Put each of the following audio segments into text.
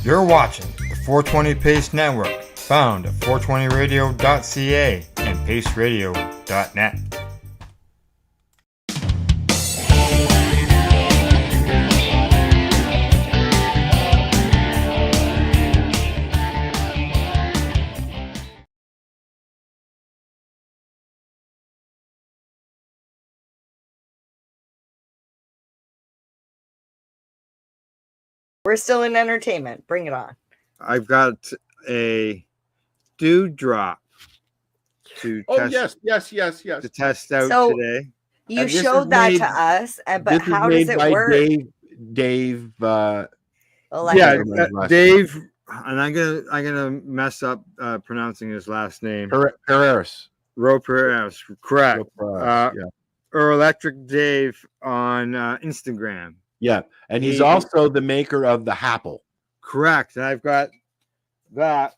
You're watching the 420 Pace Network, found at 420radio.ca and paceradio.net. We're still in entertainment. Bring it on. I've got a dewdrop to test. Yes. To test out So, today. You showed that to us, but how does it work? Dave. Electric. Dave, and I'm gonna mess up pronouncing his last name. Pereira. Pereira, correct. Yeah. Or Electric Dave on Instagram. Yeah, and he's also the maker of the Happle. Correct. And I've got that.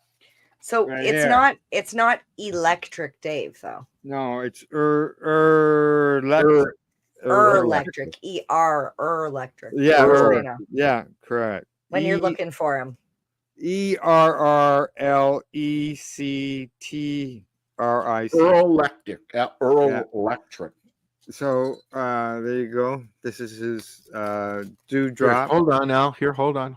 So right it's here. it's not Electric Dave though. No, it's electric. Electric. Electric. Yeah, yeah, correct. When you're looking for him. ERRLECTRIC. Electric. So there you go. This is his dewdrop. Hold on now. Here, hold on.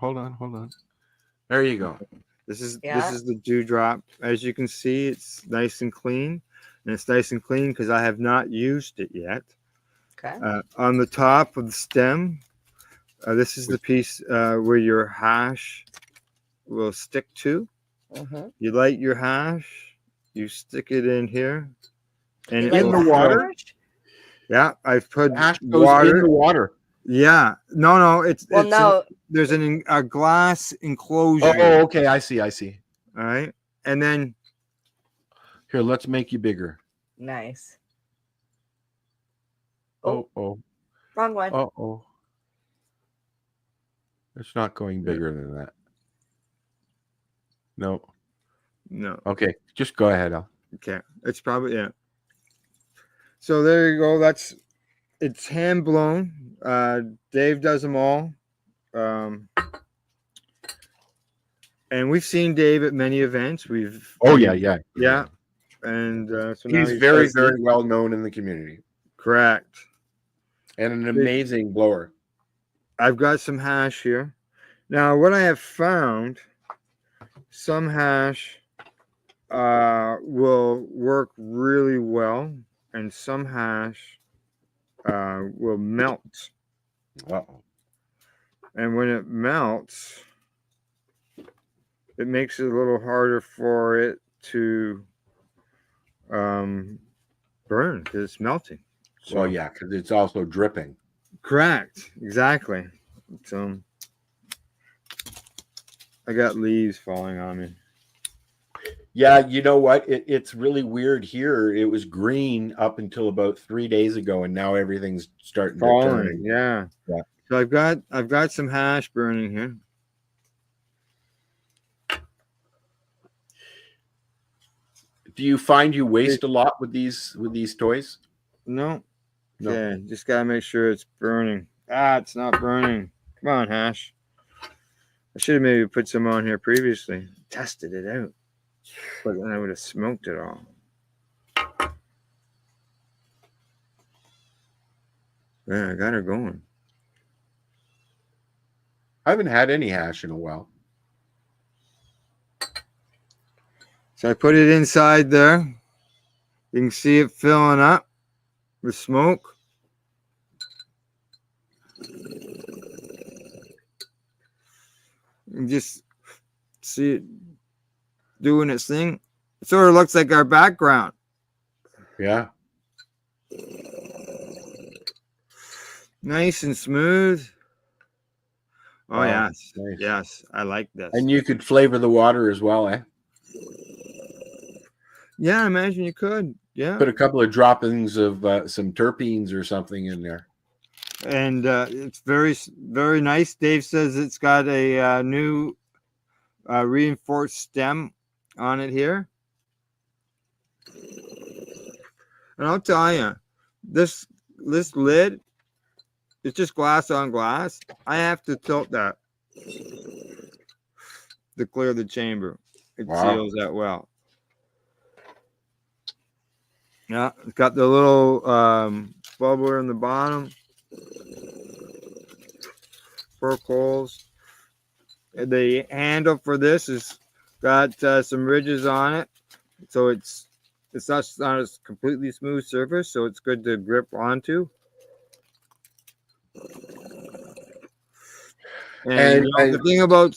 There you go. This is the dewdrop. As you can see, it's nice and clean, and it's nice and clean because I have not used it yet. Okay. On the top of the stem, this is the piece where your hash will stick to. Mm-hmm. You light your hash, you stick it in here, and in the water. Yeah, I've put hash goes in the water. Yeah, no, no. There's a glass enclosure. Oh, okay, I see. All right, and then here, let's make you bigger. Nice. Oh, wrong one. It's not going bigger than that. No. Okay, just go ahead, Al. Okay, it's probably So there you go. It's hand blown. Dave does them all. And we've seen Dave at many events. Yeah. And so he's very well known in the community. Correct. And an amazing blower. I've got some hash here. Now, what I have found, some hash will work really well, and some hash will melt. Uh-oh. And when it melts, it makes it a little harder for it to burn because it's melting. So, well, yeah, because it's also dripping. Correct. Exactly. So I got leaves falling on me. Yeah, you know what? It's really weird here. It was green up until about 3 days ago, and now everything's starting to turn. Yeah. So I've got some hash burning here. Do you find you waste a lot with these toys? No. Yeah, just gotta make sure it's burning. It's not burning. Come on, hash. I should have maybe put some on here previously. Tested it out. But then I would have smoked it all. Yeah, I got her going. I haven't had any hash in a while. So I put it inside there. You can see it filling up with smoke. And just see it doing its thing. It sort of looks like our background. Yeah. Nice and smooth. Oh, yes. Nice. Yes, I like this. And you could flavor the water as well, eh? Yeah, I imagine you could. Yeah. Put a couple of droppings of some terpenes or something in there. And it's very, very nice. Dave says it's got a new reinforced stem on it here. And I'll tell you, this lid, it's just glass on glass. I have to tilt that. to clear the chamber. It Wow. seals that well. Yeah, it's got the little bubbler in the bottom. Perk holes. The handle for this is got some ridges on it, so it's not a completely smooth surface, so it's good to grip onto. And, you know, the thing about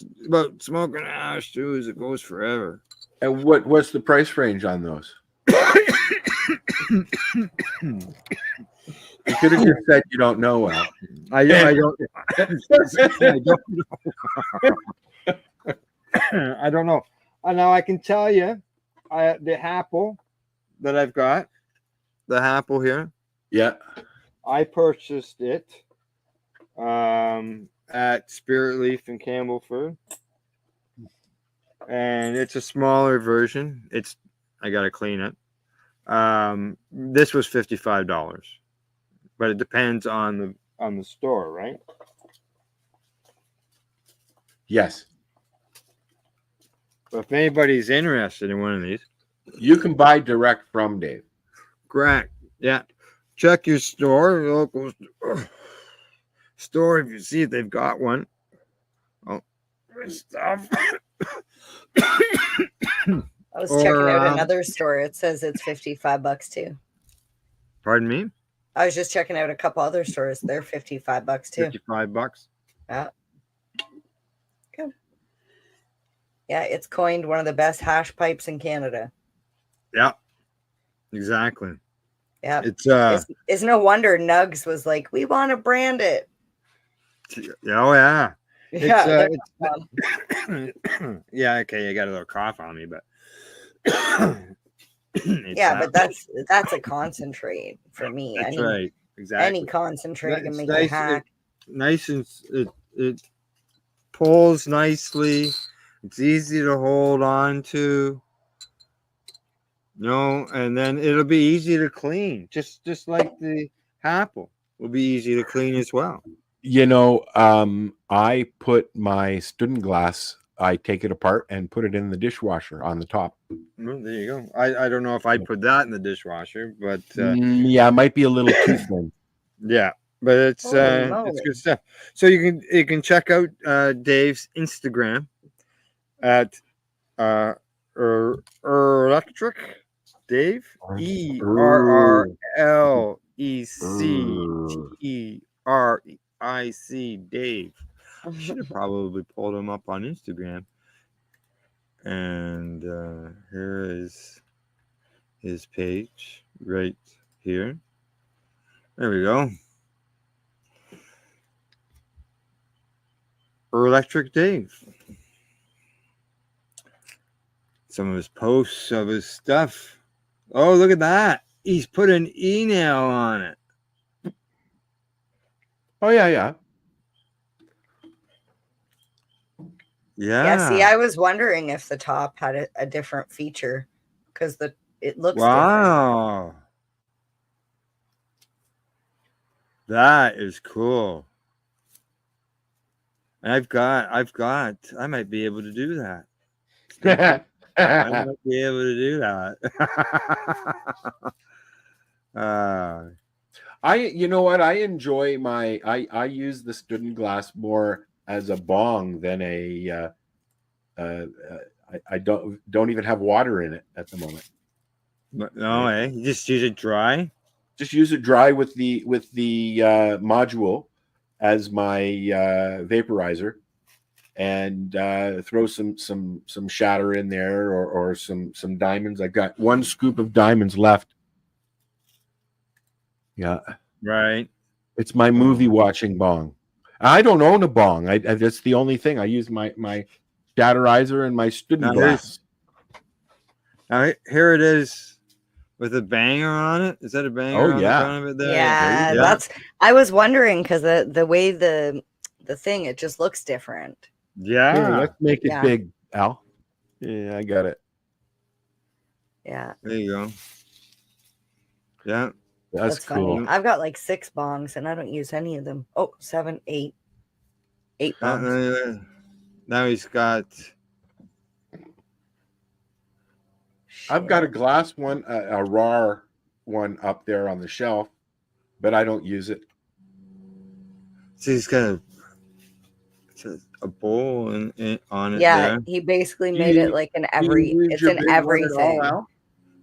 smoking hash too is it goes forever. And what's the price range on those? You could have just said you don't know, Al. I don't I don't know. I don't know. Now I can tell you, the apple that I've got, the apple here. Yeah. I purchased it at Spirit Leaf in Campbellford, and it's a smaller version. I gotta clean it. This was $55, but it depends on the store, right? Yes. But if anybody's interested in one of these, You can buy direct from Dave. correct. Yeah, check your store, your local store, if you see if they've got one. Oh, stuff. I was checking out Or, another store. It says it's $55 too. Pardon me? I was just checking out a couple other stores. They're $55 too. $55. Yeah. Good. Yeah, it's coined one of the best hash pipes in Canada. Yeah, exactly. Yeah. It's no wonder Nugs was like, we want to brand it. oh yeah. Yeah. Yeah, okay, you got a little cough on me, but yeah, but that's a concentrate for me. That's right. Exactly. Any concentrate can It's make nice, it hack. Nice, and it pulls nicely. It's easy to hold on to. And then it'll be easy to clean. Just like the apple will be easy to clean as well. I put my student glass, I take it apart and put it in the dishwasher on the top. Well, there you go. I don't know if I'd put that in the dishwasher, but yeah, it might be a little too thin. Yeah, but it's good stuff. So you can check out Dave's Instagram at Electric Dave, ERRLECTERIC Dave. I should have probably pulled him up on Instagram. And here is his page right here. There we go. Electric Dave. Some of his posts of his stuff. Oh, look at that. He's put an e-nail on it. Oh, yeah. Yeah, see, I was wondering if the top had a different feature because it looks different. That is cool. I might be able to do that. I might be able to do that. You know what? I enjoy I use the student glass more as a bong than I don't even have water in it at the moment. But no, you just use it dry. Just use it dry with the module as my vaporizer, and throw some shatter in there or some diamonds. I've got one scoop of diamonds left. Yeah, right. It's my movie watching bong. I don't own a bong. That's the only thing. I use my shatterizer and my student glass. Now here it is with a banger on it. Is that a banger on the front of it there? Yeah, that's. I was wondering because the way the thing, it just looks different. Yeah. Here, let's make it big, Al. Yeah, I got it. Yeah. There you go. Yeah. That's cool. Funny. I've got like 6 bongs and I don't use any of them. Oh, 7, 8 bongs. Now he's got I've got a glass one, a raw one up there on the shelf, but I don't use it. See, he's got a bowl on it Yeah, there. he basically Do made you- it like an Do you use it's your in big one at all, everything. Al?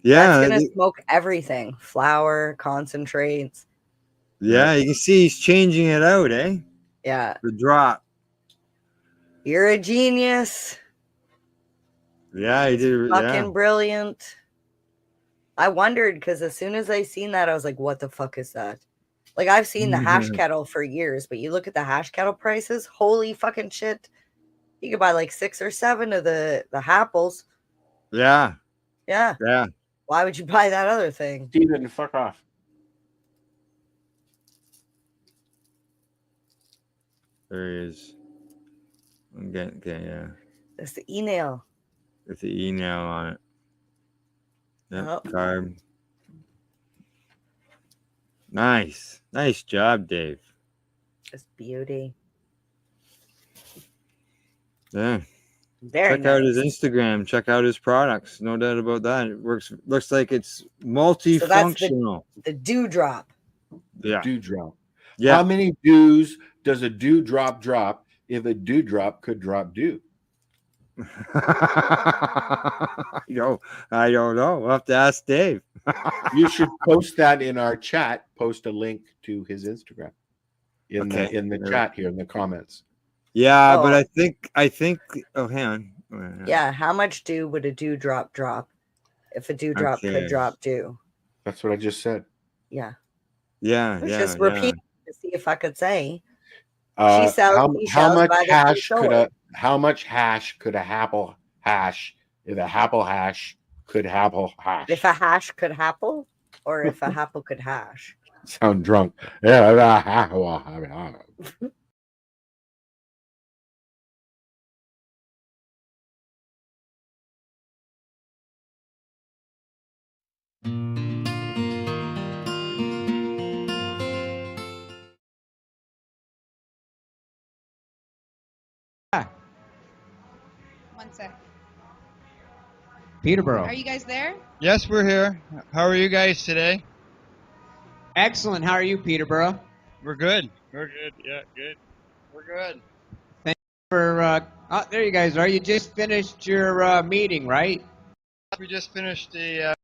Yeah, That's gonna smoke everything. Flour, concentrates. yeah. You can see he's changing it out, eh? Yeah. The drop. You're a genius. Yeah, he did. Fucking Yeah. brilliant. I wondered because as soon as I seen that, I was like, what the fuck is that? Like, I've seen the hash kettle for years, but you look at the hash kettle prices, holy fucking shit. You could buy like 6 or 7 of the Happles. Yeah. Yeah. Yeah. Why would you buy that other thing? Steven, fuck off. There he is. I'm getting, yeah. That's the e-nail. With the e-nail on it. Yep, Oh. carb. Nice. Nice job, Dave. Just beauty. Yeah. Very Check out his nice. Instagram. Check out his products. No doubt about that. It looks like it's multifunctional. The dewdrop. Yeah. Dewdrop. Yeah. How many dews does a dewdrop drop if a dewdrop could drop dew? I don't know. We'll have to ask Dave. You should post that in our chat. Post a link to his Instagram in the chat here in the comments. Yeah, Oh. but I think. Oh, hang on. Yeah. How much dew would a dewdrop drop if a dewdrop could drop dew? That's what I just said. Yeah. Yeah. I was Yeah. just repeating to see if I could say. How much by the hash seashore. could a Happle hash if a Happle hash could Happle hash? If a hash could happle, or if a happle could hash. Sound drunk. Yeah. One sec. Peterborough. Are you guys there? Yes, we're here. How are you guys today? Excellent. How are you, Peterborough? We're good. We're good. Yeah, good. We're good. There you guys are. You just finished your meeting, right? We just finished here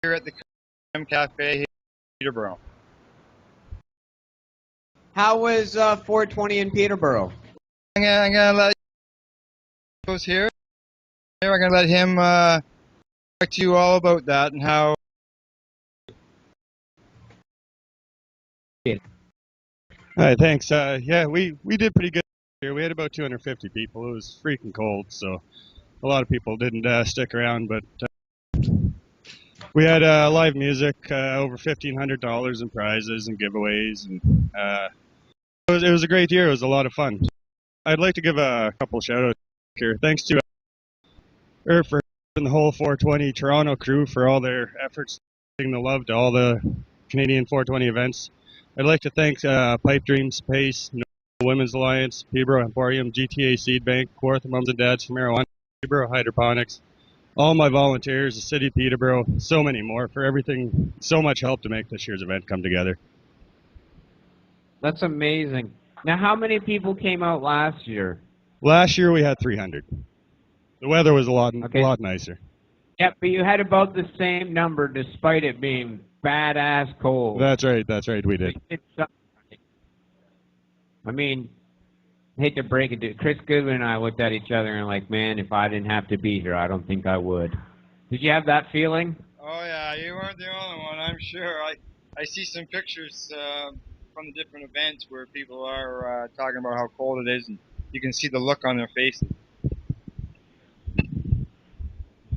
at the Cafe here in Peterborough. How was 420 in Peterborough? I'm gonna let goes here. I'm gonna let him talk to you all about that and how. Hi, thanks. Yeah, we did pretty good here. We had about 250 people. It was freaking cold, so a lot of people didn't stick around, but we had live music, over $1,500 in prizes and giveaways, and it was a great year. It was a lot of fun. I'd like to give a couple shout outs here. Thanks to for the whole 420 Toronto crew for all their efforts, giving the love to all the Canadian 420 events. I'd like to thank Pipe Dream Space, Women's Alliance, Peterborough Emporium, GTA Seed Bank, Kawartha Mums and Dads for Marijuana, Peterborough Hydroponics, all my volunteers, the City of Peterborough, so many more for everything, so much help to make this year's event come together. That's amazing. Now, how many people came out last year? Last year we had 300. The weather was a lot nicer. Yep, but you had about the same number despite it being badass cold. That's right, we did. I mean, I hate to break it to Chris Goodwin and I looked at each other and like, man, if I didn't have to be here, I don't think I would. Did you have that feeling? Oh yeah, you weren't the only one, I'm sure. I see some pictures from the different events where people are talking about how cold it is, and you can see the look on their faces.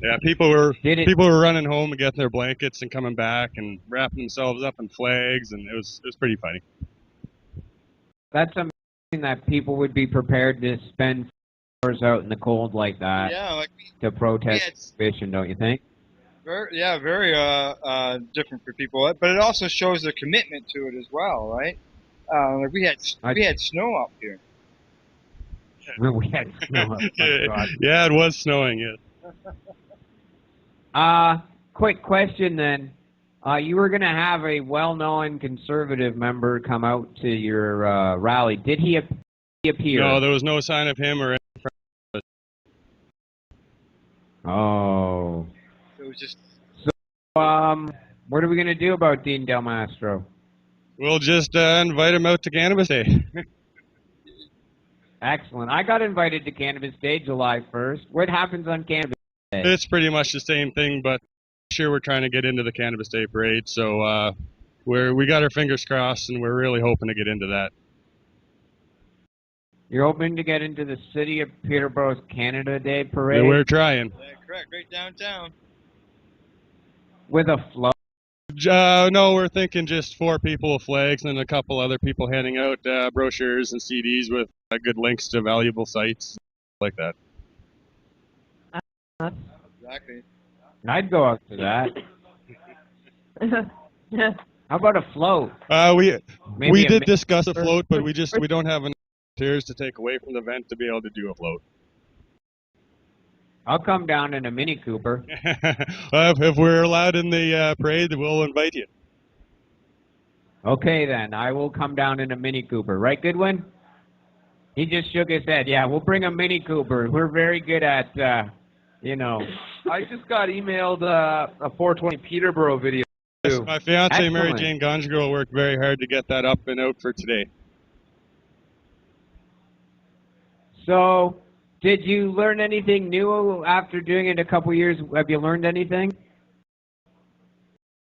Yeah, people were running home and getting their blankets and coming back and wrapping themselves up in flags, and it was pretty funny. That's amazing that people would be prepared to spend hours out in the cold like that. Yeah, to protest prohibition, don't you think? Very different for people, but it also shows their commitment to it as well, right? We had snow up here. We had snow up. Yeah, it was snowing. Yeah. quick question then. You were going to have a well-known conservative member come out to your rally. Did he appear? No, there was no sign of him or any. Oh. It was just What are we going to do about Dean Del Mastro? We'll just invite him out to Cannabis Day. Excellent. I got invited to Cannabis Day, July 1st. What happens on Cannabis Day? It's pretty much the same thing, but this year we're trying to get into the Cannabis Day parade, so we got our fingers crossed, and we're really hoping to get into that. You're hoping to get into the City of Peterborough's Canada Day parade? We're trying. yeah, correct, right downtown. With a float? No, we're thinking just 4 people with flags and a couple other people handing out brochures and CDs with good links to valuable sites, like that. Exactly. I'd go out to that. How about a float? We Maybe did discuss a float, but we mixer? don't have enough volunteers to take away from the event to be able to do a float. I'll come down in a Mini Cooper. If we're allowed in the parade, we'll invite you. Okay, then. I will come down in a Mini Cooper. Right, Goodwin? He just shook his head. Yeah, we'll bring a Mini Cooper. We're very good at, you know. I just got emailed a 420 Peterborough video, too. My fiance, Mary Excellent. Jane Gonjagirl, worked very hard to get that up and out for today. So, did you learn anything new after doing it a couple years? Have you learned anything?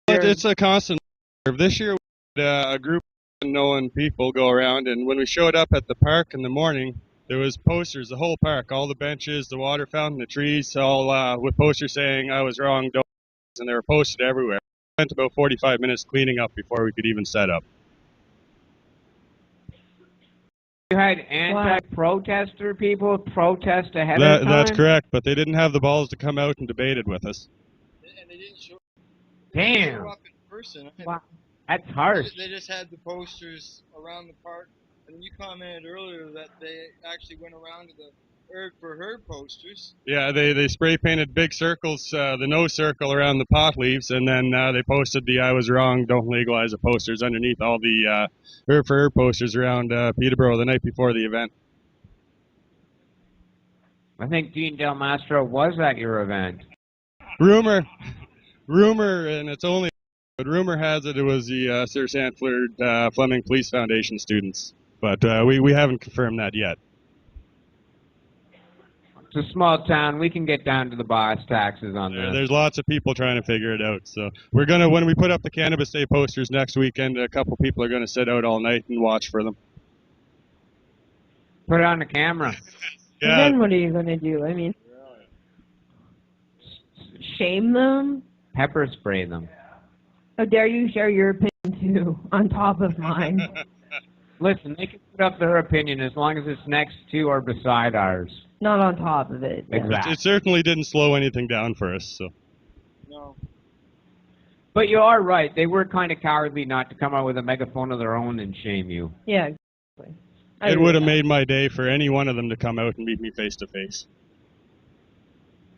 It's a constant. This year, we had a group of unknown people go around, and when we showed up at the park in the morning, there was posters, the whole park, all the benches, the water fountain, the trees, all with posters saying, "I was wrong, don't," and they were posted everywhere. We spent about 45 minutes cleaning up before we could even set up. You had anti-protester people protest ahead of time? That's correct, but they didn't have the balls to come out and debate it with us. And they didn't show Damn. up in person. Wow. That's harsh. They just had the posters around the park. And you commented earlier that they actually went around to the Herb for Herb posters. Yeah, they spray painted big circles, the no circle around the pot leaves, and then they posted the "I was wrong, don't legalize it" posters underneath all the Herb for Herb posters around Peterborough the night before the event. I think Dean Del Mastro was at your event. Rumor, and it's only, but rumor has it was the Sir Sanford Fleming Police Foundation students, but we haven't confirmed that yet. It's a small town. We can get down to the boss taxes on this. There's lots of people trying to figure it out. So we're gonna, when we put up the Cannabis Day posters next weekend, a couple people are gonna sit out all night and watch for them. Put it on the camera. Yeah. And then what are you going to do? I mean, shame them? Pepper spray them. How dare you share your opinion too, on top of mine? Listen, they can put up their opinion as long as it's next to or beside ours. Not on top of it. Exactly. It certainly didn't slow anything down for us. So. No. But you are right. They were kind of cowardly not to come out with a megaphone of their own and shame you. Yeah, exactly. It would have made my day for any one of them to come out and meet me face to face.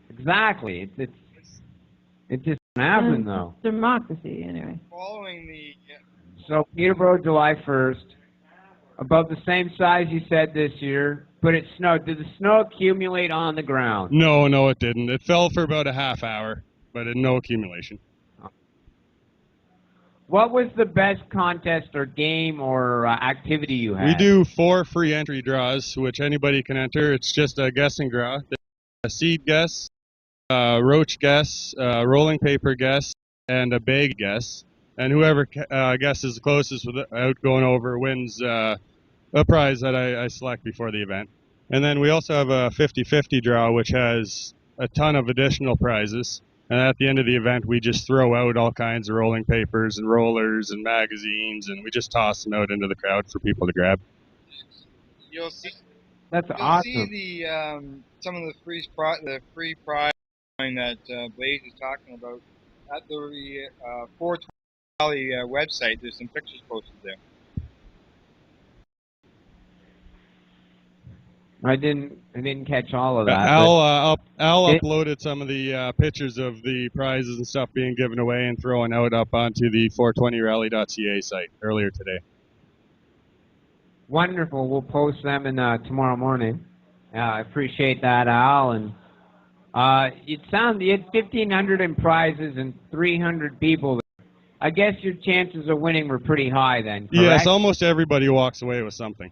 Exactly. It just happened, though. Democracy, anyway. Following the So, Peterborough, July 1st. About the same size you said this year, but it snowed. Did the snow accumulate on the ground? No, it didn't. It fell for about a half hour, but no accumulation. What was the best contest or game or activity you had? We do 4 free entry draws, which anybody can enter. It's just a guessing draw. A seed guess, a roach guess, a rolling paper guess, and a bag guess. And whoever guesses the closest without going over wins a prize that I select before the event. And then we also have a 50-50 draw, which has a ton of additional prizes. And at the end of the event, we just throw out all kinds of rolling papers and rollers and magazines, and we just toss them out into the crowd for people to grab. you'll see That's you'll awesome. see the some of the free prize that Blaze is talking about at the 420 Valley website. There's some pictures posted there. I didn't catch all of that. Al It- uploaded some of the pictures of the prizes and stuff being given away and thrown out up onto the 420rally.ca site earlier today. Wonderful. We'll post them in tomorrow morning. I appreciate that, Al. And you had 1,500 in prizes and 300 people. I guess your chances of winning were pretty high then, correct? Yes, almost everybody walks away with something.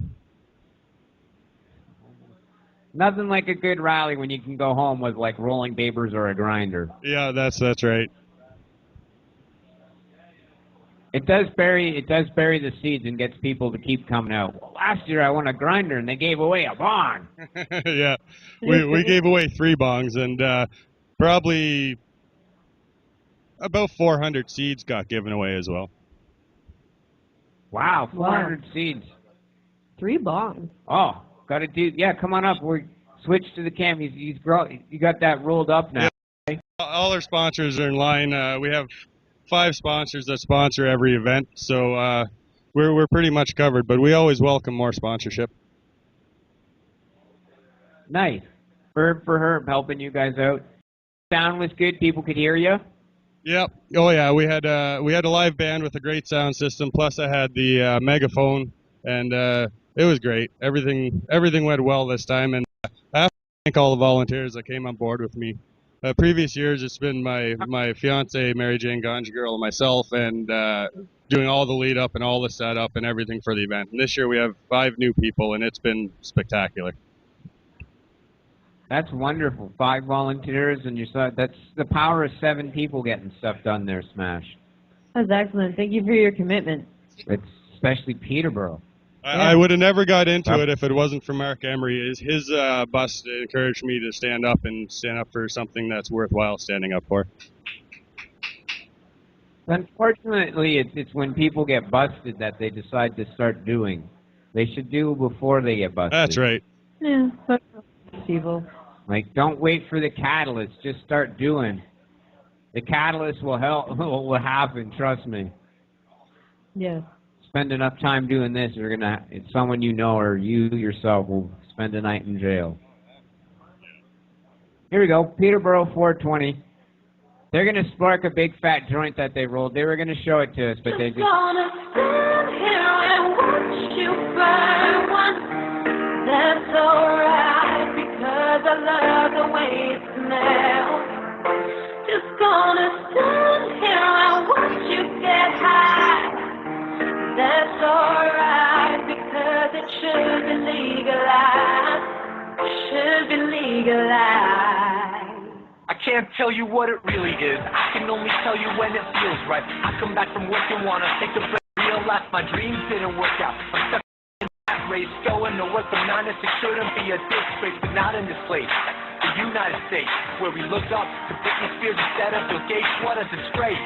Nothing like a good rally when you can go home with like rolling papers or a grinder. Yeah, that's right. It does bury the seeds and gets people to keep coming out. Well, last year I won a grinder and they gave away a bong. Yeah, we gave away 3 bongs and probably about 400 seeds got given away as well. Wow, 400 seeds. 3 bongs. Oh, got to do. Yeah, come on up. We're switch to the cam. You got that rolled up now. Yeah. All our sponsors are in line. We have 5 sponsors that sponsor every event, so we're pretty much covered. But we always welcome more sponsorship. Nice. Verb for Herb helping you guys out. Sound was good. People could hear you. Yep. Oh yeah, we had a live band with a great sound system. Plus, I had the megaphone, and it was great. Everything went well this time, and I have to thank all the volunteers that came on board with me. Previous years, it's been my fiance, Mary Jane Ganja Girl, and myself, and doing all the lead up and all the setup and everything for the event. And this year we have 5 new people, and it's been spectacular. That's wonderful. 5 volunteers, and that's the power of 7 people getting stuff done there, Smash. That's excellent. Thank you for your commitment. It's especially Peterborough. I would have never got into it if it wasn't for Mark Emery. His bus encouraged me to stand up for something that's worthwhile standing up for. Unfortunately, it's when people get busted that they decide to start doing. They should do before they get busted. That's right. Yeah, that's people. Like, don't wait for the catalyst. Just start doing. The catalyst will help. Will happen. Trust me. Yes. Spend enough time doing this, it's someone you know or you yourself will spend a night in jail. Here we go. Peterborough 420. They're going to spark a big fat joint that they rolled. They were going to show it to us, but they just... Gonna stand here and watch you burn one. That's alright, because I love the way it smells. Just gonna stand here and watch you get high. That's alright, because it should be legalized. Should be legalized. I can't tell you what it really is. I can only tell you when it feels right. I come back from work and wanna take a break. Real life, my dreams didn't work out. I'm stuck in that race, going to work from 9 to 6. Shouldn't be a disgrace, but not in this place. The United States, where we look up to Britney Spears instead of Bill Gates. What a disgrace.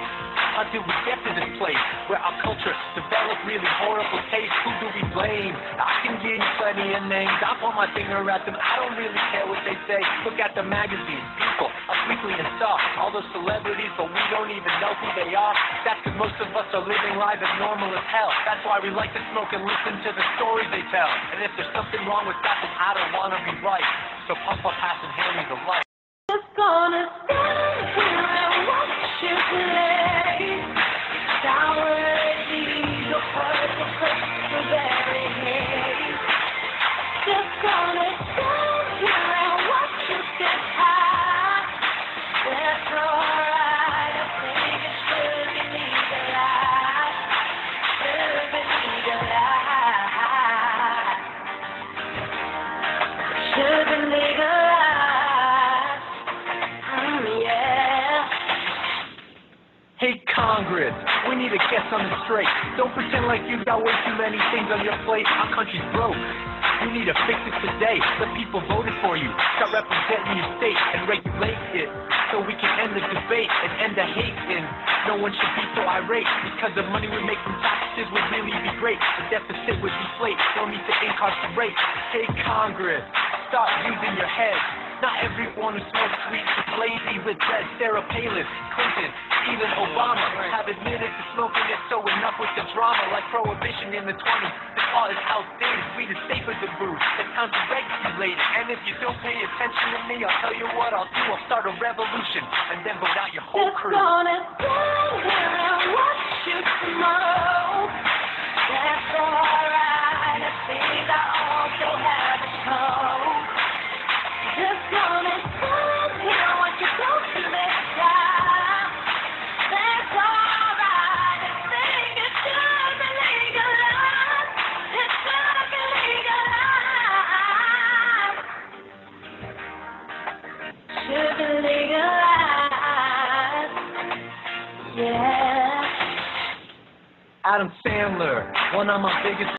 How did we get to this place where our culture developed really horrible taste? Who do we blame? I can give you plenty of names. I point my finger at them. I don't really care what they say. Look at the magazines, People, Us Weekly and stuff. All those celebrities, but we don't even know who they are. That's because most of us are living lives as normal as hell. That's why we like to smoke and listen to the stories they tell. And if there's something wrong with that, then I don't want to be right. So pump up, pass, and hand me the light. Just gonna stand here and watch you play. Sour seeds or purple crystal-berry haze. Just gonna stand here and watch you get high. That's alright, I think it should be legalized. Should be legalized. Should be legalized. Hey Congress, we need to get something straight. Don't pretend like you've got way too many things on your plate. Our country's broke. You need to fix it today. The people voted for you. Start representing your state and regulate it, so we can end the debate and end the hate. And no one should be so irate, because the money we make from taxes would really be great. The deficit would deflate. No need to incarcerate. Hey Congress, stop using your head. Not everyone who smokes weed is lazy with red. Sarah Palin, Clinton, even Obama have admitted to smoking it, so enough with the drama. Like prohibition in the 20s, this law is outdated. Weed is safer than booze, it's time to regulate it. And if you don't pay attention to me, I'll tell you what I'll do. I'll start a revolution and then vote out your whole crew. Just gonna stand here and watch you smoke. That's alright, I think I also have a smoke. Just gonna stand here and watch you go to the sky. That's alright, I think it should be legalized. It should be legalized. Should be legalized. Yeah. Adam Sandler, one of my biggest.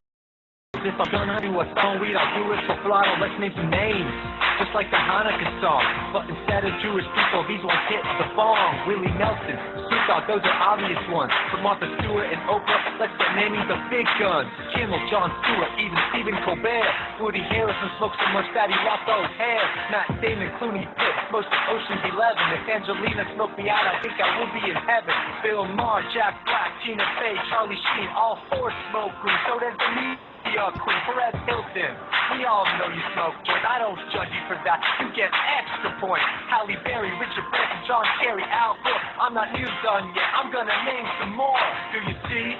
If I'm gonna do a song weed, I'll do it for throttle. Let's name some names, just like the Hanukkah song. But instead of Jewish people, these ones hit the bong. Willie Nelson, Snoop Dogg, those are obvious ones. But Martha Stewart and Oprah, let's start naming the big guns. Kimmel, Jon Stewart, even Stephen Colbert. Woody Harrelson smoked so much that he lost all his hair. Matt Damon, Clooney, Pitt, most of Ocean's 11. If Angelina smoked me out, I think I would be in heaven. Bill Maher, Jack Black, Tina Fey, Charlie Sheen, all four smoke green. So does the meat. Queen, Perez Hilton, we all know you smoke joints. I don't judge you for that. You get extra points. Halle Berry, Richard Branson, John Kerry, Al Gore. I'm not news done yet. I'm gonna name some more. Do you see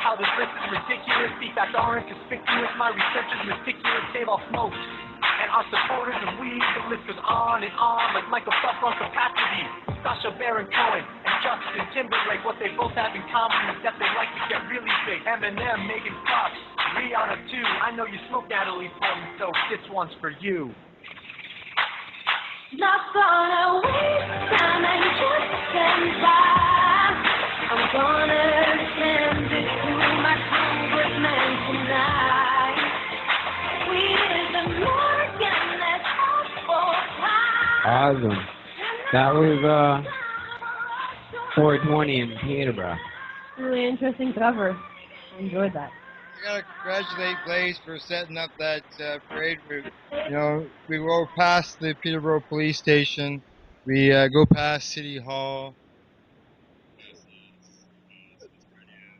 how this list is ridiculous? These facts aren't conspicuous. My research is meticulous. They've all smoked and are supporters of weed. The list goes on and on, like Michael Phelps on Capacity, Sacha Baron Cohen, and Justin Timberlake. What they both have in common is that they like to get really big. Eminem, Megan Fox, Rihanna too. I know you smoke Natalie Portman, so this one's for you. Not gonna waste time and just stand by. I'm gonna send it to my congressman tonight. We is American, that's all for time. Awesome. That was 420 in Peterborough. Really interesting cover. I enjoyed that. I gotta congratulate Blaze for setting up that parade route. You know, we go past the Peterborough Police Station, we go past City Hall.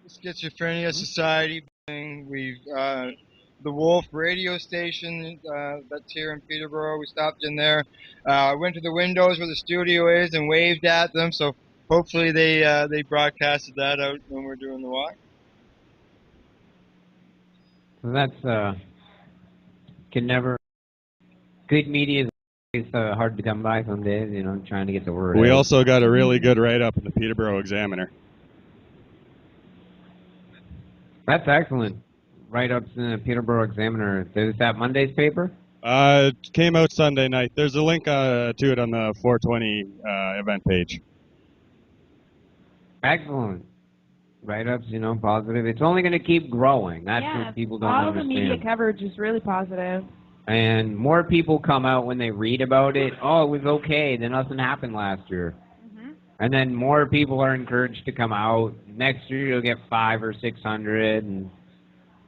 Schizophrenia Society. We've the Wolf radio station that's here in Peterborough. We stopped in there. Went to the windows where the studio is and waved at them. So hopefully they broadcasted that out when we're doing the walk. So that's can never. Good media is hard to come by some days. You know, trying to get the word. We out. also got a really good write-up in the Peterborough Examiner. That's excellent. Write-ups in the Peterborough Examiner. Is that Monday's paper? It came out Sunday night. There's a link to it on the 420 event page. Excellent. Write-ups, you know, positive. It's only going to keep growing. That's Yeah, what people don't all understand. the media coverage is really positive. And more people come out when they read about it. Oh, it was okay. Then nothing happened last year. And then more people are encouraged to come out. Next year you'll get 500 or 600, and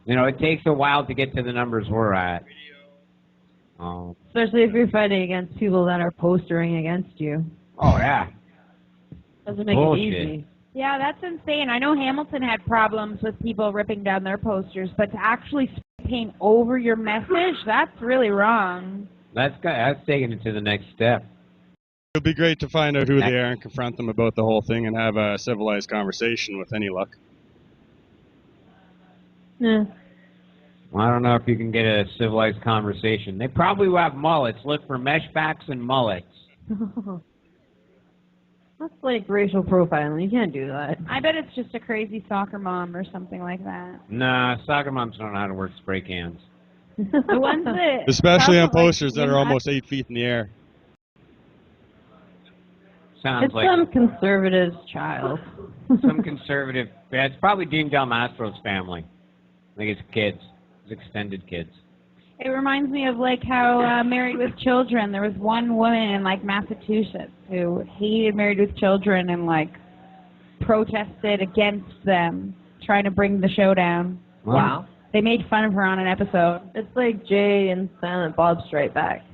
you know it takes a while to get to the numbers we're at. Especially if you're fighting against people that are postering against you. Oh yeah. Doesn't make Bullshit. it easy. Yeah, that's insane. I know Hamilton had problems with people ripping down their posters, but to actually spray paint over your message, that's really wrong. That's taking it to the next step. It would be great to find out who they are and confront them about the whole thing and have a civilized conversation with any luck. Yeah. Well, I don't know if you can get a civilized conversation. They probably will have mullets. Look for mesh backs and mullets. That's like racial profiling. You can't do that. I bet it's just a crazy soccer mom or something like that. Nah, soccer moms don't know how to work spray cans. The ones that Especially on probably, posters that are almost 8 feet in the air. Sounds It's like some conservative's child. some conservative. Yeah, it's probably Dean Del Mastro's family. I think it's kids. It's extended kids. It reminds me of like how Married with Children. There was one woman in like Massachusetts who hated Married with Children and like protested against them, trying to bring the show down. Wow. They made fun of her on an episode. It's like Jay and Silent Bob Strike Back.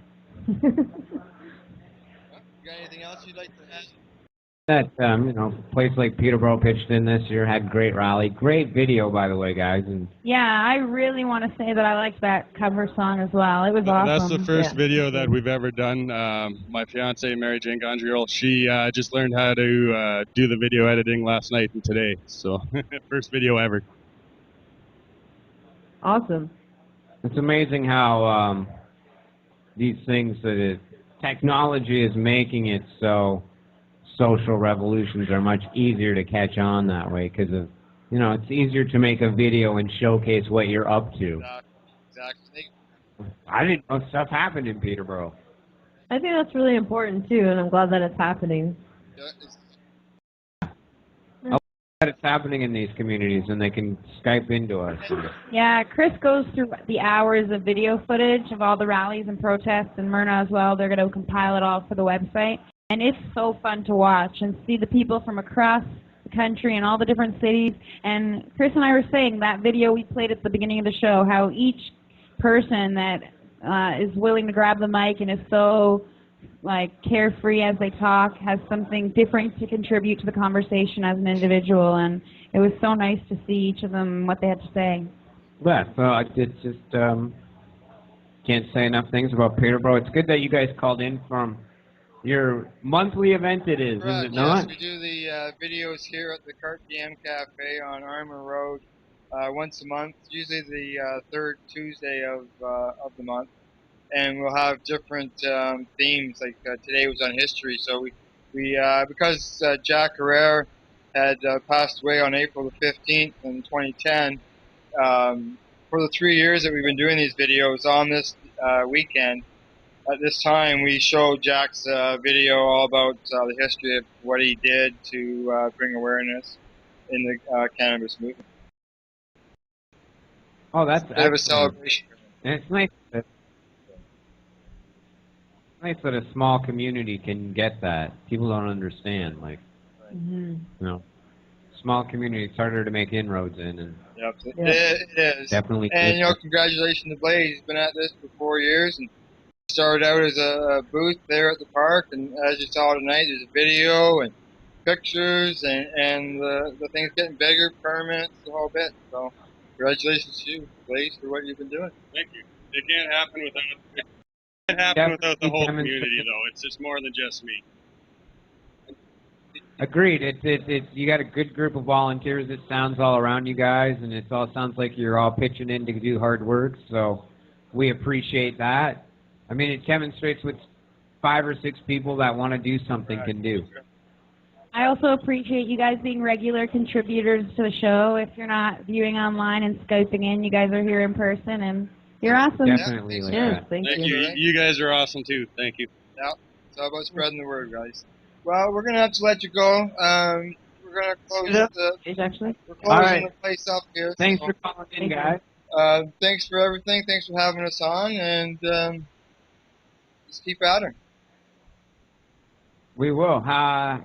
got anything else you'd like to add? That place like Peterborough pitched in this year, had great rally, great video by the way, guys. And Yeah, I really want to say that I liked that cover song as well. It was awesome. That's the first Yeah. video that we've ever done. My fiance, Mary Jane Gondriel, she just learned how to do the video editing last night and today. So first video ever. Awesome. it's amazing how these things technology is making it so social revolutions are much easier to catch on that way because of it's easier to make a video and showcase what you're up to. Exactly. I didn't know stuff happened in Peterborough. I think that's really important too, and I'm glad that it's happening. That it's happening in these communities and they can Skype into us. Yeah, Chris goes through the hours of video footage of all the rallies and protests, and Myrna as well. They're going to compile it all for the website. And it's so fun to watch and see the people from across the country and all the different cities. And Chris and I were saying that video we played at the beginning of the show, how each person that is willing to grab the mic and is so carefree as they talk has something different to contribute to the conversation as an individual. And it was so nice to see each of them, what they had to say. Yeah, so it's just can't say enough things about Peterborough. It's good that you guys called in from your monthly event it is Correct, it not? Yes, we do the videos here at the Cart DM Cafe on Armour Road once a month, usually the third Tuesday of the month. And we'll have different themes, like today was on history. So we because Jack Herrera had passed away on April the 15th in 2010, for the 3 years that we've been doing these videos on this weekend, at this time we show Jack's video all about the history of what he did to bring awareness in the cannabis movement. Oh, that's a bit of a celebration. And it's nice that a small community can get that. People don't understand, small community, it's harder to make inroads in. And yep, it is. Definitely. And, congratulations to Blaze. He's been at this for 4 years and started out as a booth there at the park. And as you saw tonight, there's a video and pictures and the thing's getting bigger, permits, the whole bit. So congratulations to you, Blaze, for what you've been doing. Thank you. It can't happen without the whole community, though. It's just more than just me. Agreed. It's you got a good group of volunteers. It sounds all around you guys, and it all sounds like you're all pitching in to do hard work. So we appreciate that. I mean, it demonstrates what 5 or 6 people that want to do something can do. I also appreciate you guys being regular contributors to the show. If you're not viewing online and Skyping in, you guys are here in person, and you're awesome. Definitely. Yes, thank Thank you. you. You guys are awesome, too. Thank you. Yeah, it's all about spreading the word, guys. Well, we're going to have to let you go. We're going to close we're closing the place up here. Thanks for calling in, guys. Thanks for everything. Thanks for having us on, and just keep at her. We will.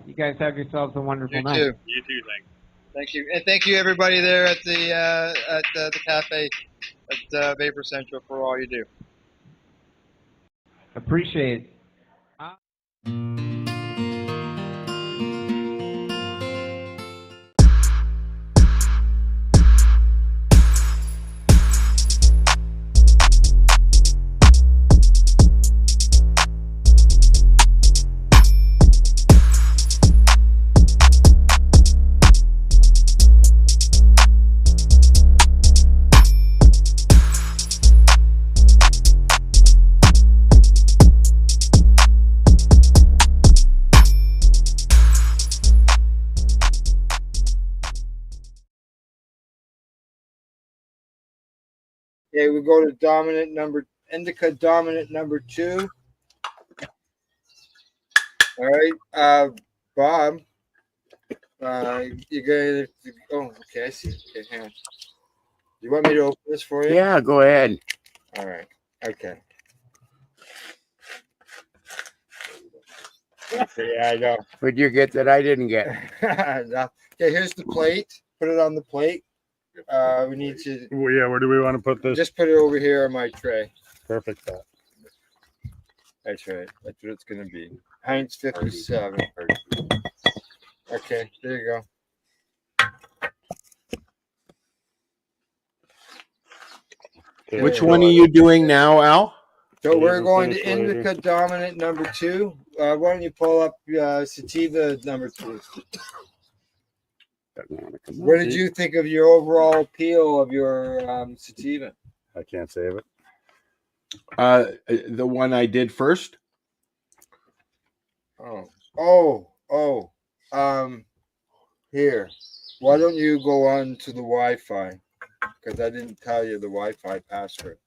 You guys have yourselves a wonderful night. You too. You too, thanks. Thank you. And thank you, everybody there at the cafe at Vapor Central for all you do. Appreciate it. Okay, we go to indica dominant number 2. All right, Bob, you're going to, okay, I see. Okay, hang on. You want me to open this for you? Yeah, go ahead. All right, okay. Yeah, I know. What'd you get that I didn't get? Okay, here's the plate. Put it on the plate. We need to. Well, yeah, where do we want to put this? Just put it over here on my tray. Perfect. That's right. That's what it's gonna be. Heinz 57. Okay, there you go. Okay. Which one are you doing now, Al? So we're going to indica dominant number 2. Why don't you pull up sativa number 2? What did you think of your overall appeal of your sativa? I can't save it. The one I did first. Here. Why don't you go on to the Wi-Fi? Because I didn't tell you the Wi-Fi password.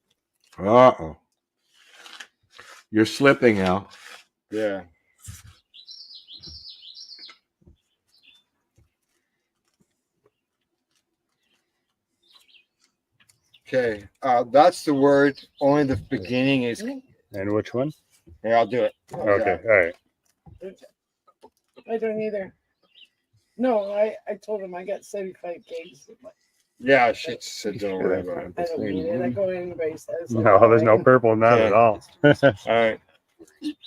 Uh-oh. You're slipping, Al. Yeah. Okay. That's the word. Only the beginning is. And which one? Yeah, I'll do it. Okay, all right. I don't either. No, I told him I got 75 gigs. Yeah, she said don't worry about it. I don't need it. I go to anybody's house. No, there's no purple in that at all. All right.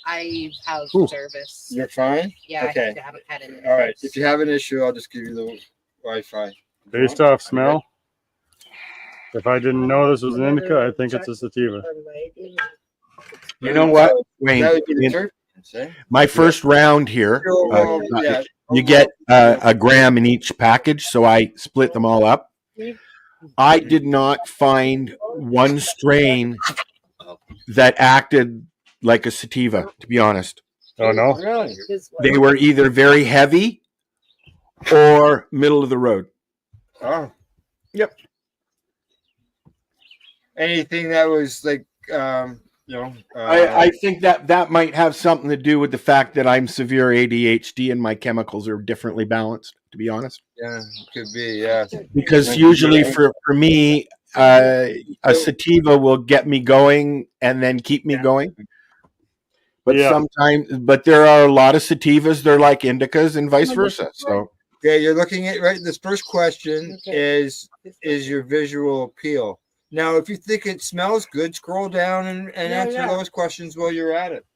I have Ooh. service. You're fine? Yeah, Okay. I haven't had it. All right. If you have an issue, I'll just give you the Wi-Fi. Based off smell, if I didn't know this was an indica, I think it's a sativa. You know what, Wayne? That would be the terpenes, eh? My first round here, you get a gram in each package, so I split them all up. I did not find one strain that acted like a sativa, to be honest. Oh, no? Really? They were either very heavy or middle of the road. Oh. Yep. Anything that was like, I think that might have something to do with the fact that I'm severe ADHD and my chemicals are differently balanced, to be honest. Yeah, could be, yeah. Because usually for me, a sativa will get me going and then keep me going. But but there are a lot of sativas, they're like indicas and vice versa. So yeah, you're looking at this first question is your visual appeal. Now, if you think it smells good, scroll down and answer those questions while you're at it.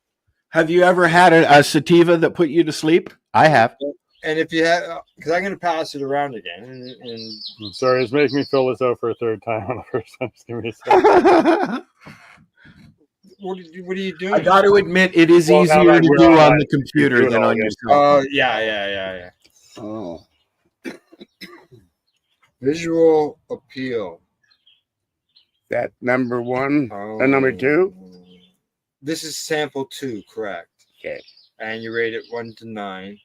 have you ever had a sativa that put you to sleep? I have. And if you have, because I'm going to pass it around again. And I'm sorry, it's making me fill this out for a third time on the first time. Just give me a second. What are you doing? I got to admit, it is easier to do on the computer than on your cell phone. Oh, yeah. Oh. Visual appeal. That number 1 and number 2? This is sample 2, correct. Okay. And you rate it 1 to 9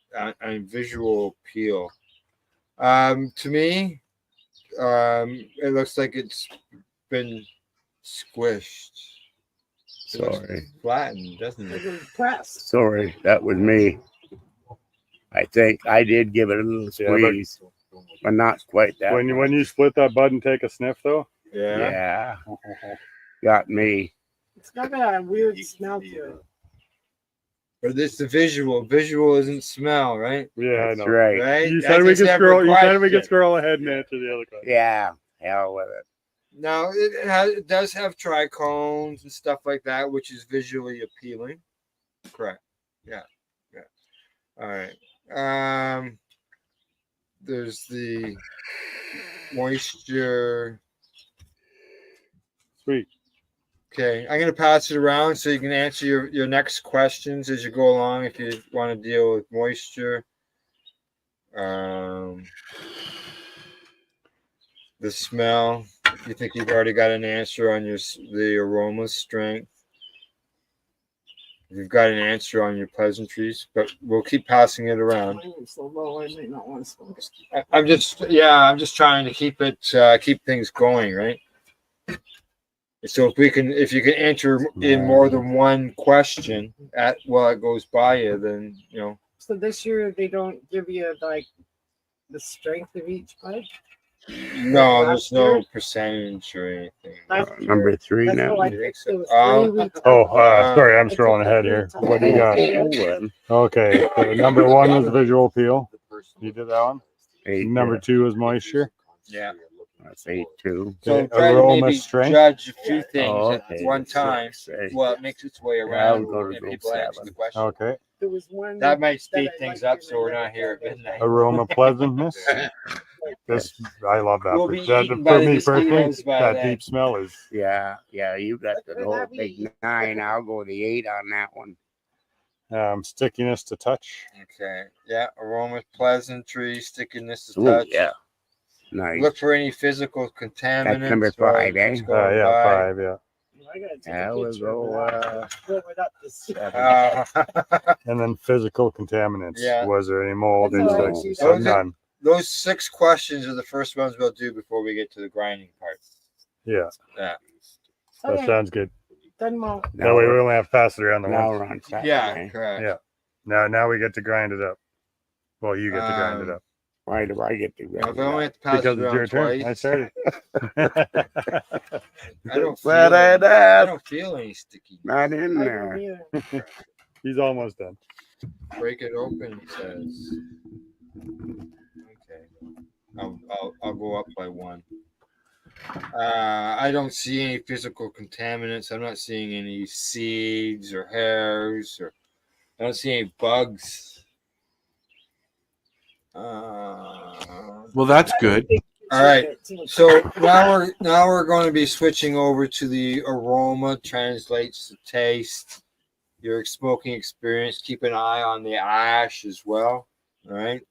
on visual appeal. To me, it looks like it's been squished. Sorry. Flattened, doesn't it? Pressed. Sorry, that was me. I think I did give it a little squeeze, but not quite that. When you split that bud and take a sniff, though. Yeah. Got me. It's got a weird smell to it. But this the visual. Visual isn't smell, right? Yeah, That's I know. right. You said we could scroll ahead and answer the other question. Yeah, hell with it. Now it does have trichomes and stuff like that, which is visually appealing. Correct. Yeah. All right. There's the moisture. Sweet. Okay, I'm gonna pass it around so you can answer your next questions as you go along if you want to deal with moisture. The smell. You think you've already got an answer on the aroma strength. You've got an answer on your pleasantries, but we'll keep passing it around. So low, I may not want to smoke. I'm just trying to keep things going, right? So if you can answer in more than one question while it goes by you, then So this year they don't give you like the strength of each bud. No, there's no percentage or anything. Number 3 now. Sorry, I'm scrolling ahead here. What do you got? Okay, so number 1 was visual appeal. You did that one. Number 2 was moisture. Yeah. I say 2. So Okay, try to aroma maybe strength. judge a few things Oh, at okay. one time. Say. Well, it makes its way Yeah, around, I'll go to and go people answer 7. the question. Okay. There was one That might speed that I things liked up, and so I we're never not here at tried it. midnight. Aroma pleasantness. Yes. I love that. We'll for be that eaten by for the me personally, mosquitoes by that then. deep smell is. Yeah, you got the whole big 9. I'll go the 8 on that one. Stickiness to touch. Okay. Yeah. Aroma, pleasantry, stickiness to Ooh, touch. yeah. Nice. Look for any physical contaminants. That's number 5, eh? What's going Yeah, by. 5. Yeah. I gotta take Yeah, a we'll picture go of that. Blow it up to see. 7. And then physical contaminants. Yeah. Was there any mold, That's all I insects? do. So Those- none. Those 6 questions are the first ones we'll do before we get to the grinding part. Yeah. Yeah. That Okay. sounds good. Done well. That way we only have to pass it around the Now once. we're on 7. Yeah. eh? Correct. Yeah. Now we get to grind it up. Well, you get to grind it up. Why do I get to Well, go? if I only have to pass Because it it's your around turn. I twice, started. I don't feel. Flat I ass. don't feel any sticky. Not in I there. don't either. He's almost done. Break it open, it says. Okay. I'll go up by 1. I don't see any physical contaminants. I'm not seeing any seeds or hairs, or I don't see any bugs. Well, that's good. All right. So now we're going to be switching over to the aroma. Translates to taste. Your smoking experience. Keep an eye on the ash as well. All right.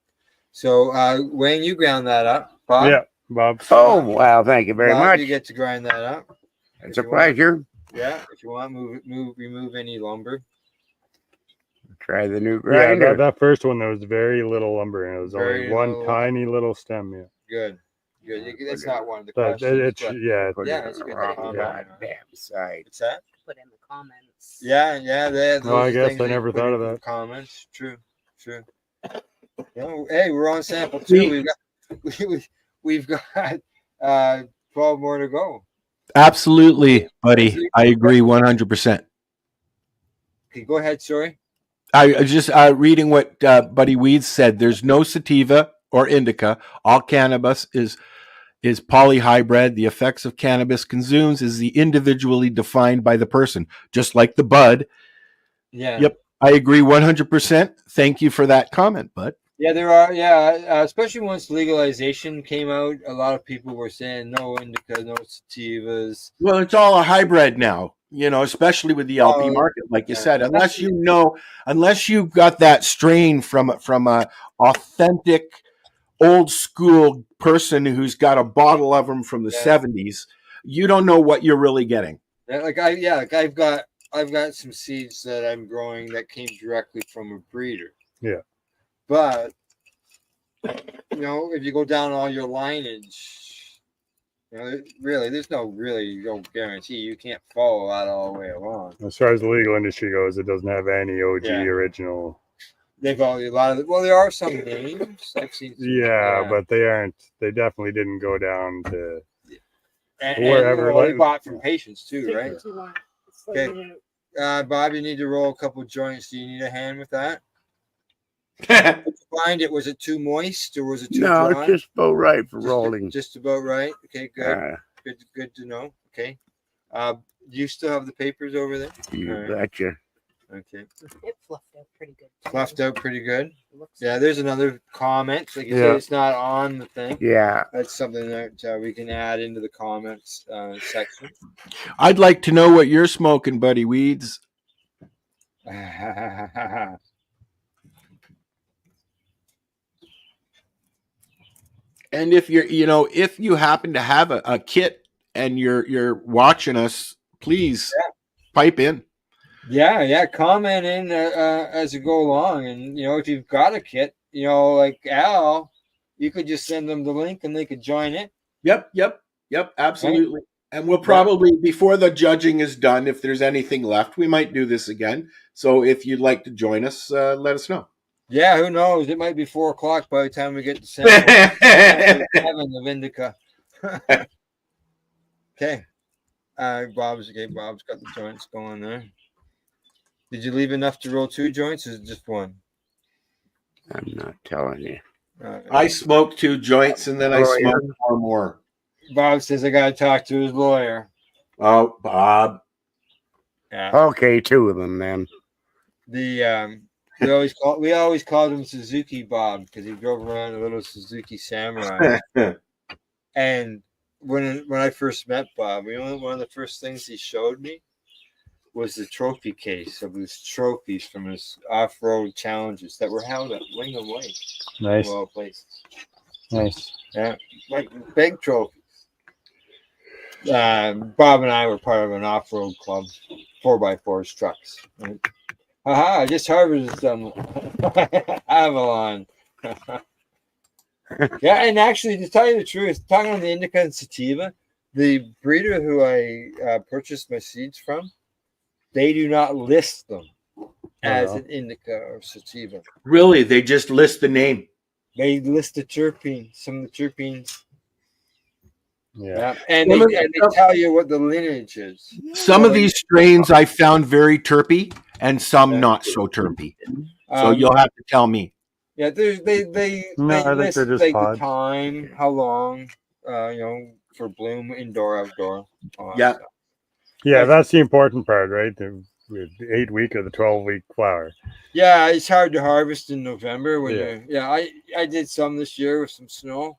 So Wayne, you ground that up. Bob. Yeah, Bob. Oh, wow. Thank you very Bob, much. You get to grind that up. It's a pleasure. Yeah. If you want, remove any lumber. Try the new Yeah, grinder. that first one, there was very little lumber and it was Very only one little. tiny little stem. Yeah. Good. That's not one of the But questions. it's yeah. Put Yeah, it it's a good on the comment. goddamn side. What's that? Put in the comments. Yeah. No, I those are guess things I that you never put thought in of the that. Comments. True. Hey, we're on sample 2. We've got 12 more to go. Absolutely, buddy. I agree 100%. Okay, go ahead. Sorry. I just reading what Buddy Weeds said. There's no sativa or indica. All cannabis is polyhybrid. The effects of cannabis consumes is the individually defined by the person, just like the bud. Yeah. Yep, I agree 100%. Thank you for that comment, bud. Yeah, there are. Yeah, especially once legalization came out, a lot of people were saying no indica, no sativas. Well, it's all a hybrid now, especially with the LP market, like you said. Unless you've got that strain from a authentic, old school person who's got a bottle of them from the 70s, you don't know what you're really getting. I've got some seeds that I'm growing that came directly from a breeder. Yeah. But if you go down all your lineage, there's no guarantee. You can't follow that all the way along. As far as the legal industry goes, it doesn't have any OG original. They've all there are some names I've seen. Yeah, but they aren't. They definitely didn't go down to wherever. They bought from patients too, right? Okay, Bob, you need to roll a couple joints. Do you need a hand with that? Did you find it? Was it too moist or was it too dry? No, it's just about right for rolling. Just about right. Okay, good. Good to know. Okay. Do you still have the papers over there? You betcha. Okay. It fluffed out pretty good. Fluffed out pretty good. Yeah, there's another comment. Like you said, it's not on the thing. Yeah. That's something that we can add into the comments section. I'd like to know what you're smoking, Buddy Weeds. And if if you happen to have a kit and you're watching us, please pipe in. Yeah, comment in as you go along, and if you've got a kit, like Al, you could just send them the link and they could join it. Yep, absolutely. Right? And we'll probably, before the judging is done, if there's anything left, we might do this again. So if you'd like to join us, let us know. Yeah, who knows? It might be 4 o'clock by the time we get to sample 7 of indica. Okay. Bob's got the joints going there. Did you leave enough to roll 2 joints, or is it just 1? I'm not telling you. I smoked 2 joints and then I smoked 4 more. Bob says I gotta talk to his lawyer. Oh, Bob. Yeah. Okay, two of them then. We always called him Suzuki Bob because he drove around a little Suzuki Samurai. And when I first met Bob, one of the first things he showed me was the trophy case of his trophies from his off-road challenges that were held at Wingham Lake. Nice. Of all places. Nice. Yeah, like big trophies. Bob and I were part of an off-road club, 4x4 trucks. Haha, I just harvested some Avalon. Yeah, and actually, to tell you the truth, talking on the indica and sativa, the breeder who I purchased my seeds from, they do not list them as an indica or sativa. Really? They just list the name? They list the terpenes, some of the terpenes. Yeah. And they tell you what the lineage is. Some of these strains I found very terpy, and some not so terpy. So you'll have to tell me. Yeah, they I think list they're just like the pods. time, how long, for bloom, indoor, outdoor. Yeah. Yeah, that's the important part, right? The 8-week or the 12-week flower. Yeah, it's hard to harvest in November when Yeah. I did some this year with some snow.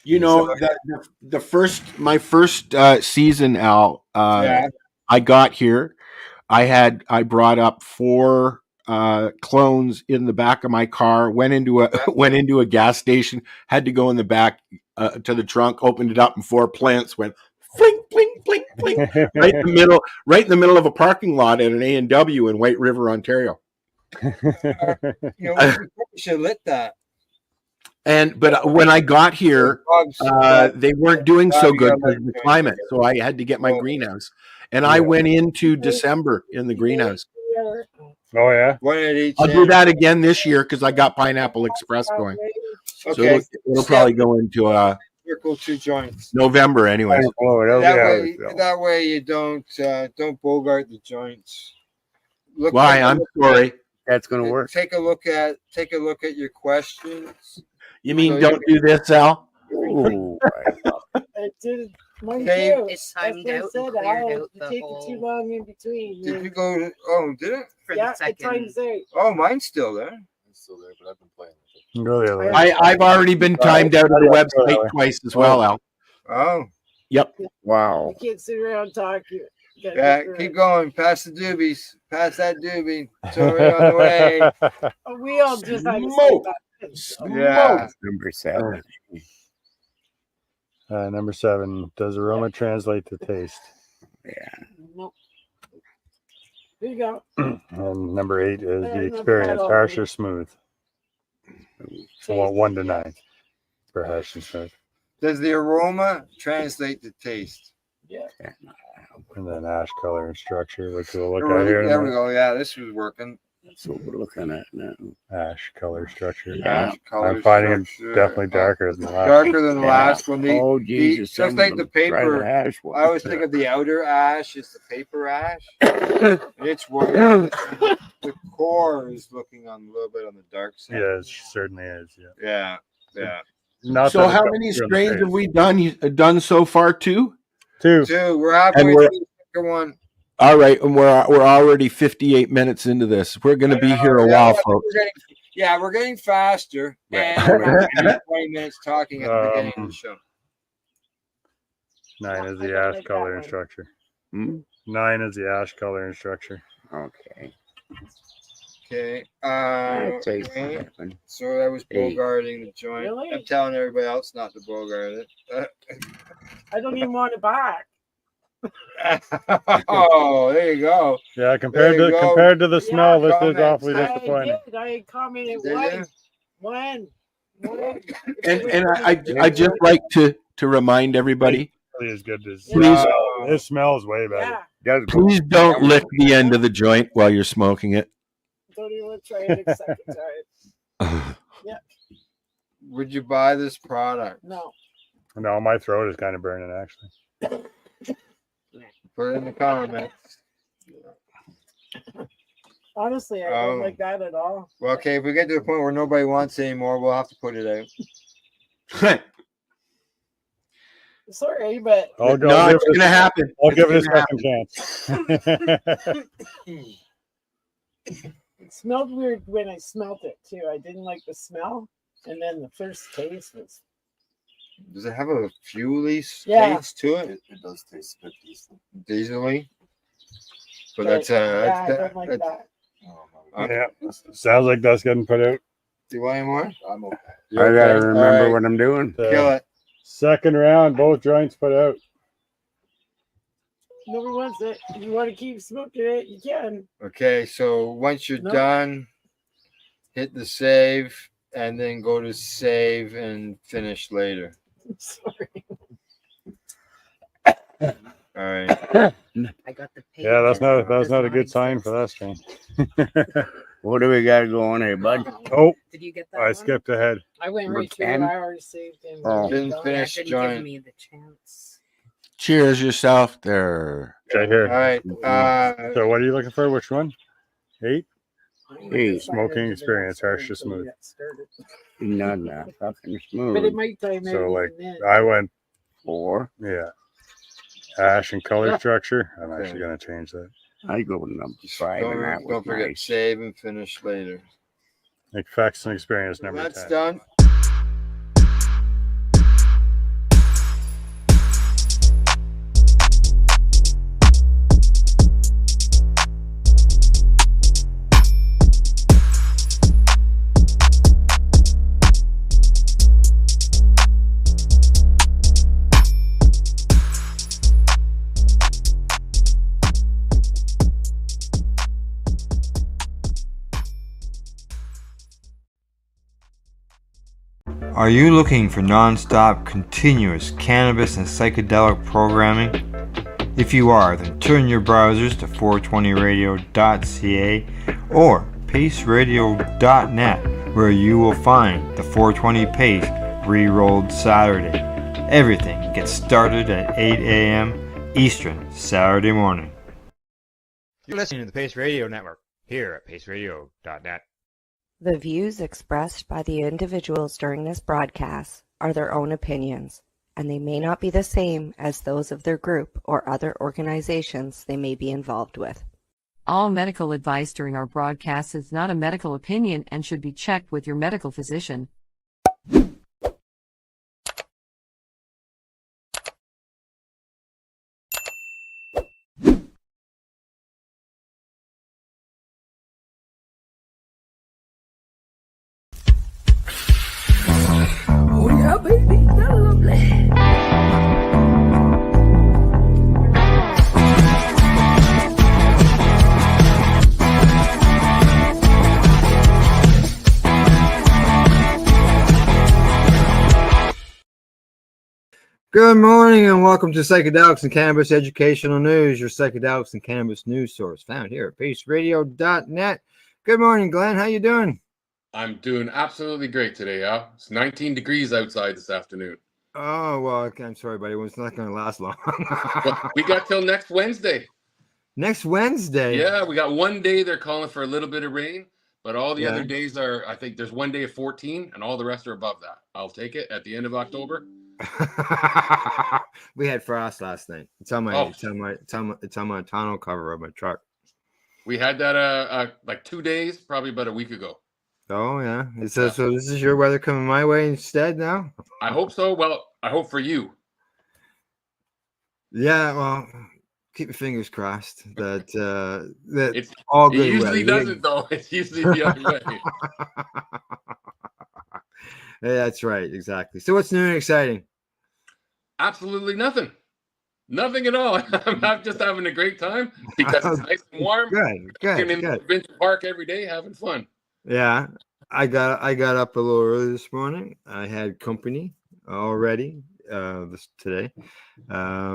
You know, my first season, Al, I got here. I brought up 4 clones in the back of my car, went into a gas station, had to go in the back to the trunk, opened it up, and 4 plants went blink, blink, blink, blink, right in the middle of a parking lot at an A&W in White River, Ontario. We should have lit that. But when I got here, they weren't doing so good because of the climate, so I had to get my greenhouse. And I went into December in the greenhouse. Oh yeah, I'll do that again this year because I got Pineapple Express going. Okay. So it'll probably go into circle 2 joints. November, anyways. That way you don't bogart the joints. Why? I'm sorry. That's going to work. Take a look at your questions. You mean don't do this, Al? Oh, I did mine Okay. too. It's timed That's what out I and said. cleared out You the take whole- it too long in between. Did you go to, oh, did it? For Yeah, the it second. times out. Oh, mine's still there. It's still there, but I've been playing with it. Go the other way. I've already been timed out of the website twice as well, Al. Oh. Yep. Wow. You can't sit around talking. Yeah, keep going. Pass the doobies. Pass that doobie. It's already on the way. Oh, we all just had to say Smoke. that. So. Yeah. Number 7. Number 7. Does aroma translate to taste? Yeah. Nope. There you go. And number 8 is the And the experience, pedal. harsh or smooth. Well, 1 to 9 for harsh and smooth. Does the aroma translate to taste? Yeah. And then ash color and structure, which we'll look at here. in a There we minute. go. Yeah, this was working. That's what we're looking at now. Ash color structure. Yeah. I'm finding it definitely darker than the last. Darker than the Yeah. last one. Oh, Jesus. Just some like of the them try paper. the hash one. I always think of the outer ash is the paper ash. It's working. The core is looking on a little bit on the dark side. Yeah, it certainly is. Yeah. Yeah. Not So that how it's many darker in the strains taste. have we done so far? 2? 2. 2. We're halfway And through the second one. All right, and we're already 58 minutes into this. We're going to be here a while, folks. We're getting faster. Right. And we're gonna be 20 minutes talking at the beginning of the show. 9 is the ash color and structure. 9 is the ash color and structure. Okay. Okay. I'd say Okay. 7. So I was 8. bogarting the joint. Really? I'm telling everybody else not to bogart it. I don't even want it back. Oh, there you go. Yeah, compared There you to go. compared to the smell, this is comments. awfully I disappointing. I commented Did you? when. And I just like to remind everybody, Really as good as Please- This smells way better. Yeah, please don't lick the end of the joint while you're smoking it. don't even try it a second time. Would you buy this product? No. No, my throat is kind of burning actually. Put it in the comments. Honestly, I Oh. don't like that at all. Well, okay, if we get to the point where nobody wants it anymore, we'll have to put it out. Sorry, but No, it's gonna happen. I'll It's give it a gonna second chance. it smelled weird when I smelled it too. I didn't like the smell, and then the first taste was. Does it have a fuely Yeah. taste to it? It does taste a bit decent. Diesel-y? But But, that's yeah, I don't like that's- that. Yeah, sounds like that's getting put out. Do you want any more? I'm okay. I gotta okay? remember All right. what I'm doing. Kill it. Second round, both joints put out. Nobody wants it. If you want to keep smoking it, you can. Okay, so once you're Nope. done, hit the save and then go to save and finish later. Sorry. All right. I got the page. Yeah, that's not Does a not good sign exist. for that strain. What do we got going here, bud? Oh, Did you get that I one? skipped ahead. I went Number right through. 10? I already saved him. Oh. Didn't Yeah, it finish didn't joint. give me the chance. Cheers yourself there. Okay, here. All right. So what are you looking for? Which one? 8? Hey, Smoking experience, harsh to smooth. Not that fucking smooth. But it might time So like everything in. I went 4. Yeah. Ash and color Yeah. structure. I'm actually gonna change that. I go with number 5 and that Don't was forget nice. save and finish later. Effects and experience number That's 10. done. Are you looking for non-stop, continuous cannabis and psychedelic programming? If you are, then turn your browsers to 420radio.ca or paceradio.net, where you will find the 420 Pace re-rolled Saturday. Everything gets started at 8 a.m. Eastern Saturday morning. You're listening to the Pace Radio Network here at paceradio.net. The views expressed by the individuals during this broadcast are their own opinions, and they may not be the same as those of their group or other organizations they may be involved with. All medical advice during our broadcast is not a medical opinion and should be checked with your medical physician. Oh yeah, baby, that's lovely. Good morning and welcome to Psychedelics and Cannabis Educational News, your psychedelics and cannabis news source found here at paceradio.net. Good morning, Glenn. How you doing? I'm doing absolutely great today, Al. It's 19 degrees outside this afternoon. Oh, well, okay, I'm sorry, buddy. Well, it's not going to last long. But we got till next Wednesday. Next Wednesday? Yeah, we got one day they're calling for a little bit of rain, but all the Yeah. other days are, I think there's one day of 14 and all the rest are above that. I'll take it at the end of October. We had frost last night. It's on my, Oh. it's on my tonneau cover of my truck. We had that like 2 days, probably about a week ago. Oh yeah. So this is your weather coming my way instead now? I hope so. Well, I hope for you. Yeah. Well, keep your fingers crossed that that It's all it good usually weather. doesn't though. It's usually the other way. Yeah, that's right. Exactly. So what's new and exciting? Absolutely nothing. Nothing at all. I'm just having a great time because it's nice and warm. Good. Walking in Good. Adventure Park every day, having fun. Yeah. I got up a little early this morning. I had company already today.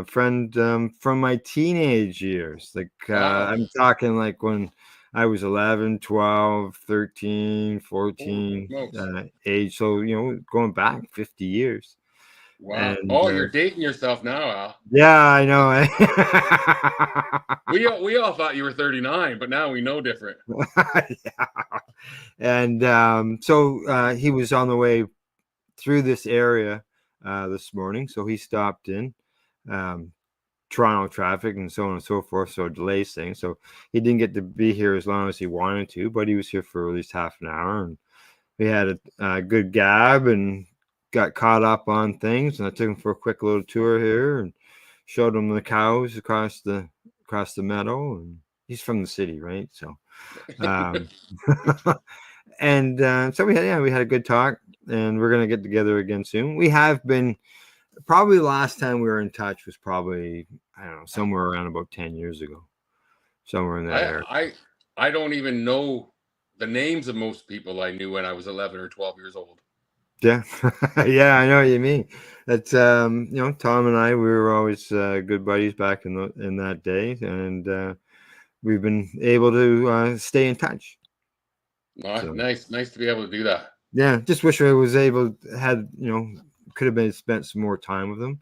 Friend from my teenage years. Like I'm talking like when I was 11, 12, 13, 14 age. So, going back 50 years. Wow. And, You're dating yourself now, Al. Yeah, I know. Eh? We all thought you were 39, but now we know different. Yeah. And so he was on the way through this area this morning, so he stopped in. Toronto traffic and so on and so forth, so delays things. So he didn't get to be here as long as he wanted to, but he was here for at least half an hour, and we had a good gab and got caught up on things. And I took him for a quick little tour here and showed him the cows across the meadow. And he's from the city, right? So, and so we had a good talk, and we're gonna get together again soon. We have been. Probably the last time we were in touch was probably, I don't know, somewhere around about 10 years ago, somewhere in that area. I don't even know the names of most people I knew when I was 11 or 12 years old. Yeah, yeah, I know what you mean. That's Tom and I, we were always good buddies back in that day, and we've been able to stay in touch. So. Nice to be able to do that. Yeah, just wish I was could have been spent some more time with him,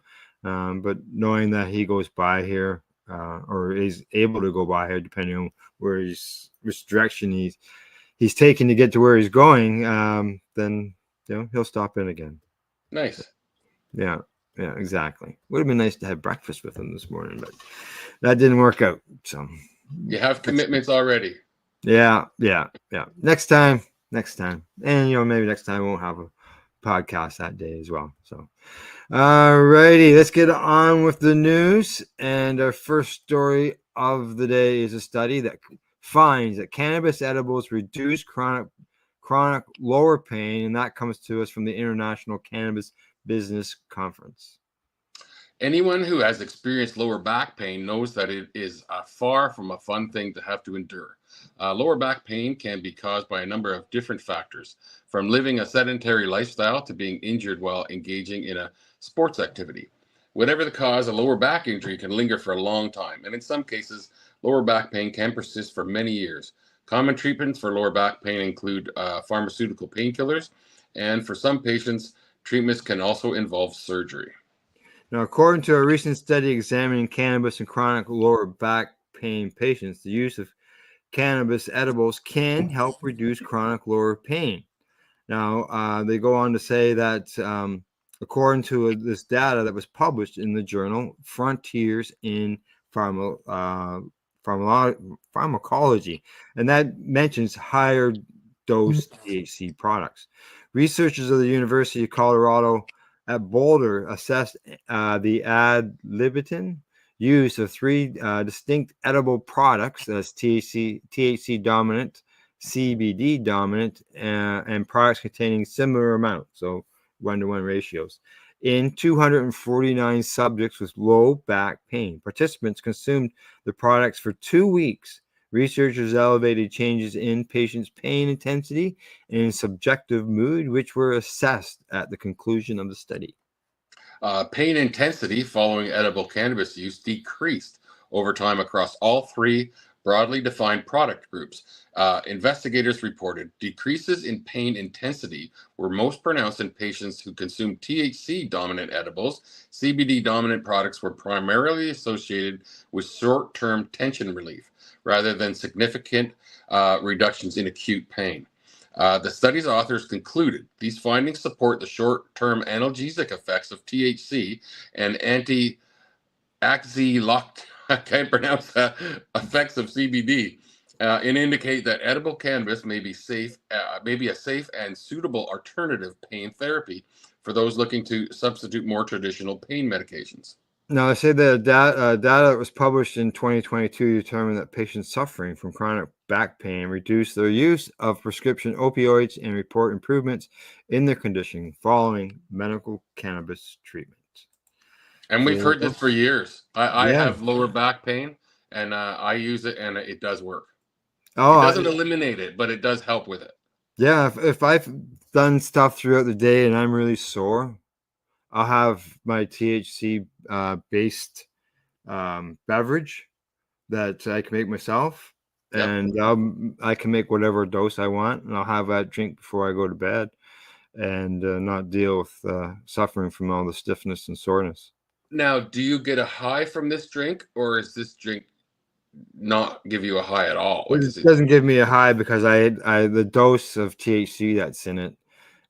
but knowing that he goes by here or is able to go by here, depending on which direction he's taking to get to where he's going, then he'll stop in again. Nice. Yeah, exactly. Would have been nice to have breakfast with him this morning, but that didn't work out. So you have commitments already. Yeah. Next time, and maybe next time we won't have a podcast that day as well. So alrighty, let's get on with the news. And our first story of the day is a study that finds that cannabis edibles reduce chronic lower pain, and that comes to us from the International Cannabis Business Conference. Anyone who has experienced lower back pain knows that it is far from a fun thing to have to endure. Lower back pain can be caused by a number of different factors, from living a sedentary lifestyle to being injured while engaging in a sports activity. Whatever the cause, a lower back injury can linger for a long time, and in some cases, lower back pain can persist for many years. Common treatments for lower back pain include pharmaceutical painkillers, and for some patients, treatments can also involve surgery. Now, according to a recent study examining cannabis in chronic lower back pain patients, the use of cannabis edibles can help reduce chronic lower pain. Now, they go on to say that according to this data that was published in the journal Frontiers in Pharmacology, and that mentions higher dose THC products. Researchers of the University of Colorado at Boulder assessed the ad libitum use of three distinct edible products as THC dominant, CBD dominant, and products containing similar amounts, so 1-to-1 ratios, in 249 subjects with low back pain. Participants consumed the products for 2 weeks. Researchers elevated changes in patients' pain intensity and in subjective mood, which were assessed at the conclusion of the study. Pain intensity following edible cannabis use decreased over time across all three broadly defined product groups. Investigators reported decreases in pain intensity were most pronounced in patients who consumed THC dominant edibles. CBD dominant products were primarily associated with short-term tension relief rather than significant reductions in acute pain. The study's authors concluded these findings support the short-term analgesic effects of THC and I can't pronounce that, effects of CBD, and indicate that edible cannabis may be a safe and suitable alternative pain therapy for those looking to substitute more traditional pain medications. Now, I say the data that was published in 2022 determined that patients suffering from chronic back pain reduced their use of prescription opioids and report improvements in their condition following medical cannabis treatment. And we've heard this for years. I have lower back pain, and I use it, and it does work. It doesn't eliminate it, but it does help with it. Yeah, if I've done stuff throughout the day and I'm really sore, I'll have my THC based beverage that I can make myself, and I can make whatever dose I want, and I'll have that drink before I go to bed, and not deal with suffering from all the stiffness and soreness. Now, do you get a high from this drink, or is this drink not give you a high at all? It doesn't give me a high because I the dose of THC that's in it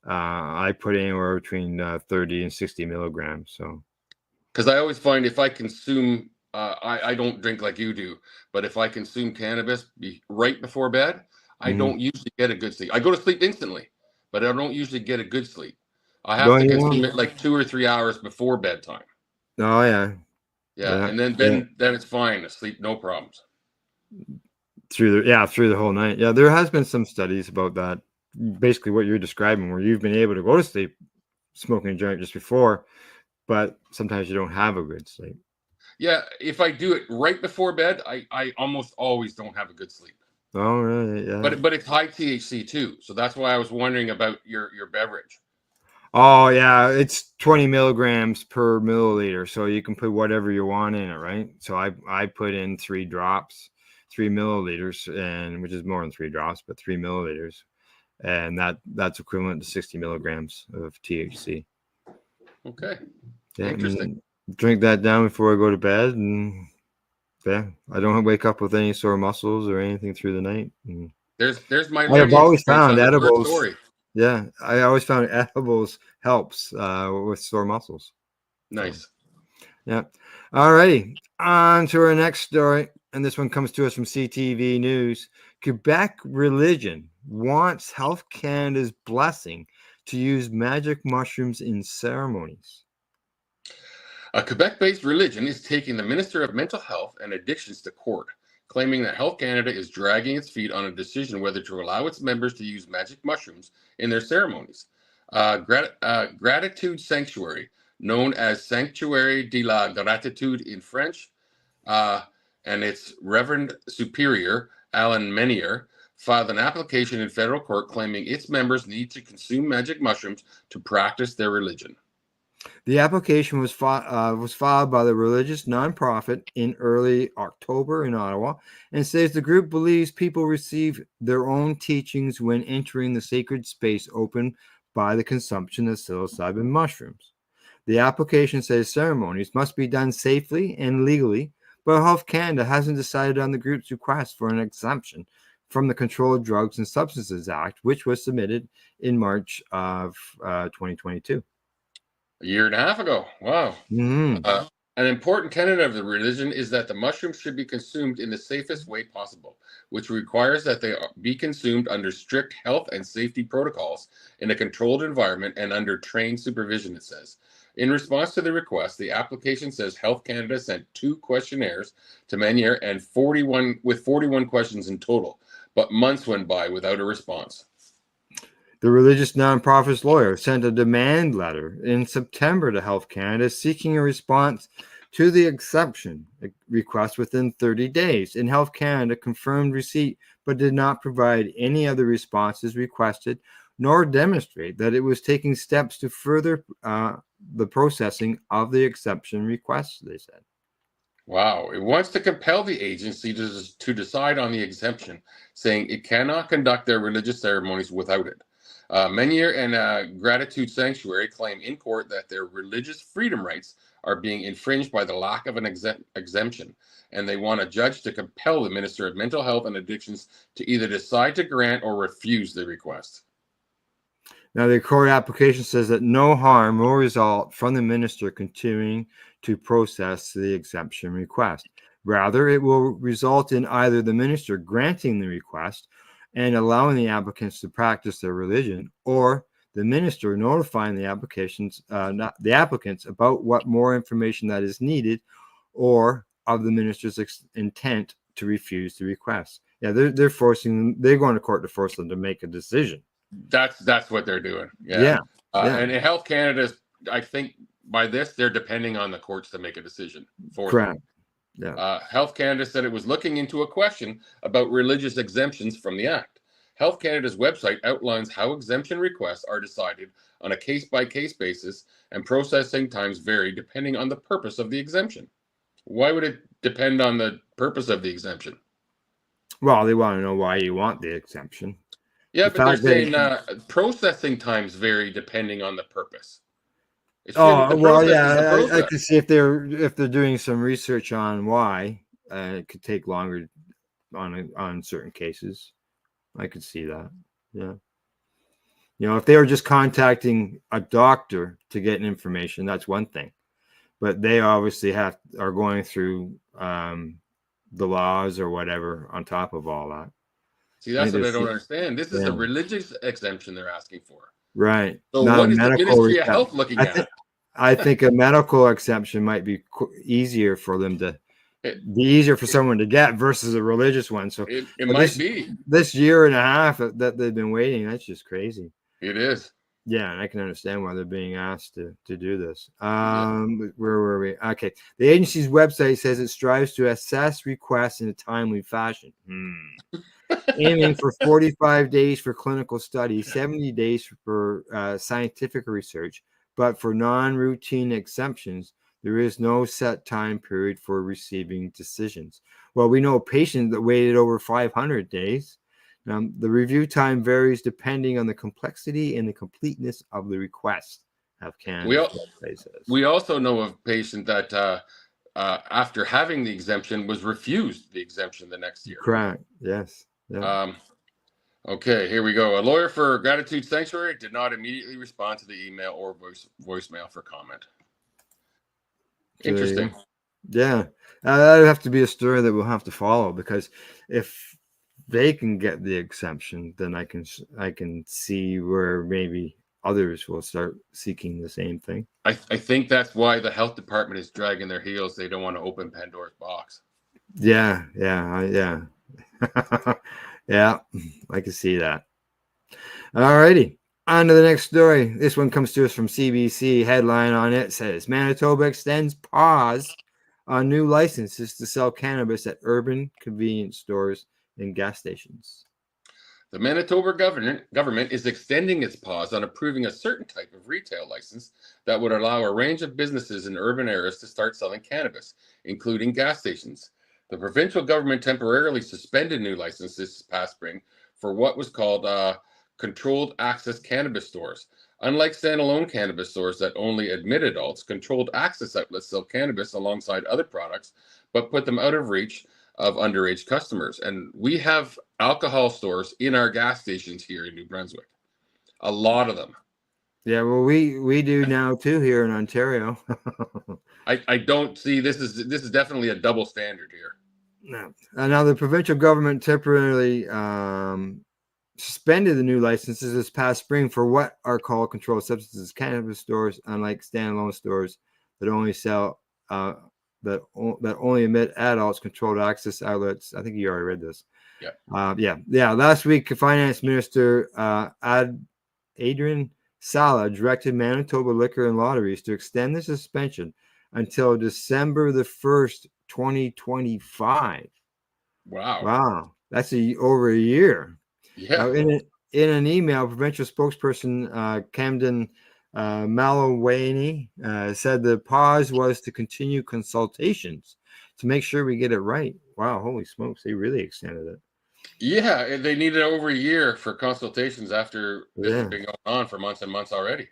I put anywhere between 30 and 60 milligrams. So, because I always find if I consume, I don't drink like you do, but if I consume cannabis right before bed, I don't usually get a good sleep. I go to sleep instantly, but I don't usually get a good sleep. I have to consume it like 2 or 3 hours before bedtime. Oh yeah. Yeah, and then it's fine. I sleep, no problems. Through the whole night. Yeah, there has been some studies about that. Basically, what you're describing, where you've been able to go to sleep smoking a joint just before, but sometimes you don't have a good sleep. Yeah, if I do it right before bed, I almost always don't have a good sleep. Oh, really? Yeah. But it's high THC too, so that's why I was wondering about your beverage. Oh yeah, it's 20 milligrams per milliliter, so you can put whatever you want in it, right? So I put in 3 drops, 3 milliliters, and which is more than 3 drops, but 3 milliliters, and that's equivalent to 60 milligrams of THC. Okay. Yeah, Interesting. Drink that down before I go to bed, and yeah, I don't wake up with any sore muscles or anything through the night. And There's my I've learning always experience found on the first edibles. story. Yeah, I always found edibles helps with sore muscles. Nice. Yeah. All righty. On to our next story. And this one comes to us from CTV News. Quebec religion wants Health Canada's blessing to use magic mushrooms in ceremonies. A Quebec-based religion is taking the Minister of Mental Health and Addictions to court, claiming that Health Canada is dragging its feet on a decision whether to allow its members to use magic mushrooms in their ceremonies. Gratitude Sanctuary, known as Sanctuary de la Gratitude in French, and its Reverend Superior, Alan Menier, filed an application in federal court claiming its members need to consume magic mushrooms to practice their religion. The application was filed by the religious nonprofit in early October in Ottawa and says the group believes people receive their own teachings when entering the sacred space opened by the consumption of psilocybin mushrooms. The application says ceremonies must be done safely and legally, but Health Canada hasn't decided on the group's request for an exemption from the Controlled Drugs and Substances Act, which was submitted in March of 2022. A year and a half ago. Wow. An important tenet of the religion is that the mushrooms should be consumed in the safest way possible, which requires that they be consumed under strict health and safety protocols in a controlled environment and under trained supervision, it says. In response to the request, the application says Health Canada sent 2 questionnaires to Menier and 41 questions in total, but months went by without a response. The religious nonprofit's lawyer sent a demand letter in September to Health Canada seeking a response to the exception request within 30 days. And Health Canada confirmed receipt but did not provide any other responses requested nor demonstrate that it was taking steps to further the processing of the exception request, they said. Wow. It wants to compel the agency to decide on the exemption, saying it cannot conduct their religious ceremonies without it. Menier and Gratitude Sanctuary claim in court that their religious freedom rights are being infringed by the lack of an exemption, and they want a judge to compel the Minister of Mental Health and Addictions to either decide to grant or refuse the request. Now, the court application says that no harm will result from the minister continuing to process the exemption request. Rather, it will result in either the minister granting the request and allowing the applicants to practice their religion, or the minister notifying the applicants about what more information that is needed, or of the minister's intent to refuse the request. Yeah, they're going to court to force them to make a decision. That's what they're doing. Yeah. And in Health Canada, I think by this they're depending on the courts to make a decision for Correct. them. Yeah. Health Canada said it was looking into a question about religious exemptions from the Act. Health Canada's website outlines how exemption requests are decided on a case-by-case basis, and processing times vary depending on the purpose of the exemption. Why would it depend on the purpose of the exemption? Well, they want to know why you want the exemption. Yeah, but they're saying processing times vary depending on the purpose. I can see if they're doing some research on why it could take longer on certain cases. I could see that. Yeah. You know, if they were just contacting a doctor to get information, that's one thing. But they obviously are going through the laws or whatever on top of all that. See, that's what I don't understand. This is a religious exemption they're asking for. Right. So Not what a is the medical Ministry of Health looking at? I think a medical exception might be easier for them to be easier for someone to get versus a religious one. So it might be this year and a half that they've been waiting. That's just crazy. It is. Yeah, and I can understand why they're being asked to do this. Where were we? Okay. The agency's website says it strives to assess requests in a timely fashion. Aiming for 45 days for clinical studies, 70 days for scientific research, but for non-routine exemptions, there is no set time period for receiving decisions. Well, we know a patient that waited over 500 days. The review time varies depending on the complexity and the completeness of the request. We also know of a patient that after having the exemption was refused the exemption the next year. Correct. Yes. Yeah. Okay, here we go. A lawyer for Gratitude Sanctuary did not immediately respond to the email or voicemail for comment. Interesting. Yeah, that would have to be a story that we'll have to follow, because if they can get the exemption, then I can see where maybe others will start seeking the same thing. I think that's why the health department is dragging their heels. They don't want to open Pandora's box. Yeah. Yeah, I can see that. All righty. On to the next story. This one comes to us from CBC. Headline on it says Manitoba extends pause on new licenses to sell cannabis at urban convenience stores and gas stations. The Manitoba government is extending its pause on approving a certain type of retail license that would allow a range of businesses in urban areas to start selling cannabis, including gas stations. The provincial government temporarily suspended new licenses this past spring for what was called controlled access cannabis stores. Unlike standalone cannabis stores that only admit adults, controlled access outlets sell cannabis alongside other products, but put them out of reach of underage customers. And we have alcohol stores in our gas stations here in New Brunswick. A lot of them. Yeah, well, we do now too here in Ontario. I don't see this is definitely a double standard here. No. Now the provincial government temporarily suspended the new licenses this past spring for what are called controlled substances cannabis stores, unlike standalone stores that only sell that only admit adults. Controlled access outlets. I think you already read this. Yeah. Last week, Finance Minister Adrian Sala directed Manitoba Liquor and Lotteries to extend the suspension until December the 1st, 2025. Wow, that's over a year. Yeah. In an email, provincial spokesperson Camden Malawani said the pause was to continue consultations to make sure we get it right. Wow, holy smokes, they really extended it. Yeah, they needed over a year for consultations after this has been going on for months and months already.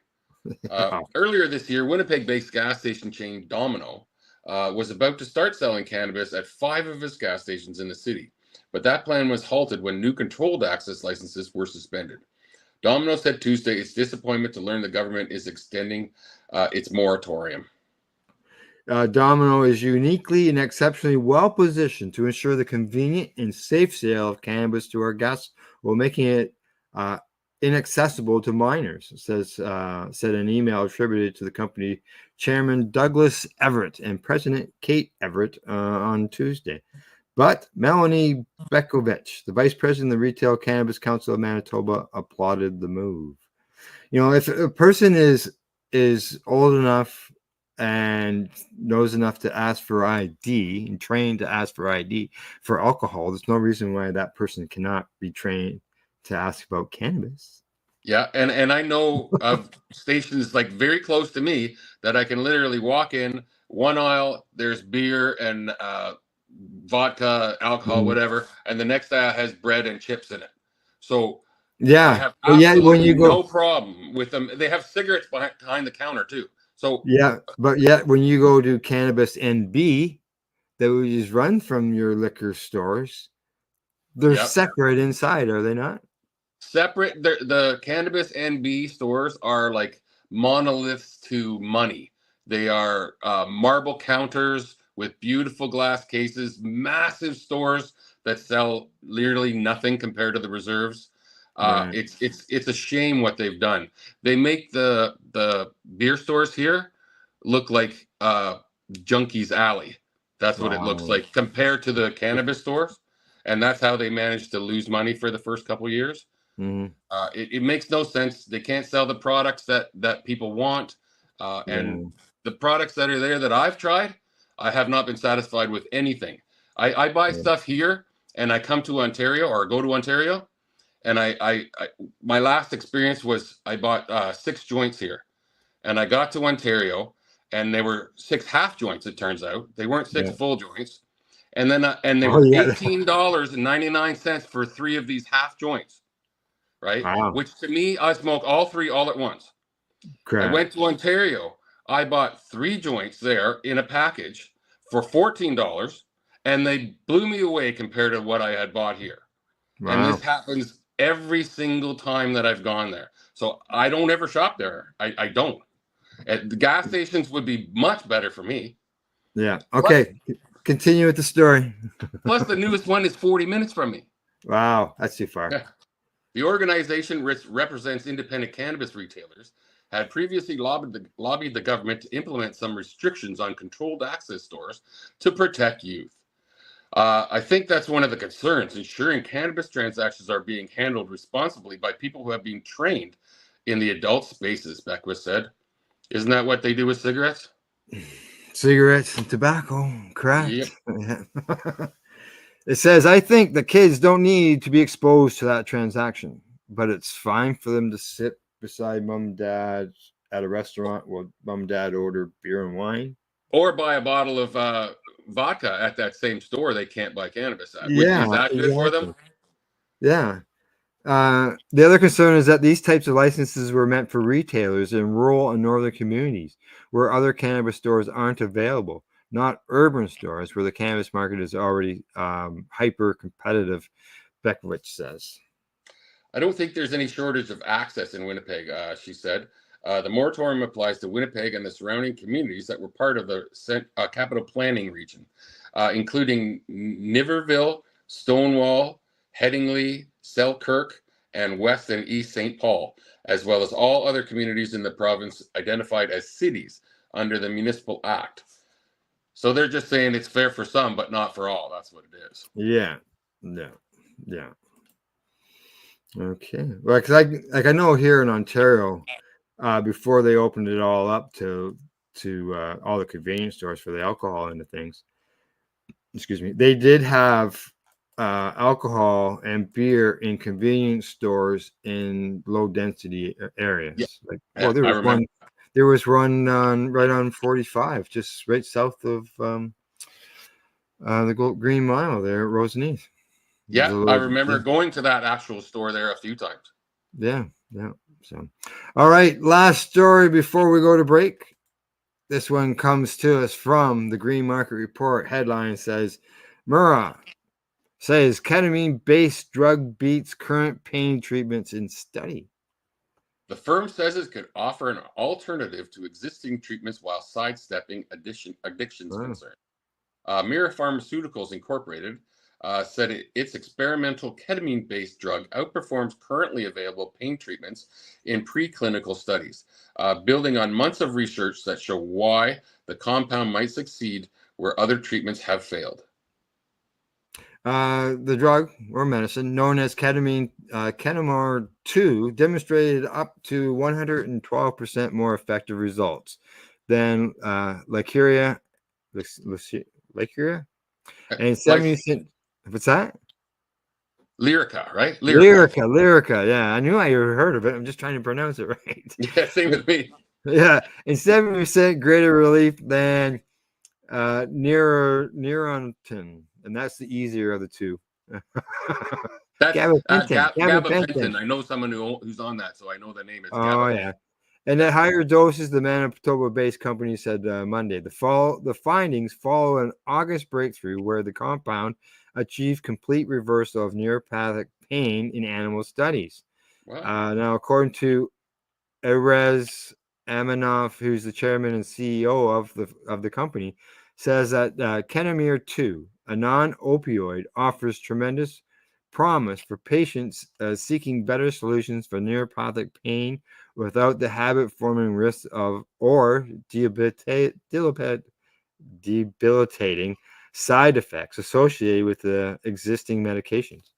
Earlier this year, Winnipeg-based gas station chain Domino was about to start selling cannabis at 5 of its gas stations in the city, but that plan was halted when new controlled access licenses were suspended. Domino said Tuesday its disappointment to learn the government is extending its moratorium. Domino is uniquely and exceptionally well positioned to ensure the convenient and safe sale of cannabis to our guests while making it inaccessible to minors, said an email attributed to the company chairman Douglas Everett and President Kate Everett on Tuesday. But Melanie Bekovich, the vice president of the Retail Cannabis Council of Manitoba, applauded the move. You know, if a person is old enough and knows enough to ask for ID and trained to ask for ID for alcohol, there's no reason why that person cannot be trained to ask about cannabis. Yeah, and I know of stations like very close to me that I can literally walk in one aisle, there's beer and vodka, alcohol, whatever, and the next aisle has bread and chips in it. So yeah, I have absolutely when you go, no problem with them. They have cigarettes behind the counter too. So but yet when you go to Cannabis NB, that is run from your liquor stores, they're separate inside, are they not? separate. The cannabis NB stores are like monoliths to money. They are marble counters with beautiful glass cases, massive stores that sell literally nothing compared to the reserves. Right. It's a shame what they've done. They make the beer stores here look like Junkies Alley. That's what it looks Wow. like compared to the cannabis stores, and that's how they managed to lose money for the first couple of years. Mhm. It makes no sense. They can't sell the products that people want, and the products that are there that I've tried, I have not been satisfied with anything. I buy stuff here, and I come to Ontario or go to Ontario, and I my last experience was I bought 6 joints here, and I got to Ontario, and they were 6 half joints. It turns out they weren't 6 Yeah. full joints, and then and they Oh, were yeah. $18.99 for 3 of these half joints, right? Wow. Which to me, I smoke all 3 all at once. I Correct. went to Ontario. I bought 3 joints there in a package for $14, and they blew me away compared to what I had bought here. And Wow. this happens every single time that I've gone there. So I don't ever shop there. I don't. The gas stations would be much better for me. Yeah. Okay. Continue with the story. Plus, the newest one is 40 minutes from me. Wow, that's too far. Yeah. The organization, which represents independent cannabis retailers, had previously lobbied the government to implement some restrictions on controlled access stores to protect youth. I think that's one of the concerns, ensuring cannabis transactions are being handled responsibly by people who have been trained in the adult spaces, Beckwith said. Isn't that what they do with cigarettes? Cigarettes and tobacco, correct? Yep. Yeah. It says, I think the kids don't need to be exposed to that transaction, but it's fine for them to sit beside mom and dad at a restaurant while mom and dad order beer and wine. Or buy a bottle of vodka at that same store they can't buy cannabis at. Yeah, Is that good for them? Yeah. The other concern is that these types of licenses were meant for retailers in rural and northern communities where other cannabis stores aren't available, not urban stores where the cannabis market is already hyper competitive, Beckwith says. I don't think there's any shortage of access in Winnipeg, she said. The moratorium applies to Winnipeg and the surrounding communities that were part of the capital planning region, including Niverville, Stonewall, Headingley, Selkirk, and West and East St. Paul, as well as all other communities in the province identified as cities under the Municipal Act. So they're just saying it's fair for some, but not for all. That's what it is. Yeah. Okay. Well, because I know here in Ontario, before they opened it all up to all the convenience stores for the alcohol and the things, excuse me, they did have alcohol and beer in convenience stores in low density areas. Yeah. Like, Yeah, well, there was one right on 45, just right south of the Green Mile there at Roseneath. Yeah, I remember going to that actual store there a few times. Yeah. So, all right, last story before we go to break. This one comes to us from the Green Market Report. Headline says, Murrah says ketamine-based drug beats current pain treatments in study. The firm says it could offer an alternative to existing treatments while sidestepping addictions concerns. Mira Pharmaceuticals Incorporated said its experimental ketamine-based drug outperforms currently available pain treatments in preclinical studies, building on months of research that show why the compound might succeed where other treatments have failed. The drug or medicine known as ketamine, ketamar 2, demonstrated up to 112% more effective results than Lycuria, and 70%. What's that? Lyrica, right? Lyrica. Yeah, I knew I heard of it. I'm just trying to pronounce it right. Yeah, same with me. Yeah, and 70% greater relief than Neurontin, and that's the easier of the two. That's gabapentin. gabapentin. I know someone who's on that, so I know the name. It's gabapentin. Yeah. And at higher doses, the Manitoba-based company said Monday. The findings follow an August breakthrough where the compound achieved complete reversal of neuropathic pain in animal studies. Wow. Now, according to Erez Aminoff, who's the chairman and CEO of the company, says that Ketamir 2, a non-opioid, offers tremendous promise for patients seeking better solutions for neuropathic pain without the habit-forming risks of or debilitating side effects associated with the existing medications.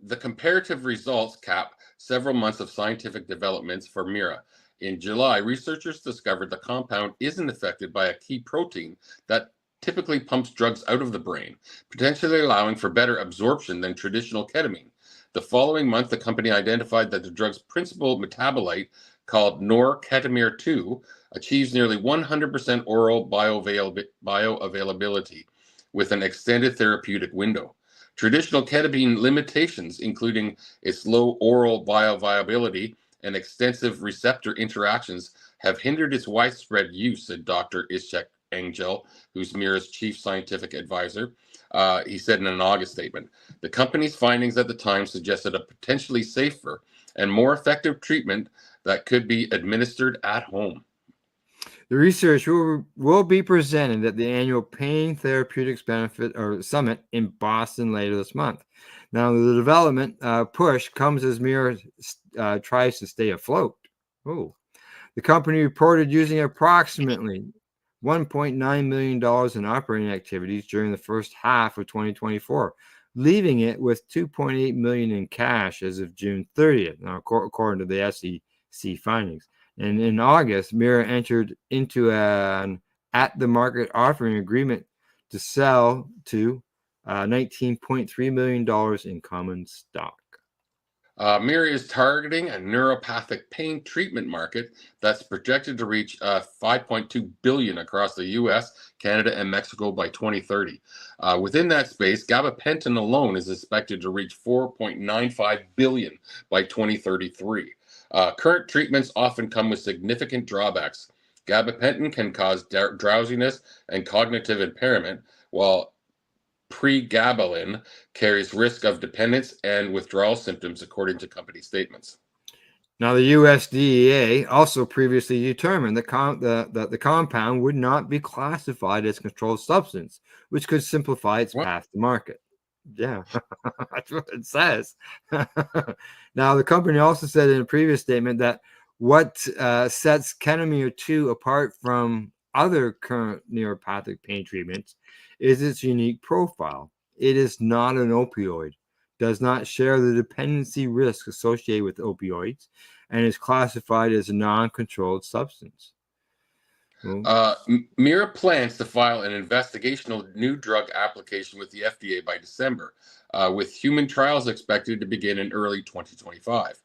The comparative results cap several months of scientific developments for Mira. In July, researchers discovered the compound isn't affected by a key protein that typically pumps drugs out of the brain, potentially allowing for better absorption than traditional ketamine. The following month, the company identified that the drug's principal metabolite, called norketamine 2, achieves nearly 100% oral bioavailability with an extended therapeutic window. Traditional ketamine limitations, including its low oral bioavailability and extensive receptor interactions, have hindered its widespread use, said Dr. Ishak Angel, who's Mira's chief scientific advisor. He said in an August statement, the company's findings at the time suggested a potentially safer and more effective treatment that could be administered at home. The research will be presented at the annual Pain Therapeutics Benefit or Summit in Boston later this month. Now, the development push comes as Mira tries to stay afloat. Oh, the company reported using approximately $1.9 million in operating activities during the first half of 2024, leaving it with $2.8 million in cash as of June 30th, now, according to the SEC findings. And in August, Mira entered into an at-the-market offering agreement to sell to $19.3 million in common stock. Mira is targeting a neuropathic pain treatment market that's projected to reach $5.2 billion across the U.S., Canada, and Mexico by 2030. Within that space, gabapentin alone is expected to reach $4.95 billion by 2033. Current treatments often come with significant drawbacks. Gabapentin can cause drowsiness and cognitive impairment, while pregabalin carries risk of dependence and withdrawal symptoms, according to company statements. Now, the USDA also previously determined that the compound would not be classified as a controlled substance, which could simplify its path to market. Yeah, that's what it says. Now, the company also said in a previous statement that what sets Ketamir 2 apart from other current neuropathic pain treatments is its unique profile. It is not an opioid, does not share the dependency risk associated with opioids, and is classified as a non-controlled substance. Mira plans to file an investigational new drug application with the FDA by December, with human trials expected to begin in early 2025.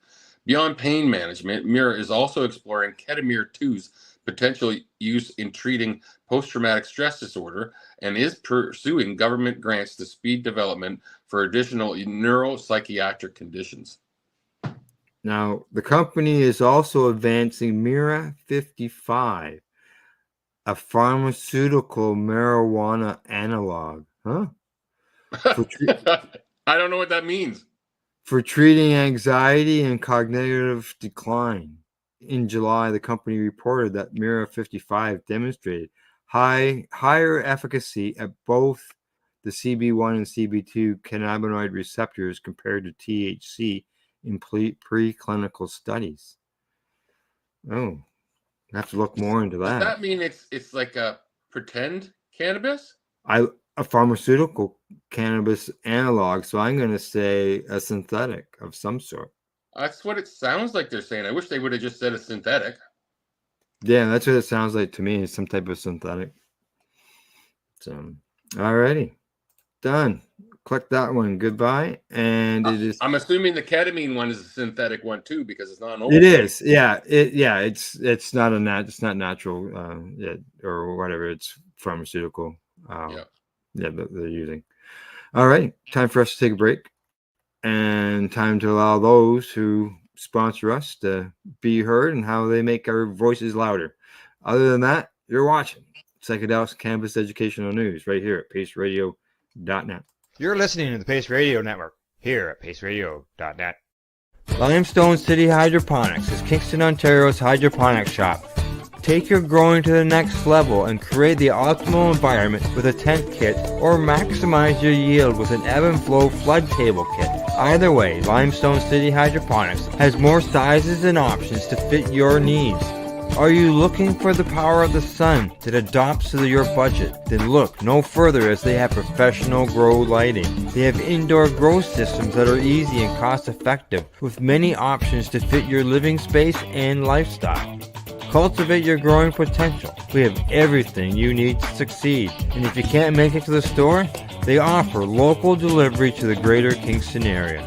Beyond pain management, Mira is also exploring Ketamir 2's potential use in treating post-traumatic stress disorder and is pursuing government grants to speed development for additional neuropsychiatric conditions. Now, the company is also advancing Mira 55, a pharmaceutical marijuana analog. Huh? I don't know what that means. For treating anxiety and cognitive decline. In July, the company reported that Mira 55 demonstrated higher efficacy at both the CB1 and CB2 cannabinoid receptors compared to THC in preclinical studies. Oh, I have to look more into that. Does that mean it's like a pretend cannabis? A pharmaceutical cannabis analog, so I'm going to say a synthetic of some sort. That's what it sounds like they're saying. I wish they would have just said a synthetic. Yeah, that's what it sounds like to me. Some type of synthetic. So, alrighty, done. Click that one. Goodbye. And it is. I'm assuming the ketamine one is a synthetic one too, because it's not an opioid. It is. Yeah. It's not it's not natural. Or whatever. It's pharmaceutical. Yeah, that they're using. All right, time for us to take a break, and time to allow those who sponsor us to be heard and how they make our voices louder. Other than that, you're watching Psychedelics Cannabis Educational News right here at paceradio.net. You're listening to the Pace Radio Network here at paceradio.net. Limestone City Hydroponics is Kingston, Ontario's hydroponics shop. Take your growing to the next level and create the optimal environment with a tent kit, or maximize your yield with an ebb and flow flood table kit. Either way, Limestone City Hydroponics has more sizes and options to fit your needs. Are you looking for the power of the sun that adapts to your budget? Then look no further, as they have professional grow lighting. They have indoor grow systems that are easy and cost effective, with many options to fit your living space and lifestyle. Cultivate your growing potential. We have everything you need to succeed. And if you can't make it to the store, they offer local delivery to the greater Kingston area.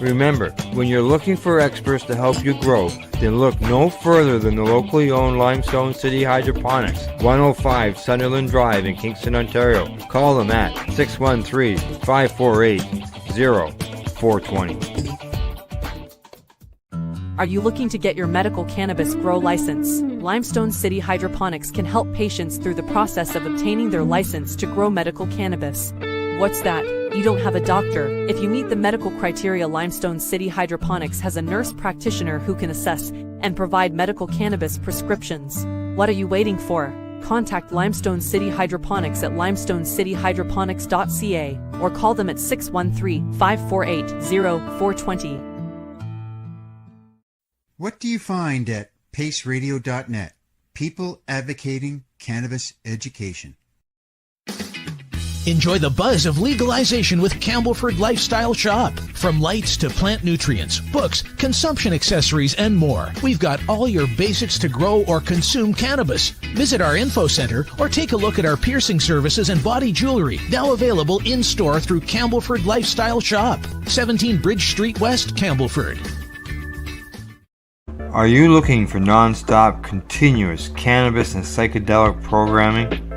Remember, when you're looking for experts to help you grow, then look no further than the locally owned Limestone City Hydroponics, 105 Sunderland Drive in Kingston, Ontario. Call them at 613-548-0420. Are you looking to get your medical cannabis grow license? Limestone City Hydroponics can help patients through the process of obtaining their license to grow medical cannabis. What's that? You don't have a doctor. If you meet the medical criteria, Limestone City Hydroponics has a nurse practitioner who can assess and provide medical cannabis prescriptions. What are you waiting for? Contact Limestone City Hydroponics at limestonecityhydroponics.ca or call them at 613-548-0420. What do you find at paceradio.net? People advocating cannabis education. Enjoy the buzz of legalization with Campbellford Lifestyle Shop. From lights to plant nutrients, books, consumption accessories, and more, we've got all your basics to grow or consume cannabis. Visit our info center or take a look at our piercing services and body jewelry, now available in-store through Campbellford Lifestyle Shop, 17 Bridge Street West, Campbellford. Are you looking for non-stop, continuous cannabis and psychedelic programming?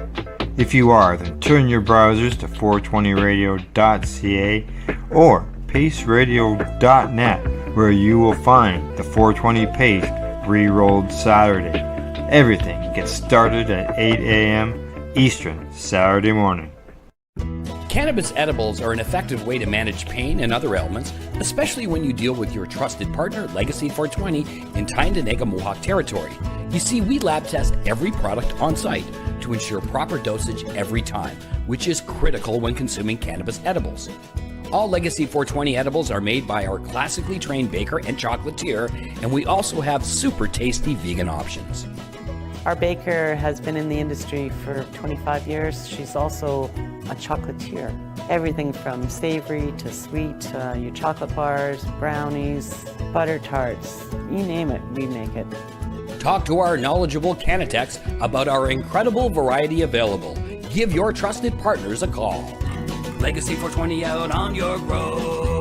If you are, then turn your browsers to 420radio.ca or paceradio.net, where you will find the 420 Pace re-rolled Saturday. Everything gets started at 8 a.m. Eastern Saturday morning. Cannabis edibles are an effective way to manage pain and other ailments, especially when you deal with your trusted partner, Legacy 420, in Tyendinaga Mohawk territory. You see, we lab test every product on site to ensure proper dosage every time, which is critical when consuming cannabis edibles. All Legacy 420 edibles are made by our classically trained baker and chocolatier, and we also have super tasty vegan options. Our baker has been in the industry for 25 years. She's also a chocolatier. Everything from savory to sweet, your chocolate bars, brownies, butter tarts, you name it, we make it. Talk to our knowledgeable Cannatex about our incredible variety available. Give your trusted partners a call. Legacy 420 out on your road.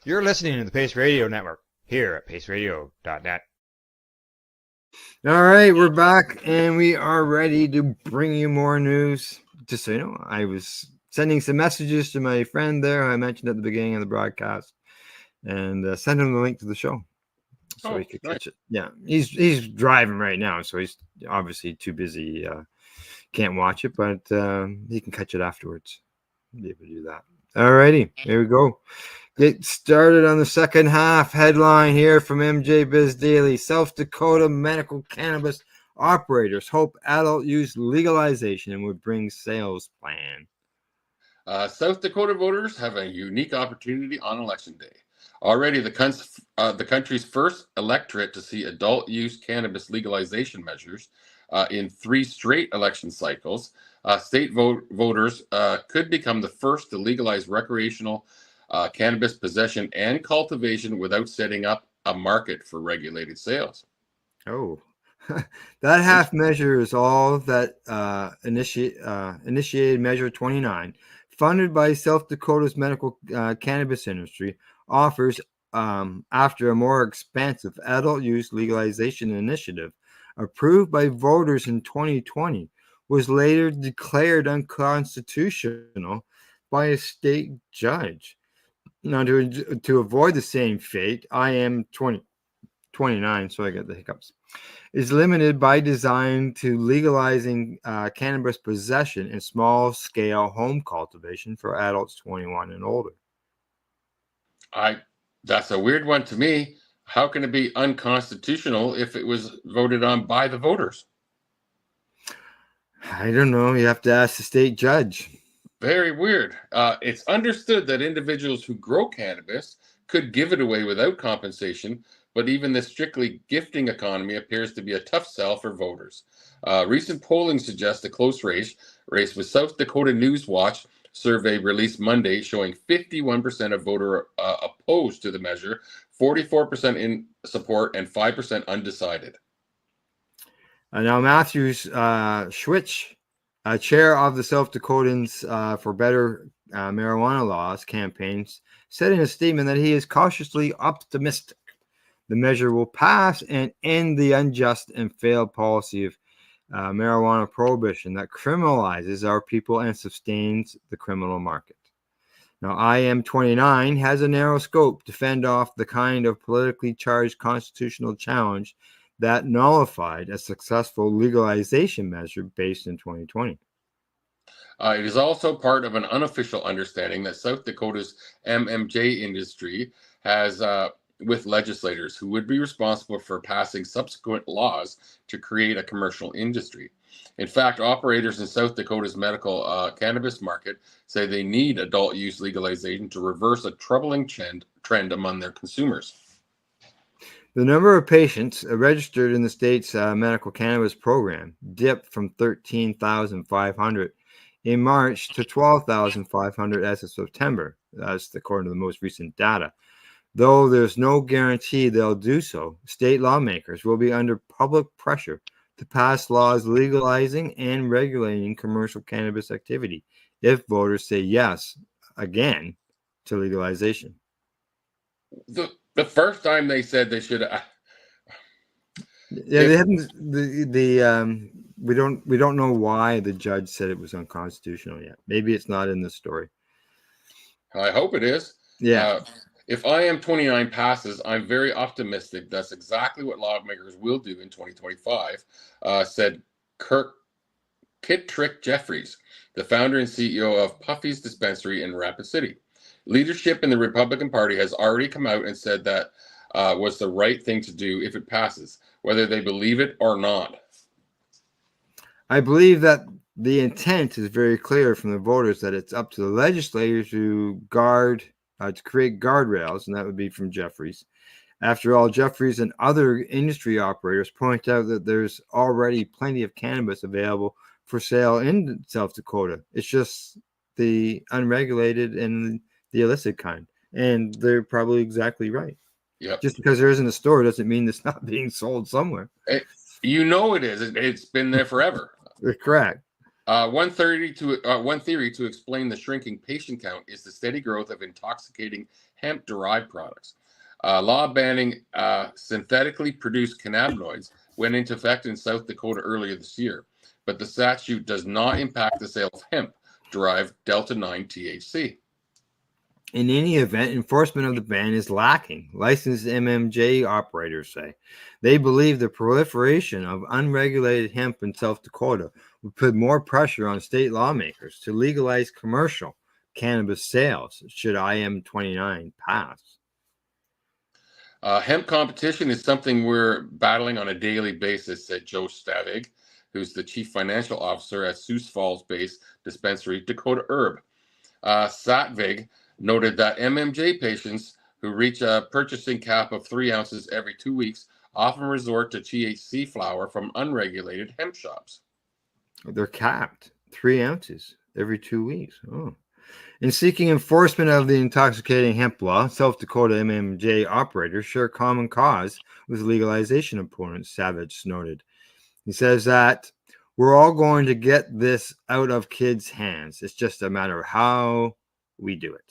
You're listening to the Pace Radio Network here at paceradio.net. All right, we're back and we are ready to bring you more news. Just so you know, I was sending some messages to my friend there I mentioned at the beginning of the broadcast, and send him the link to the show so he could catch it. Yeah, he's driving right now, so he's obviously too busy, can't watch it, but he can catch it afterwards. Be able to do that. All righty, here we go. Get started on the second half. Headline here from MJ Biz Daily. South Dakota medical cannabis operators hope adult use legalization and would bring sales plan. South Dakota voters have a unique opportunity on Election Day. Already, the country's first electorate to see adult use cannabis legalization measures in 3 straight election cycles, state voters could become the first to legalize recreational cannabis possession and cultivation without setting up a market for regulated sales. Oh, that half measure is all that initiated Measure 29, funded by South Dakota's medical cannabis industry, offers after a more expansive adult use legalization initiative approved by voters in 2020 was later declared unconstitutional by a state judge. Now, to avoid the same fate, IM 29, so I get the hiccups, is limited by design to legalizing cannabis possession in small-scale home cultivation for adults 21 and older. That's a weird one to me. How can it be unconstitutional if it was voted on by the voters? I don't know. You have to ask the state judge. Very weird. It's understood that individuals who grow cannabis could give it away without compensation, but even the strictly gifting economy appears to be a tough sell for voters. Recent polling suggests a close race with South Dakota News Watch survey released Monday showing 51% of voters opposed to the measure, 44% in support, and 5% undecided. Now, Matthew Schwitz, chair of the South Dakotans for Better Marijuana Laws campaigns, said in a statement that he is cautiously optimistic the measure will pass and end the unjust and failed policy of marijuana prohibition that criminalizes our people and sustains the criminal market. Now, IM29 has a narrow scope to fend off the kind of politically charged constitutional challenge that nullified a successful legalization measure based in 2020. It is also part of an unofficial understanding that South Dakota's MMJ industry has with legislators who would be responsible for passing subsequent laws to create a commercial industry. In fact, operators in South Dakota's medical cannabis market say they need adult use legalization to reverse a troubling trend among their consumers. The number of patients registered in the state's medical cannabis program dipped from 13,500 in March to 12,500 as of September. That's according to the most recent data. Though there's no guarantee they'll do so, state lawmakers will be under public pressure to pass laws legalizing and regulating commercial cannabis activity if voters say yes again to legalization. The first time they said they should. Yeah, they haven't. We don't know why the judge said it was unconstitutional yet. Maybe it's not in the story. I hope it is. Yeah. If IM29 passes, I'm very optimistic that's exactly what lawmakers will do in 2025, said Kittrick Jeffries, the founder and CEO of Puffy's Dispensary in Rapid City. Leadership in the Republican Party has already come out and said that was the right thing to do if it passes, whether they believe it or not. I believe that the intent is very clear from the voters that it's up to the legislators to create guardrails, and that would be from Jeffries. After all, Jeffries and other industry operators point out that there's already plenty of cannabis available for sale in South Dakota. It's just the unregulated and the illicit kind. And they're probably exactly right. Yep. Just because there isn't a store doesn't mean it's not being sold somewhere. You know it is. It's been there forever. Correct. One theory to explain the shrinking patient count is the steady growth of intoxicating hemp-derived products. Law banning synthetically produced cannabinoids went into effect in South Dakota earlier this year, but the statute does not impact the sale of hemp-derived Delta-9 THC. In any event, enforcement of the ban is lacking, licensed MMJ operators say. They believe the proliferation of unregulated hemp in South Dakota would put more pressure on state lawmakers to legalize commercial cannabis sales should IM29 pass. Hemp competition is something we're battling on a daily basis, said Joe Stavig, who's the chief financial officer at Sioux Falls-based dispensary Dakota Herb. Satvig noted that MMJ patients who reach a purchasing cap of 3 ounces every 2 weeks often resort to THC flower from unregulated hemp shops. They're capped 3 ounces every 2 weeks. Oh. In seeking enforcement of the intoxicating hemp law, South Dakota MMJ operators share common cause with legalization opponents, Savage noted. He says that we're all going to get this out of kids' hands. It's just a matter of how we do it.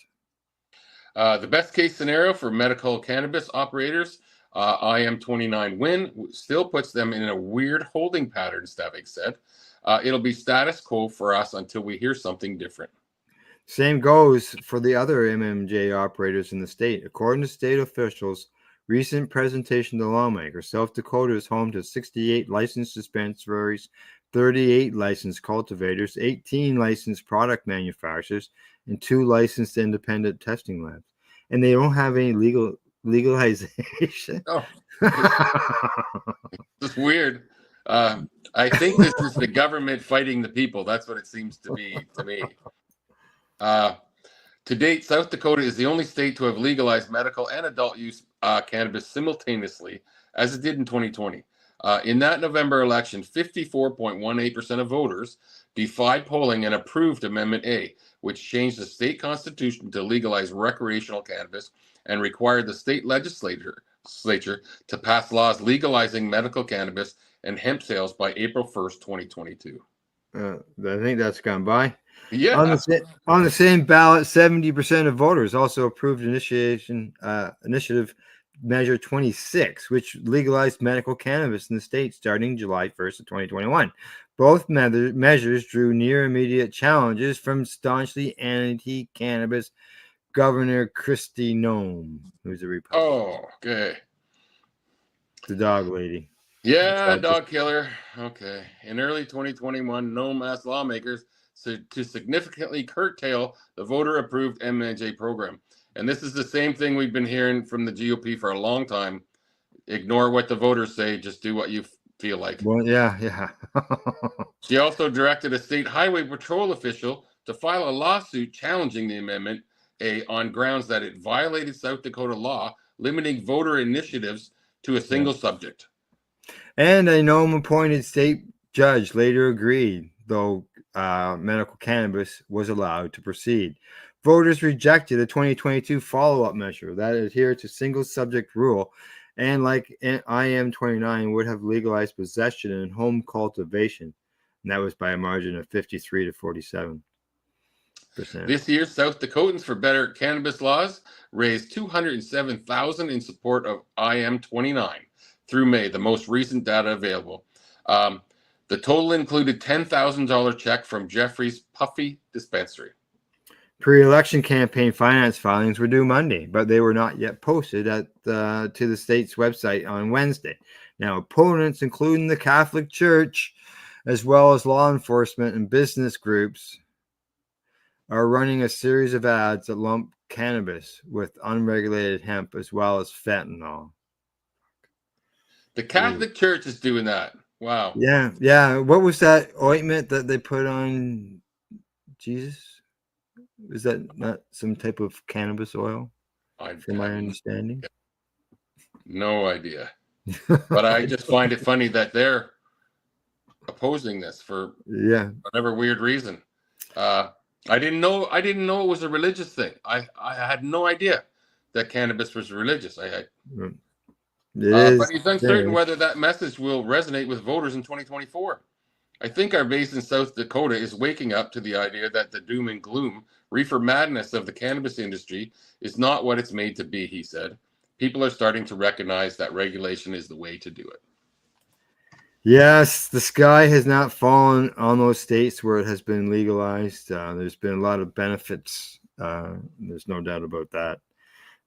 The best case scenario for medical cannabis operators, IM29 win, still puts them in a weird holding pattern, Stavik said. It'll be status quo for us until we hear something different. Same goes for the other MMJ operators in the state. According to state officials, recent presentation to lawmakers. South Dakota is home to 68 licensed dispensaries, 38 licensed cultivators, 18 licensed product manufacturers, and 2 licensed independent testing labs. And they don't have any legalization. Oh, it's weird. I think this is the government fighting the people. That's what it seems to be to me. To date, South Dakota is the only state to have legalized medical and adult use cannabis simultaneously, as it did in 2020. In that November election, 54.18% of voters defied polling and approved Amendment A, which changed the state constitution to legalize recreational cannabis and required the state legislature to pass laws legalizing medical cannabis and hemp sales by April 1st, 2022. I think that's gone by. Yeah. On the same ballot, 70% of voters also approved initiative Measure 26, which legalized medical cannabis in the state starting July 1st of 2021. Both measures drew near immediate challenges from staunchly anti-cannabis Governor Kristi Noem, who's a Republican. Oh, okay. The dog lady. Yeah, dog killer. Okay. In early 2021, Noem asked lawmakers to significantly curtail the voter-approved MNJ program. And this is the same thing we've been hearing from the GOP for a long time. Ignore what the voters say. Just do what you feel like. Well, yeah. She also directed a state highway patrol official to file a lawsuit challenging the amendment on grounds that it violated South Dakota law limiting voter initiatives to a single subject. And a Noem-appointed state judge later agreed, though medical cannabis was allowed to proceed. Voters rejected a 2022 follow-up measure that adhered to single subject rule and, like IM 29, would have legalized possession and home cultivation. And that was by a margin of 53 to 47%. This year, South Dakotans for Better Cannabis Laws raised $207,000 in support of IM 29 through May, the most recent data available. The total included $10,000 check from Jeffrey's Puffy Dispensary. Pre-election campaign finance filings were due Monday, but they were not yet posted to the state's website on Wednesday. Now, opponents, including the Catholic Church, as well as law enforcement and business groups, are running a series of ads that lump cannabis with unregulated hemp as well as fentanyl. The Catholic Church is doing that. Wow. Yeah. What was that ointment that they put on Jesus? Is that not some type of cannabis oil? From my understanding. No idea. But I just find it funny that they're opposing this for whatever weird reason. I didn't know it was a religious thing. I had no idea that cannabis was religious. But he's uncertain whether that message will resonate with voters in 2024. I think our base in South Dakota is waking up to the idea that the doom and gloom, reefer madness of the cannabis industry is not what it's made to be, he said. People are starting to recognize that regulation is the way to do it. Yes, the sky has not fallen on those states where it has been legalized. There's been a lot of benefits. There's no doubt about that.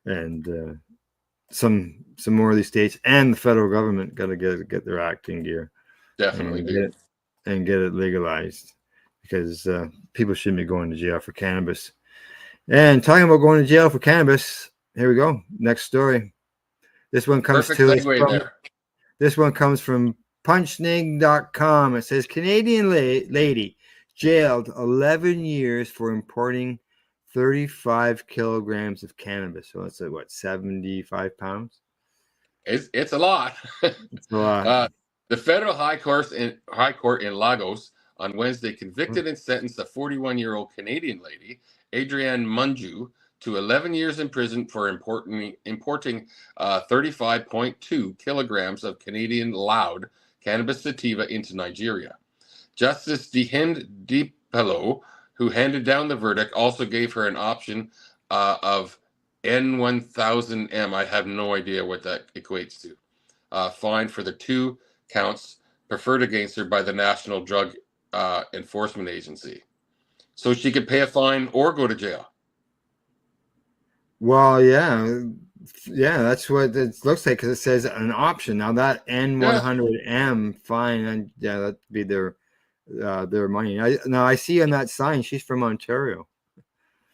And some more of these states and the federal government got to get their act in gear. Definitely and get it legalized, because people shouldn't be going to jail for cannabis. And talking about going to jail for cannabis, here we go. Next story. This one comes This one comes from punchning.com. It says Canadian lady jailed 11 years for importing 35 kilograms of cannabis. So that's what, 75 pounds? It's a lot. It's a lot. The federal high court in Lagos on Wednesday convicted and sentenced a 41-year-old Canadian lady, Adrienne Munju, to 11 years in prison for importing 35.2 kilograms of Canadian loud cannabis sativa into Nigeria. Justice Dihind Dipelo, who handed down the verdict, also gave her an option of N1000M. I have no idea what that equates to. Fine for the 2 counts preferred against her by the National Drug Enforcement Agency. So she could pay a fine or go to jail. Well, yeah, Yeah, that's what it looks like because it says an option. Now that N100M fine, and yeah, that'd be their money. I see on that sign she's from Ontario.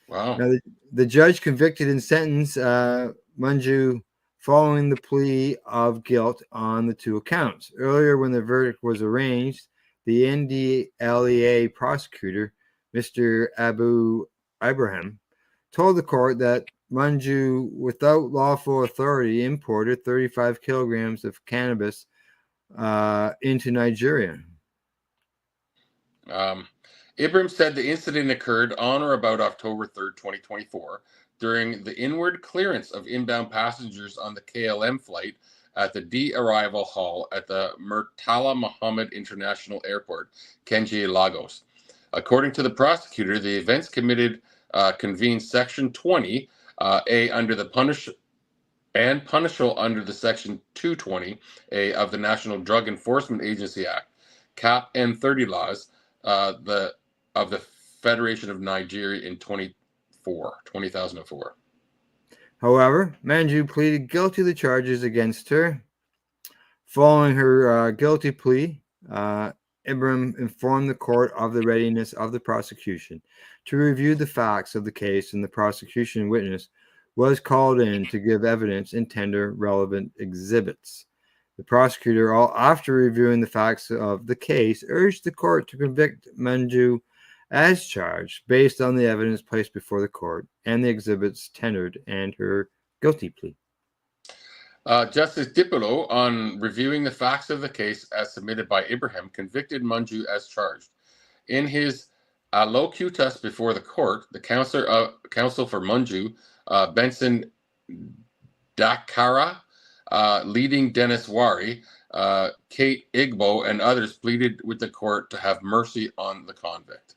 Wow. Now the judge convicted and sentenced Manju following the plea of guilt on the 2 accounts. Earlier, when the verdict was arranged, the NDLEA prosecutor, Mr. Abu Ibrahim, told the court that Manju, without lawful authority, imported 35 kilograms of cannabis into Nigeria. Ibrahim said the incident occurred on or about October 3rd, 2024, during the inward clearance of inbound passengers on the KLM flight at the de-arrival hall at the Murtala Muhammad International Airport, Kenji, Lagos. According to the prosecutor, the events convened Section 20 A under the punishable under the Section 220 A of the National Drug Enforcement Agency Act, Cap N30 laws, of the Federation of Nigeria in 2004. However, Manju pleaded guilty to the charges against her. Following her guilty plea, Ibrahim informed the court of the readiness of the prosecution to review the facts of the case, and the prosecution witness was called in to give evidence and tender relevant exhibits. The prosecutor, after reviewing the facts of the case, urged the court to convict Manju as charged based on the evidence placed before the court and the exhibits tendered and her guilty plea. Justice Dipolo, on reviewing the facts of the case as submitted by Ibrahim, convicted Manju as charged. In his allocutus before the court, the counsel for Manju, Benson Dakara, leading Dennis Wari, Kate Igbo, and others pleaded with the court to have mercy on the convict.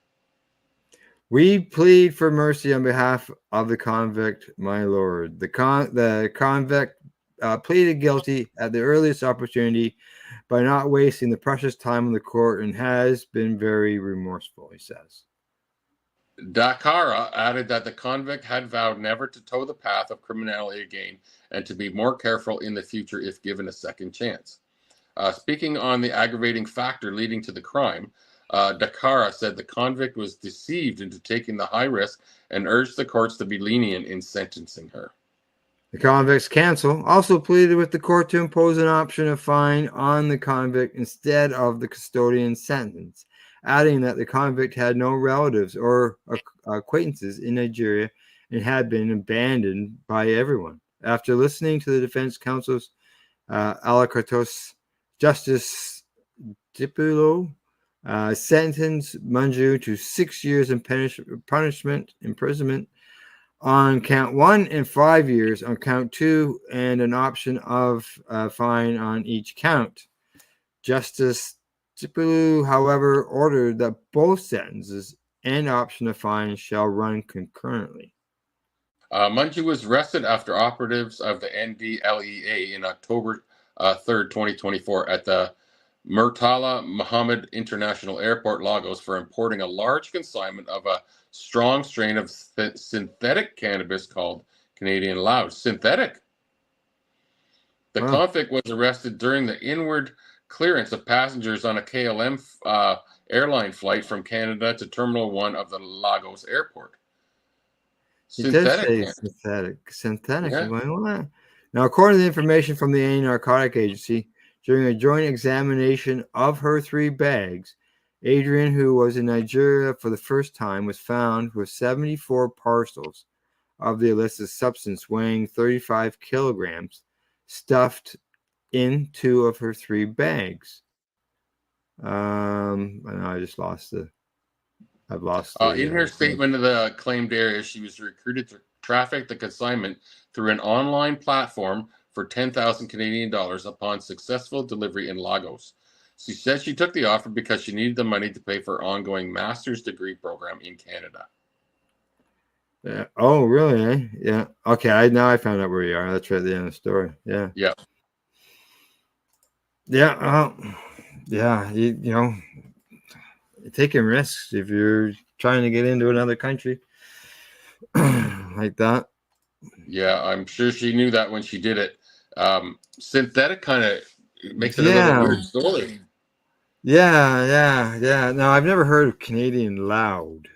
We plead for mercy on behalf of the convict, my lord. The convict pleaded guilty at the earliest opportunity by not wasting the precious time in the court and has been very remorseful, he says. Dakara added that the convict had vowed never to toe the path of criminality again and to be more careful in the future if given a second chance. Speaking on the aggravating factor leading to the crime, Dakara said the convict was deceived into taking the high risk and urged the courts to be lenient in sentencing her. The convict's counsel also pleaded with the court to impose an option of fine on the convict instead of the custodian's sentence, adding that the convict had no relatives or acquaintances in Nigeria and had been abandoned by everyone. After listening to the defense counsel's alacritos, Justice Dipulo sentenced Manju to 6 years in imprisonment on count 1 and 5 years on count 2, and an option of fine on each count. Justice Dipulo, however, ordered that both sentences and option of fine shall run concurrently. Manju was arrested after operatives of the NDLEA in October 3rd, 2024 at the Murtala Muhammad International Airport, Lagos, for importing a large consignment of a strong strain of synthetic cannabis called Canadian Loud. Synthetic? The convict was arrested during the inward clearance of passengers on a KLM airline flight from Canada to Terminal 1 of the Lagos Airport. Synthetic. Yeah. Now, according to the information from the Anti-Narcotic Agency, during a joint examination of her 3 bags, Adrian, who was in Nigeria for the first time, was found with 74 parcels of the illicit substance weighing 35 kilograms stuffed in 2 of her 3 bags. I just lost the. I've lost. In her statement of the claimed area, she was recruited to traffic the consignment through an online platform for 10,000 Canadian dollars upon successful delivery in Lagos. She said she took the offer because she needed the money to pay for her ongoing master's degree program in Canada. Yeah. Oh, really? Eh? Yeah. Okay. Now I found out where you are. That's right at the end of the story. Yeah. Yeah. Yeah. Yeah. You know, taking risks if you're trying to get into another country like that. Yeah, I'm sure she knew that when she did it. Synthetic kind of makes it a little Yeah. weird story. Yeah. Now, I've never heard of Canadian Loud.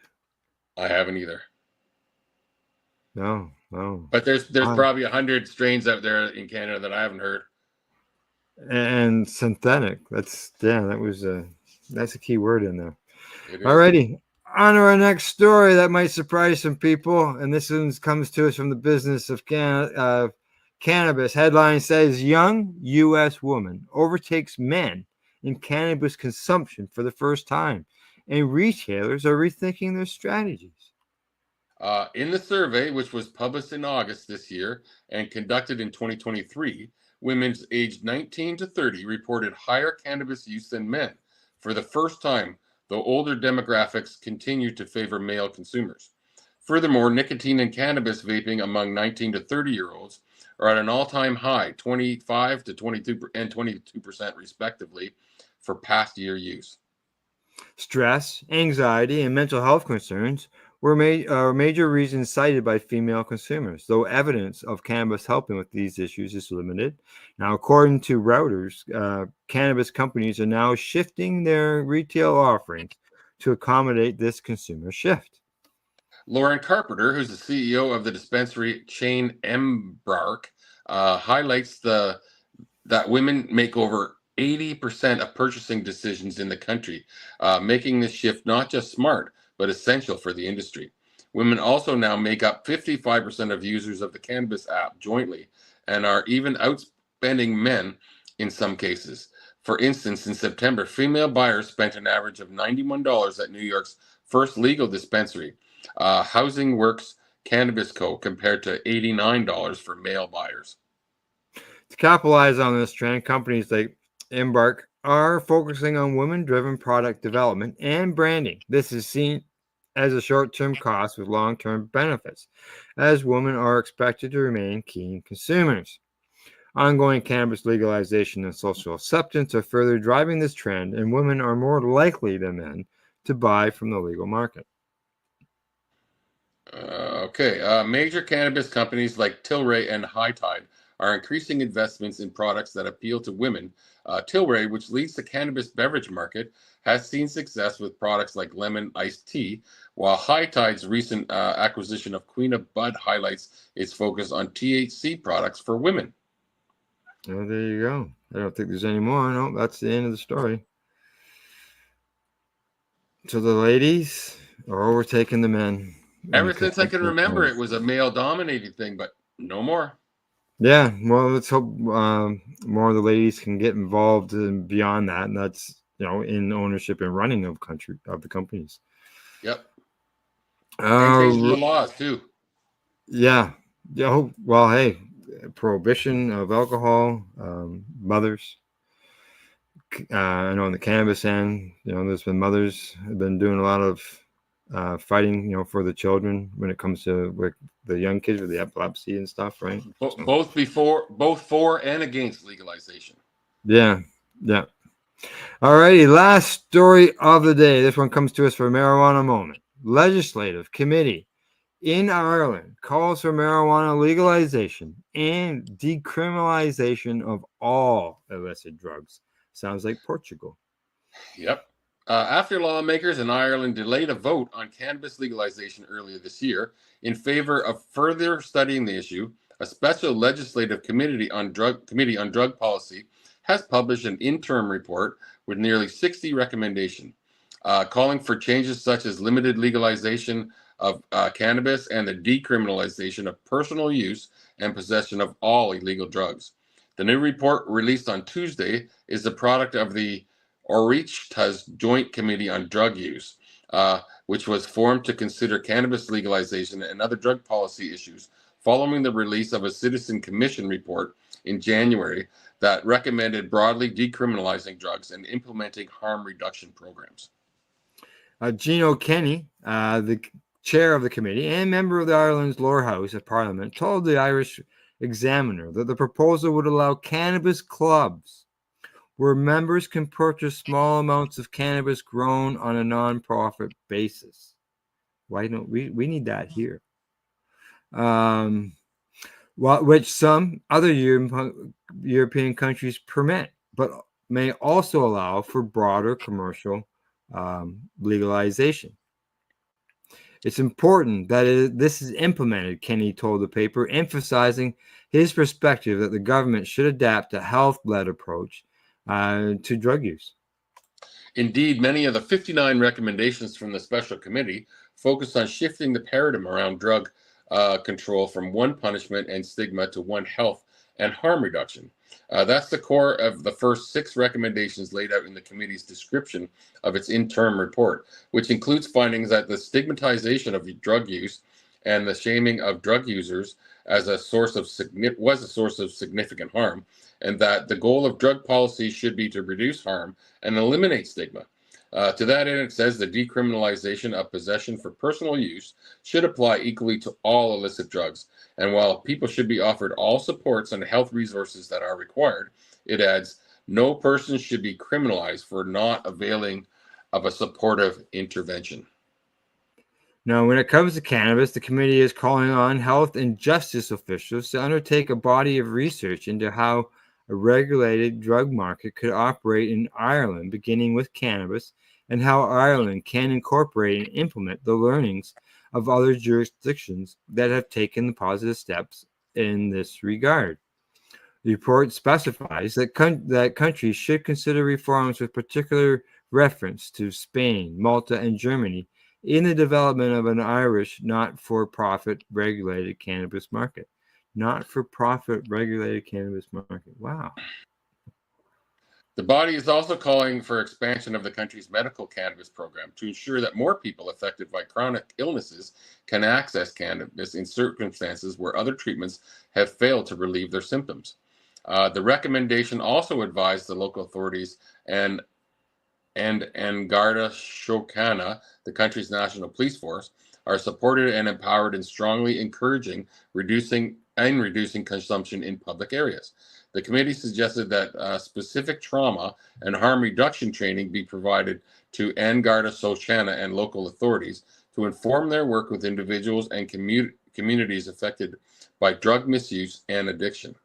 I haven't either. No. But there's I- probably 100 strains out there in Canada that I haven't heard. And synthetic. That's a key word in there. It is. Alrighty. On to our next story that might surprise some people. And this one comes to us from the business of cannabis. Headline says young U.S. woman overtakes men in cannabis consumption for the first time. And retailers are rethinking their strategies. In the survey, which was published in August this year and conducted in 2023, women aged 19 to 30 reported higher cannabis use than men for the first time, though older demographics continue to favor male consumers. Furthermore, nicotine and cannabis vaping among 19 to 30-year-olds are at an all-time high, 25 to 22 and 22% respectively, for past year use. Stress, anxiety, and mental health concerns were major reasons cited by female consumers, though evidence of cannabis helping with these issues is limited. Now, according to Reuters, cannabis companies are now shifting their retail offerings to accommodate this consumer shift. Lauren Carpenter, who's the CEO of the dispensary chain Embark, highlights that women make over 80% of purchasing decisions in the country, making this shift not just smart, but essential for the industry. Women also now make up 55% of users of the cannabis app jointly and are even outspending men in some cases. For instance, in September, female buyers spent an average of $91 at New York's first legal dispensary, Housing Works Cannabis Co., compared to $89 for male buyers. To capitalize on this trend, companies like Embark are focusing on women-driven product development and branding. This is seen as a short-term cost with long-term benefits, as women are expected to remain keen consumers. Ongoing cannabis legalization and social acceptance are further driving this trend, and women are more likely than men to buy from the legal market. Major cannabis companies like Tilray and High Tide are increasing investments in products that appeal to women. Tilray, which leads the cannabis beverage market, has seen success with products like lemon iced tea, while High Tide's recent acquisition of Queen of Bud highlights its focus on THC products for women. Oh, there you go. I don't think there's any more. No, that's the end of the story. So the ladies are overtaking the men. Ever since I can remember, it was a male-dominated thing, but no more. Yeah, well, let's hope more of the ladies can get involved and beyond that, and that's in ownership and running of the companies. Yep. And changing the laws too. Yeah. Well, hey, prohibition of alcohol, mothers. I know on the cannabis end, there's been mothers have been doing a lot of fighting, for the children when it comes to with the young kids with the epilepsy and stuff, right? Both for and against legalization. Yeah. All righty, last story of the day. This one comes to us for Marijuana Moment. Legislative Committee in Ireland calls for marijuana legalization and decriminalization of all illicit drugs. Sounds like Portugal. Yep. After lawmakers in Ireland delayed a vote on cannabis legalization earlier this year in favor of further studying the issue, a special legislative committee on drug policy has published an interim report with nearly 60 recommendations, calling for changes such as limited legalization of cannabis and the decriminalization of personal use and possession of all illegal drugs. The new report, released on Tuesday, is the product of the Oireachtas Joint Committee on Drug Use, which was formed to consider cannabis legalization and other drug policy issues following the release of a Citizen Commission report in January that recommended broadly decriminalizing drugs and implementing harm reduction programs. Gino Kenny, the chair of the committee and member of the Ireland's lower house of Parliament, told the Irish Examiner that the proposal would allow cannabis clubs where members can purchase small amounts of cannabis grown on a non-profit basis. Why don't we need that here? which some other European countries permit, but may also allow for broader commercial legalization. It's important that this is implemented, Kenny told the paper, emphasizing his perspective that the government should adapt a health-led approach to drug use. Indeed, many of the 59 recommendations from the special committee focus on shifting the paradigm around drug control from one punishment and stigma to one health and harm reduction. That's the core of the first 6 recommendations laid out in the committee's description of its interim report, which includes findings that the stigmatization of drug use and the shaming of drug users as a source of significant harm, and that the goal of drug policy should be to reduce harm and eliminate stigma. To that end, it says the decriminalization of possession for personal use should apply equally to all illicit drugs. And while people should be offered all supports and health resources that are required, it adds, no person should be criminalized for not availing of a supportive intervention. Now, when it comes to cannabis, the committee is calling on health and justice officials to undertake a body of research into how a regulated drug market could operate in Ireland, beginning with cannabis, and how Ireland can incorporate and implement the learnings of other jurisdictions that have taken the positive steps in this regard. The report specifies that countries should consider reforms with particular reference to Spain, Malta, and Germany in the development of an Irish not-for-profit regulated cannabis market. Not-for-profit regulated cannabis market. Wow. The body is also calling for expansion of the country's medical cannabis program to ensure that more people affected by chronic illnesses can access cannabis in circumstances where other treatments have failed to relieve their symptoms. The recommendation also advised the local authorities and Garda Síochána, the country's national police force, are supported and empowered in strongly encouraging reducing consumption in public areas. The committee suggested that specific trauma and harm reduction training be provided to Garda Síochána and local authorities to inform their work with individuals and communities affected by drug misuse and addiction.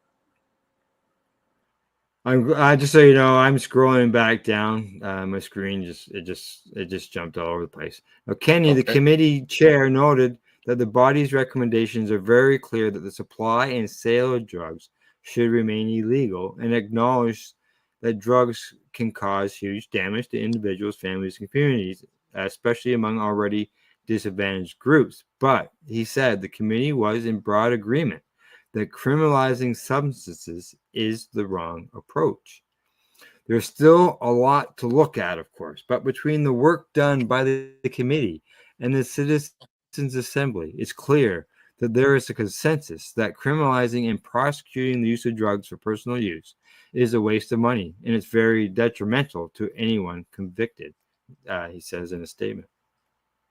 Just so you know, I'm scrolling back down. My screen just jumped all over the place. Now, Kenny, the committee chair, noted that the body's recommendations are very clear that the supply and sale of drugs should remain illegal, and acknowledged that drugs can cause huge damage to individuals, families, and communities, especially among already disadvantaged groups. But he said the committee was in broad agreement that criminalizing substances is the wrong approach. There's still a lot to look at, of course, but between the work done by the committee and the Citizens Assembly, it's clear that there is a consensus that criminalizing and prosecuting the use of drugs for personal use is a waste of money, and it's very detrimental to anyone convicted, he says in a statement.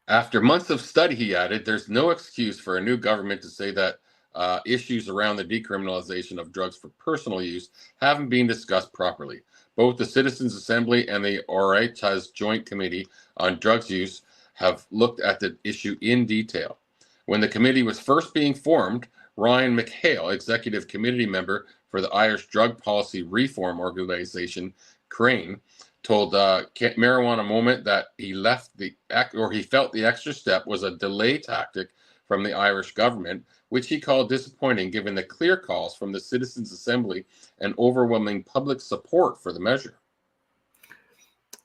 After months of study, he added, there's no excuse for a new government to say that issues around the decriminalization of drugs for personal use haven't been discussed properly. Both the Citizens Assembly and the Oireachtas Joint Committee on Drugs Use have looked at the issue in detail. When the committee was first being formed, Ryan McHale, executive committee member for the Irish Drug Policy Reform Organization, CRANE, told Marijuana Moment that he felt the extra step was a delay tactic from the Irish government, which he called disappointing given the clear calls from the Citizens Assembly and overwhelming public support for the measure.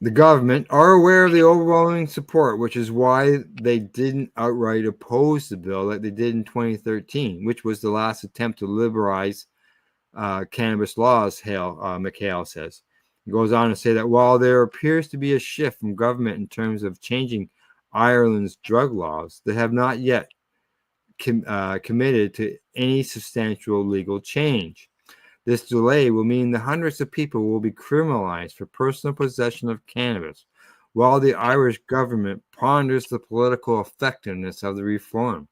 The government are aware of the overwhelming support, which is why they didn't outright oppose the bill like they did in 2013, which was the last attempt to liberalize cannabis laws, McHale says. He goes on to say that while there appears to be a shift from government in terms of changing Ireland's drug laws, they have not yet committed to any substantial legal change. This delay will mean that hundreds of people will be criminalized for personal possession of cannabis, while the Irish government ponders the political effectiveness of the reform.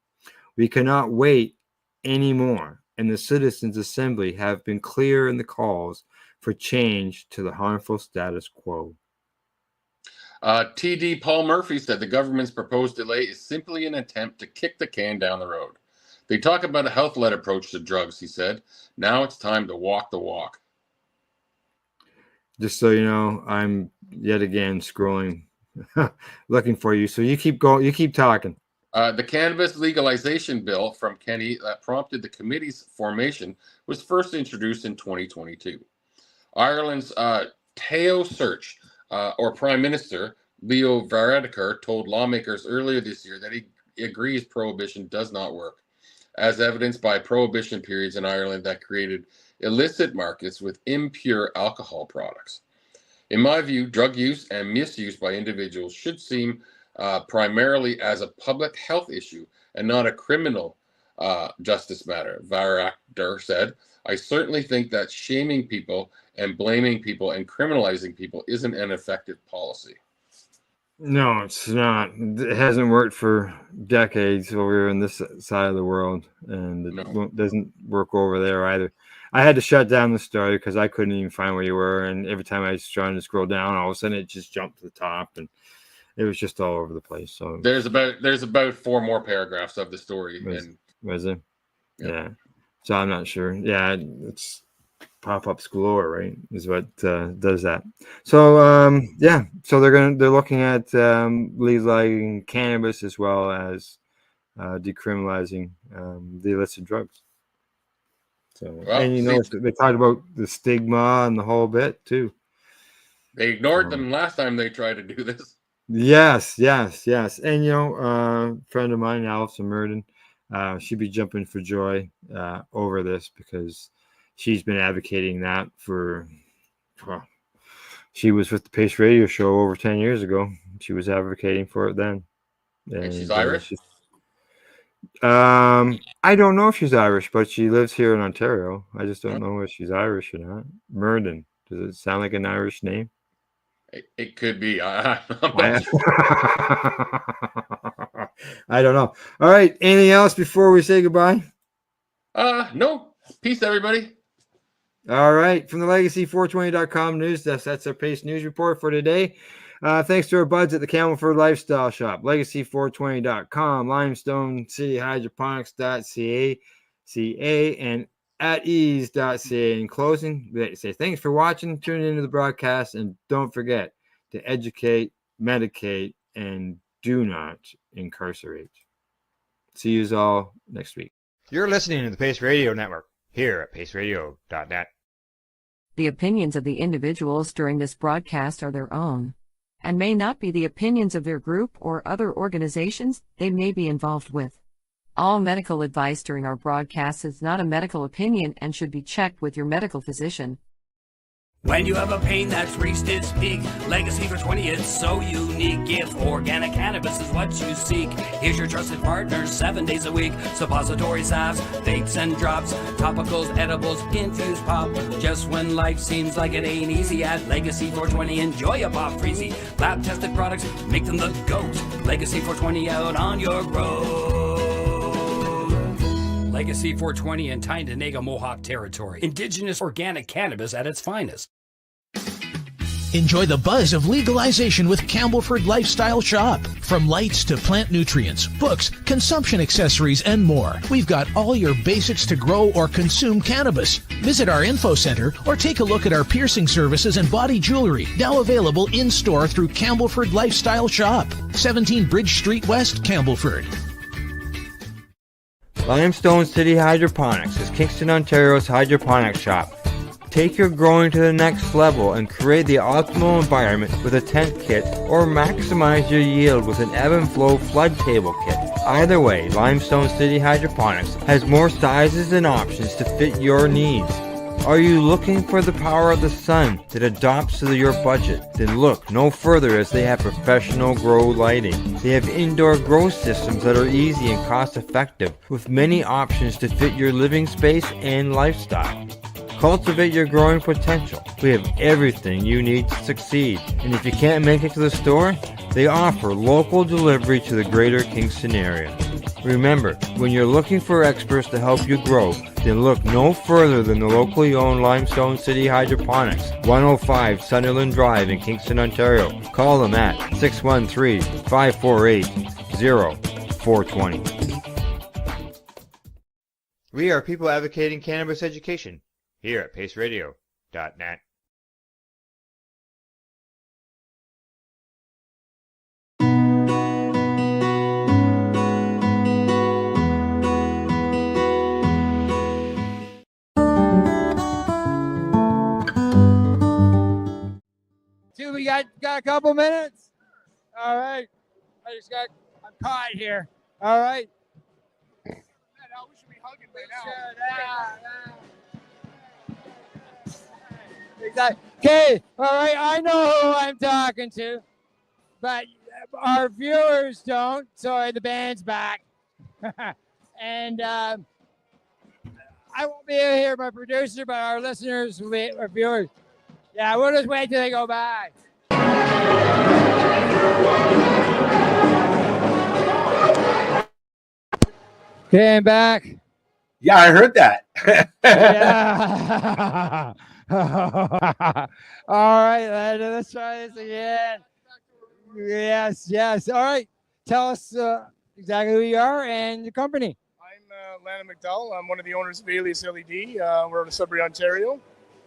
We cannot wait anymore, and the Citizens Assembly have been clear in the calls for change to the harmful status quo. TD Paul Murphy said the government's proposed delay is simply an attempt to kick the can down the road. They talk about a health-led approach to drugs, he said. Now it's time to walk the walk. Just so you know, I'm yet again scrolling, looking for you. So you keep going. You keep talking. The cannabis legalization bill from Kenny that prompted the committee's formation was first introduced in 2022. Ireland's Taoiseach Search, or Prime Minister Leo Varadkar, told lawmakers earlier this year that he agrees prohibition does not work, as evidenced by prohibition periods in Ireland that created illicit markets with impure alcohol products. In my view, drug use and misuse by individuals should seem primarily as a public health issue and not a criminal justice matter, Varadkar said. I certainly think that shaming people and blaming people and criminalizing people isn't an effective policy. No, it's not. It hasn't worked for decades over in this side of the world, and it doesn't work over there either. I had to shut down the story because I couldn't even find where you were, and every time I was trying to scroll down, all of a sudden it just jumped to the top, and it was just all over the place. So there's about 4 more paragraphs of the story. Was it? Yeah. So I'm not sure. Yeah, it's pop-up galore, right? Is what does that. So yeah, so they're looking at legalizing cannabis as well as decriminalizing the illicit drugs. So and you know they talked about the stigma and the whole bit too. They ignored them last time they tried to do this. Yes. And you know, a friend of mine, Alison Murden, she'd be jumping for joy over this because she's been advocating that for, well, she was with the Pace Radio Show over 10 years ago. She was advocating for it then. And she's Irish? I don't know if she's Irish, but she lives here in Ontario. I just don't know if she's Irish or not. Murden. Does it sound like an Irish name? It could be. I don't know. All right. Anything else before we say goodbye? No. Peace, everybody. All right. From the Legacy420.com news desk, that's our Pace News Report for today. Thanks to our buds at the Campbellford Lifestyle Shop, Legacy420.com, Limestone City Hydroponics.ca, and at ease.ca. In closing, we say thanks for watching, tuning into the broadcast, and don't forget to educate, medicate, and do not incarcerate. See you all next week. You're listening to the Pace Radio Network here at paceradio.net. The opinions of the individuals during this broadcast are their own and may not be the opinions of their group or other organizations they may be involved with. All medical advice during our broadcast is not a medical opinion and should be checked with your medical physician. When you have a pain that's reached its peak, Legacy for 20 is so unique. If organic cannabis is what you seek, here's your trusted partner 7 days a week. Suppository salves, vapes and drops, topicals, edibles, infused pop. Just when life seems like it ain't easy, at Legacy 420 enjoy a pop freezy. Lab tested products make them the GOAT. Legacy 420 out on your road. Legacy 420 in Tyndonega Mohawk territory. Indigenous organic cannabis at its finest. Enjoy the buzz of legalization with Campbellford Lifestyle Shop. From lights to plant nutrients, books, consumption accessories, and more. We've got all your basics to grow or consume cannabis. Visit our info center or take a look at our piercing services and body jewelry, now available in-store through Campbellford Lifestyle Shop. 17 Bridge Street West, Campbellford. Limestone City Hydroponics is Kingston, Ontario's hydroponics shop. Take your growing to the next level and create the optimal environment with a tent kit, or maximize your yield with an ebb and flow flood table kit. Either way, Limestone City Hydroponics has more sizes and options to fit your needs. Are you looking for the power of the sun that adapts to your budget? Then look no further, as they have professional grow lighting. They have indoor grow systems that are easy and cost effective, with many options to fit your living space and lifestyle. Cultivate your growing potential. We have everything you need to succeed. And if you can't make it to the store, they offer local delivery to the greater Kingston area. Remember, when you're looking for experts to help you grow, then look no further than the locally owned Limestone City Hydroponics, 105 Sunderland Drive in Kingston, Ontario. Call them at 613-548-0420. We are people advocating cannabis education here at paceradio.net. Two, we got a couple minutes. All right. I'm caught here. All right. Exactly. Okay. All right. I know who I'm talking to, but our viewers don't. Sorry, the band's back. And I won't be here, my producer, but our listeners will be, our viewers. Yeah, we'll just wait till they go by. Okay, I'm back. Yeah, I heard that. Yeah. All right, let's try this again. Yes. All right. Tell us exactly who you are and your company. I'm Landon McDowell. I'm one of the owners of Alias LED. We're out of Sudbury, Ontario.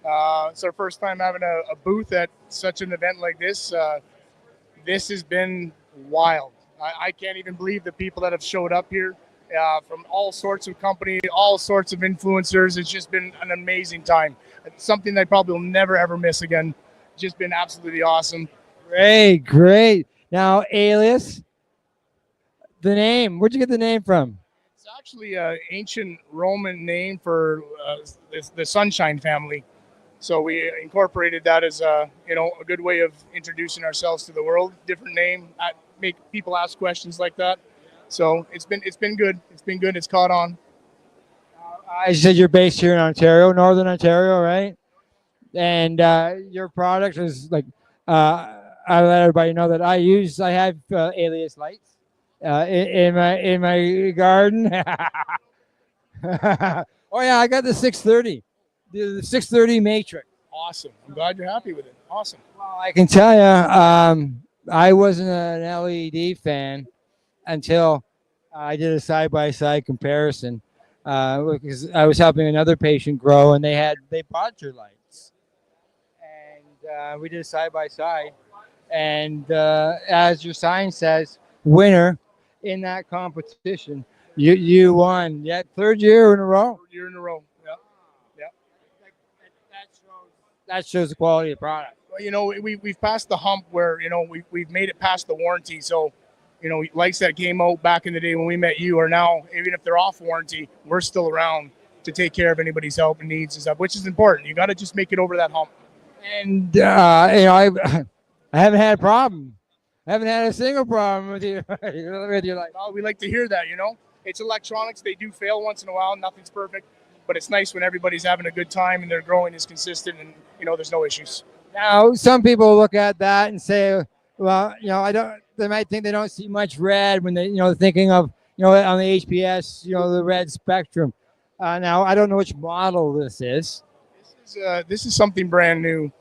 It's our first time having a booth at such an event like this. This has been wild. I can't even believe the people that have showed up here from all sorts of companies, all sorts of influencers. It's just been an amazing time. It's something I probably will never, ever miss again. Just been absolutely awesome. Great. Now, Alias, the name. Where'd you get the name from? It's actually an ancient Roman name for the Sunshine family. So we incorporated that as a good way of introducing ourselves to the world. Different name, make people ask questions like that. So it's been good. It's been good. It's caught on. I said you're based here in Ontario, Northern Ontario, right? And your product is like, I let everybody know that I have Alias lights in my garden. Oh yeah, I got the 630, the 630 Matrix. Awesome. I'm glad you're happy with it. Awesome. Well, I can tell you, I wasn't an LED fan until I did a side-by-side comparison because I was helping another patient grow, and they bought your lights, and we did a side-by-side, and as your sign says, winner in that competition. You won. Yeah, third year in a row. Third year in a row. Yeah. That shows the quality of the product. Well, we've passed the hump where we've made it past the warranty. So, lights that came out back in the day when we met you are now, even if they're off warranty, we're still around to take care of anybody's help and needs and stuff, which is important. You got to just make it over that hump. And I haven't had a problem. I haven't had a single problem with you with your light. Well, we like to hear that. It's electronics. They do fail once in a while. Nothing's perfect, but it's nice when everybody's having a good time and their growing is consistent and there's no issues. Now, some people look at that and say, well, I don't. They might think they don't see much red when they, thinking of, on the HPS, the red spectrum. Now, I don't know which model this is. This is something brand new.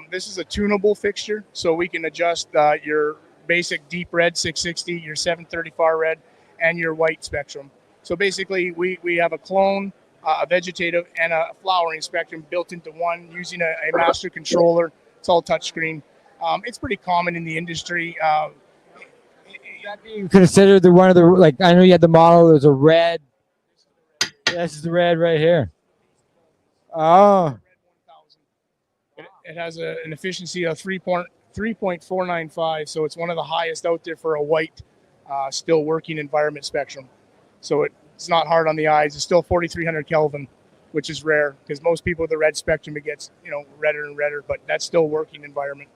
This is a tunable fixture, so we can adjust your basic deep red 660, your 730 far red, and your white spectrum. So basically, we have a clone, a vegetative, and a flowering spectrum built into one using a master controller. It's all touchscreen. It's pretty common in the industry. You consider one of the, I know you had the model. There's a red. This is the red right here. Oh. It has an efficiency of 3.495, so it's one of the highest out there for a white, still working environment spectrum. So it's not hard on the eyes. It's still 4,300 Kelvin, which is rare because most people with the red spectrum, it gets redder and redder, but that's still working environment.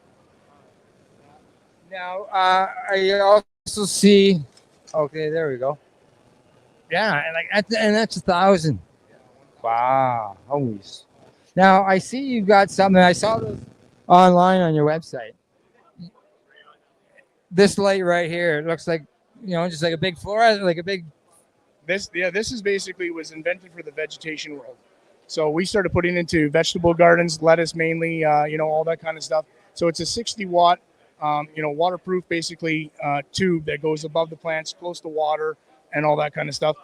Now I also see. Okay, there we go. Yeah, and that's 1,000. Wow, holy. Now I see you got something. I saw this online on your website. This light right here, it looks like just like a big fluorescent, like a big. This is basically was invented for the vegetation world. So we started putting into vegetable gardens, lettuce mainly, all that kind of stuff. So it's a 60 watt, waterproof basically tube that goes above the plants, close to water, and all that kind of stuff.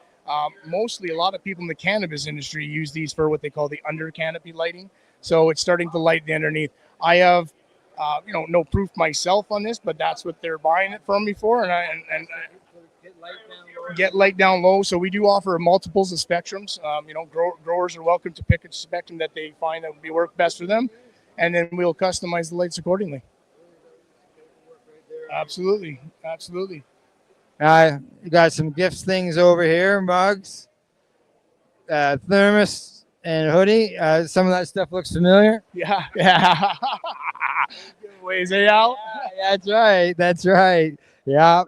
Mostly, a lot of people in the cannabis industry use these for what they call the under canopy lighting. So it's starting to light the underneath. I have, no proof myself on this, but that's what they're buying it from me for, and get light down low. So we do offer multiples of spectrums. Growers are welcome to pick a spectrum that they find that would be work best for them, and then we'll customize the lights accordingly. Absolutely. You got some gifts things over here, mugs, thermos, and hoodie. Some of that stuff looks familiar. Yeah. Giveaways, Al? That's right. Yeah.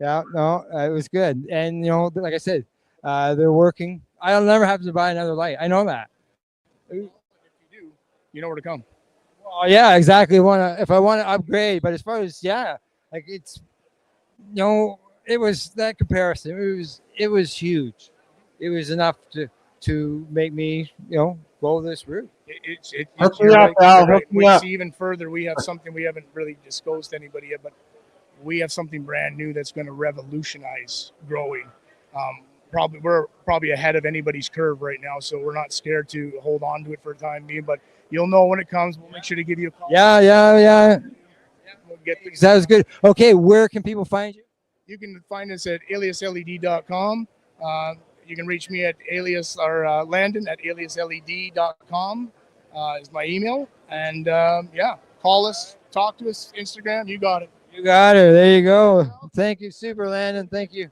No, it was good. And, like I said, they're working. I'll never have to buy another light. I know that. If you do, you know where to come. Oh, yeah, exactly. If I want to upgrade, but as far as, it's, it was that comparison. It was huge. It was enough to make me, go this route. We see even further. We have something we haven't really disclosed to anybody yet, but we have something brand new that's going to revolutionize growing. We're probably ahead of anybody's curve right now, so we're not scared to hold on to it for the time being. But you'll know when it comes. We'll make sure to give you a call. Yeah. We'll get things. That was good. Okay, where can people find you? You can find us at aliasled.com. You can reach me at Landon at aliasled.com is my email. And call us, talk to us, Instagram. You got it. You got it. There you go. Thank you, Super Landon. Thank you.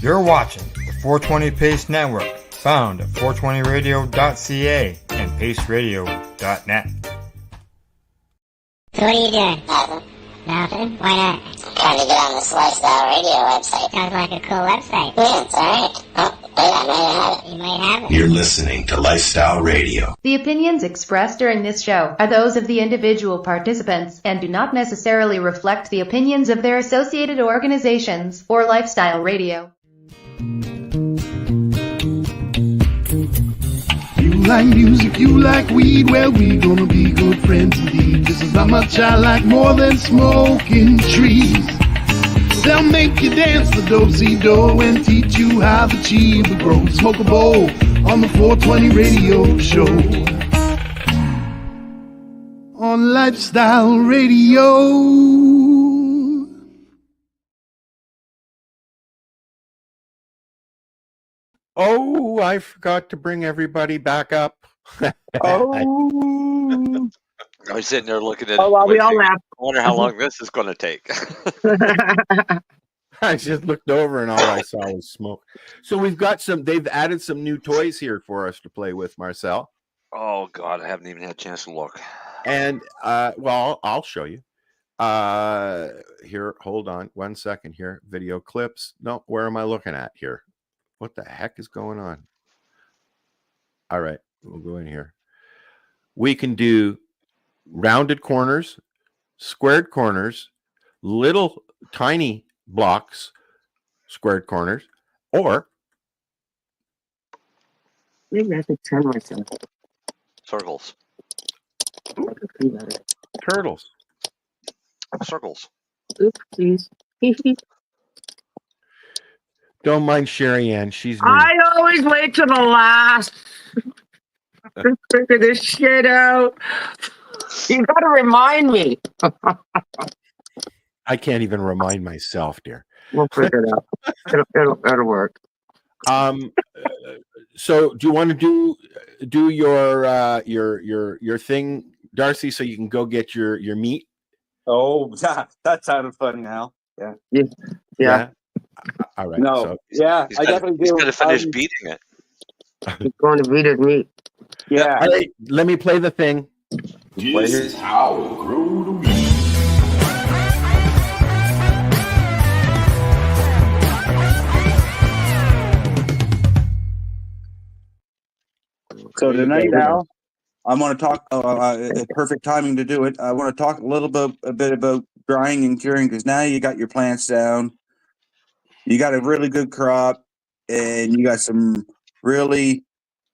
You're watching the 420 Pace Network, found at 420radio.ca and paceradio.net. So what are you doing? Nothing. Why not? Trying to get on this Lifestyle Radio website. Sounds like a cool website. Yeah, it's alright. Oh, wait, I might have it. You might have it. You're listening to Lifestyle Radio. The opinions expressed during this show are those of the individual participants and do not necessarily reflect the opinions of their associated organizations or Lifestyle Radio. You like music, you like weed, well, we gonna be good friends indeed. This is how much I like more than smoking trees. They'll make you dance the do-si-do and teach you how the chiba grows. Smoke a bowl on the 420 radio show. On Lifestyle Radio. Oh, I forgot to bring everybody back up. Oh. I was sitting there looking at it. We all laughed. I wonder how long this is going to take. I just looked over and all I saw was smoke. So they've added some new toys here for us to play with, Marcel. Oh, God, I haven't even had a chance to look. And, I'll show you. Here, hold on 1 second here. Video clips. No, where am I looking at here? What the heck is going on? All right, we'll go in here. We can do rounded corners, squared corners, little tiny blocks, squared corners, or maybe I could turn myself. Circles. Turtles. Circles. Oopsies. Don't mind Sherry Ann. She's new. I always wait to the last to figure this shit out. You gotta remind me. I can't even remind myself, dear. We'll figure it out. It'll work. So do you want to do your thing, Darcy, so you can go get your meat? Oh, that sounded fun now. Yeah. All right. No. So, I definitely do. He's going to finish beating it. He's going to beat his meat. Yeah. All right. Let me play the thing. This is how we grow the weed. So tonight, Al, I want to talk. Perfect timing to do it. I want to talk a bit about drying and curing, because now you got your plants down. You got a really good crop, and you got some really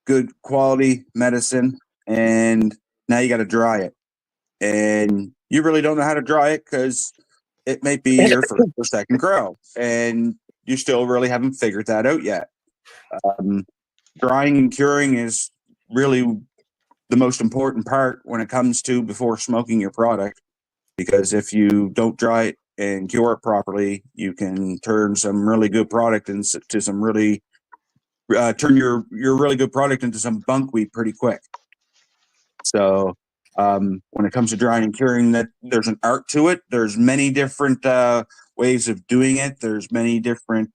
good quality medicine, and now you got to dry it, and you really don't know how to dry it because it may be your first or second grow, and you still really haven't figured that out yet. Drying and curing is really the most important part when it comes to before smoking your product, because if you don't dry it and cure it properly, you can turn some really good product into some really turn your really good product into some bunkweed pretty quick. So when it comes to drying and curing, that there's an art to it. There's many different ways of doing it. There's many different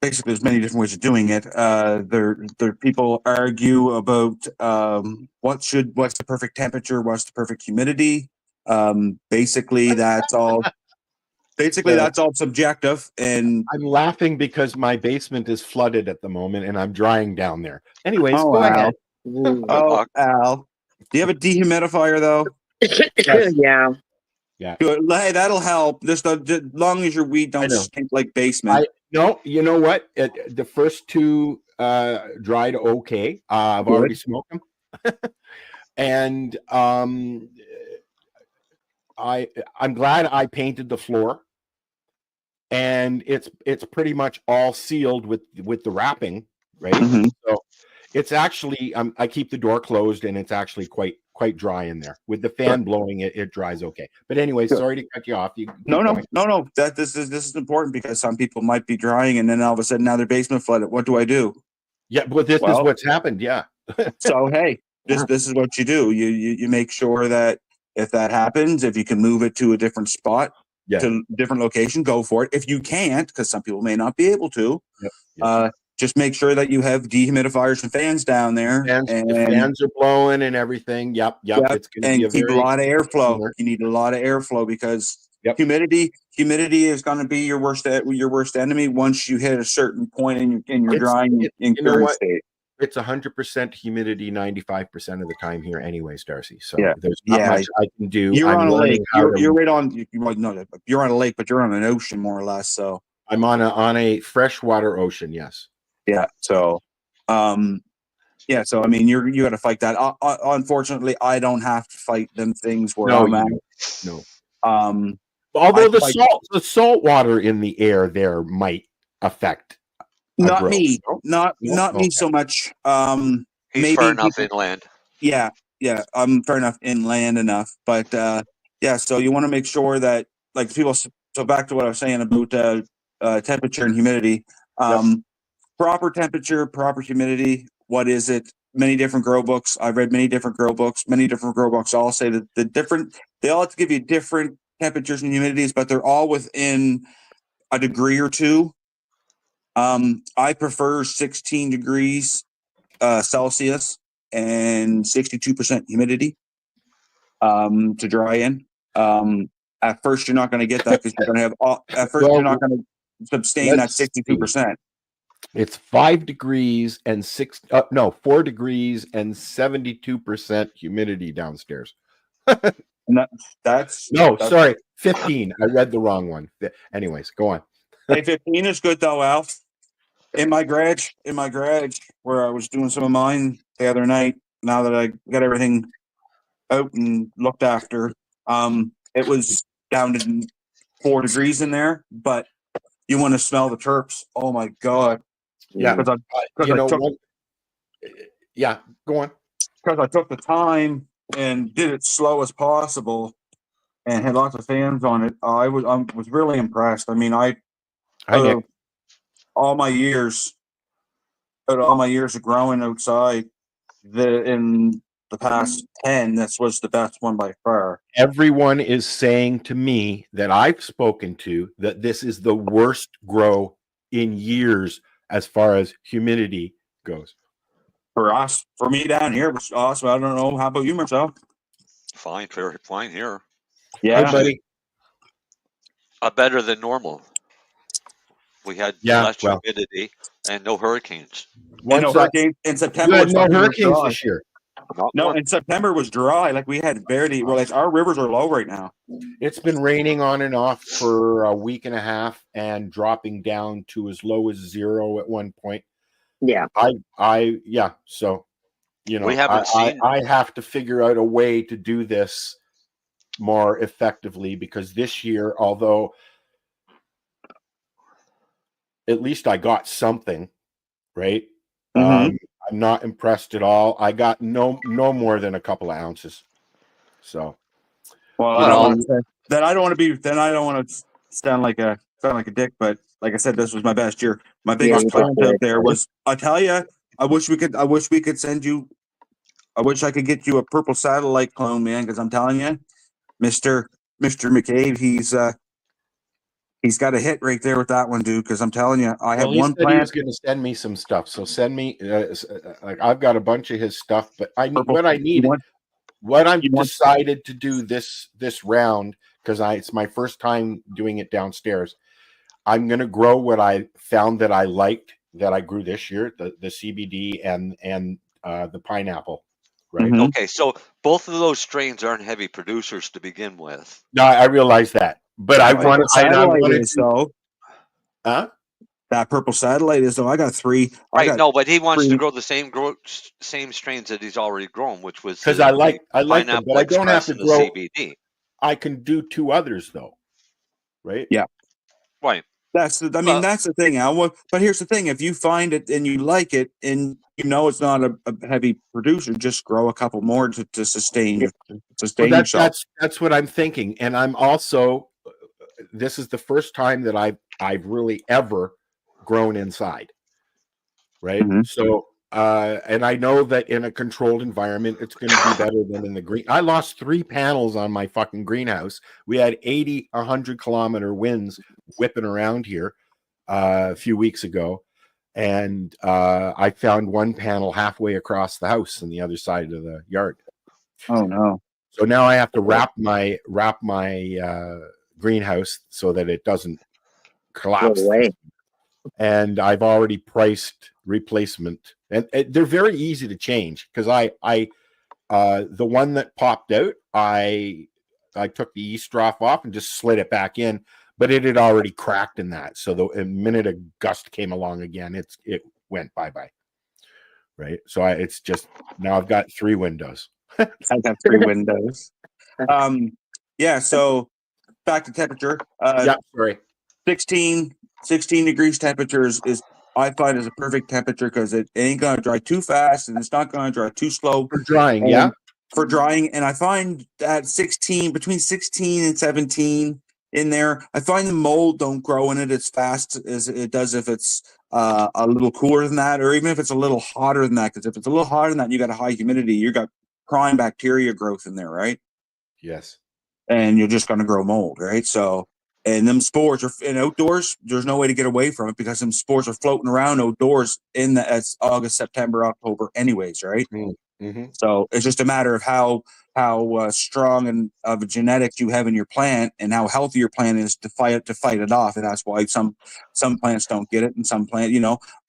basically there's many different ways of doing it. There people argue about what's the perfect temperature, what's the perfect humidity. Basically that's all subjective, and I'm laughing because my basement is flooded at the moment and I'm drying down there. Anyways, oh, go Al. ahead. Oh, Al. Do you have a dehumidifier though? Yes. Yeah. Yeah. Good. Hey, that'll help. Just as long as your weed don't stink like basement. No, you know what? The first two dried okay. I've Good. already smoked them, and I'm glad I painted the floor, and it's pretty much all sealed with the wrapping, right? Mhm. So it's actually I keep the door closed, and it's actually quite dry in there. With the fan blowing, it dries okay. But anyway, Good. sorry to cut you off. You keep No. going. That this is important because some people might be drying and then all of a sudden now their basement flooded. What do I do? Yeah, but this is what's happened. Yeah. So hey, this is what you do. You make sure that if that happens, if you can move it to a different spot, to a different location, go for it. If you can't, because some people may not be able to, just make sure that you have dehumidifiers and fans down there. And the fans are blowing and everything. Yep. It's going to be keep a lot of airflow. You need a lot of airflow because humidity is going to be your worst enemy once you hit a certain point in your drying and curing state. It's 100% humidity 95% of the time here, anyways, Darcy. So Yeah. there's not much I can do. You're I'm on a lake. You're right on. You're on a lake, but you're on an ocean more or less. So I'm on a freshwater ocean. Yes. Yeah. So, so I mean, you got to fight that. Unfortunately, I don't have to fight them things where I'm at. No. Although the salt water in the air there might affect. Not me. Not me so much. He's maybe far enough inland. Yeah. I'm fair enough inland enough, but so you want to make sure that like people. So back to what I was saying about temperature and humidity. Proper temperature, proper humidity. What is it? Many different grow books. I've read many different grow books. Many different grow books all say that they all have to give you different temperatures and humidities, but they're all within a degree or two. I prefer 16 degrees Celsius and 62% humidity to dry in. At first, you're not going to get that because you're going to have. At first, you're not going to sustain that 62%. It's 5 degrees and 4 degrees and 72% humidity downstairs. That's sorry, 15. I read the wrong one. Anyways, go on. Hey, 15 is good though, Alf. In my garage where I was doing some of mine the other night, now that I got everything out and looked after, it was down to 4 degrees in there, but you want to smell the terps. Oh my God. Yeah. Go on. Because I took the time and did it slow as possible and had lots of fans on it. I was really impressed. I mean, all my years of growing outside, in the past 10, this was the best one by far. Everyone is saying to me that I've spoken to that this is the worst grow in years as far as humidity goes. For me down here, it was awesome. I don't know. How about you, Marcel? Fine here. Yeah, hi, buddy. Better than normal. We had less humidity and no hurricanes. No hurricanes in September. You had no hurricanes this year. No, and September was dry. Like we had barely. Well, like our rivers are low right now. It's been raining on and off for a week and a half and dropping down to as low as 0 at one point. Yeah. So, you know, We haven't seen. I have to figure out a way to do this more effectively, because this year, although at least I got something, right? I'm not impressed at all. I got no more than a couple of ounces. So, well, then I don't want to be. Then I don't want to sound like a dick. But like I said, this was my best year. My biggest plant out there was. I tell you, I wish we could send you. I wish I could get you a purple satellite clone, man. Because I'm telling you, Mister McCabe, he's got a hit right there with that one, dude. Because I'm telling you, I have one plant. He was going to send me some stuff, so send me. Like I've got a bunch of his stuff, but I need what I need. What I'm decided to do this round, because it's my first time doing it downstairs. I'm going to grow what I found that I liked that I grew this year, the CBD and the pineapple. Right. Okay, so both of those strains aren't heavy producers to begin with. No, I realize that, but I wanted to. Huh? That purple satellite is though. I got 3. Right, no, but he wants to grow the same strains that he's already grown, which was because I like them, but I don't have to grow CBD. I can do 2 others though, right? Yeah, right. That's the thing, Al. But here's the thing: if you find it and you like it, and you know it's not a heavy producer, just grow a couple more to sustain yourself. That's what I'm thinking, and I'm also. This is the first time that I've really ever grown inside, right? So and I know that in a controlled environment it's going to be better than in the green. I lost 3 panels on my fucking greenhouse. We had 100 kilometer winds whipping around here a few weeks ago, and I found 1 panel halfway across the house on the other side of the yard. Oh no. So now I have to wrap my greenhouse so that it doesn't collapse. And I've already priced replacement, and they're very easy to change, because I the one that popped out, I took the E-strough off and just slid it back in, but it had already cracked in that. So the minute a gust came along again, it went bye-bye. Right. So it's just now I've got 3 windows. I got 3 windows. Yeah. So back to temperature. Sorry. 16 degrees temperatures is I find is a perfect temperature, because it ain't gonna dry too fast and it's not gonna dry too slow for drying. For drying, and I find that between 16 and 17 in there, I find the mold don't grow in it as fast as it does if it's a little cooler than that, or even if it's a little hotter than that. Because if it's a little hotter than that, and you got a high humidity, you got prime bacteria growth in there, right? Yes. And you're just gonna grow mold, right? So. And them spores are in outdoors. There's no way to get away from it, because them spores are floating around outdoors it's August, September, October, anyways, right? Mm-hmm. So it's just a matter of how strong and of a genetics you have in your plant, and how healthy your plant is to fight it off. And that's why some plants don't get it, and some plant.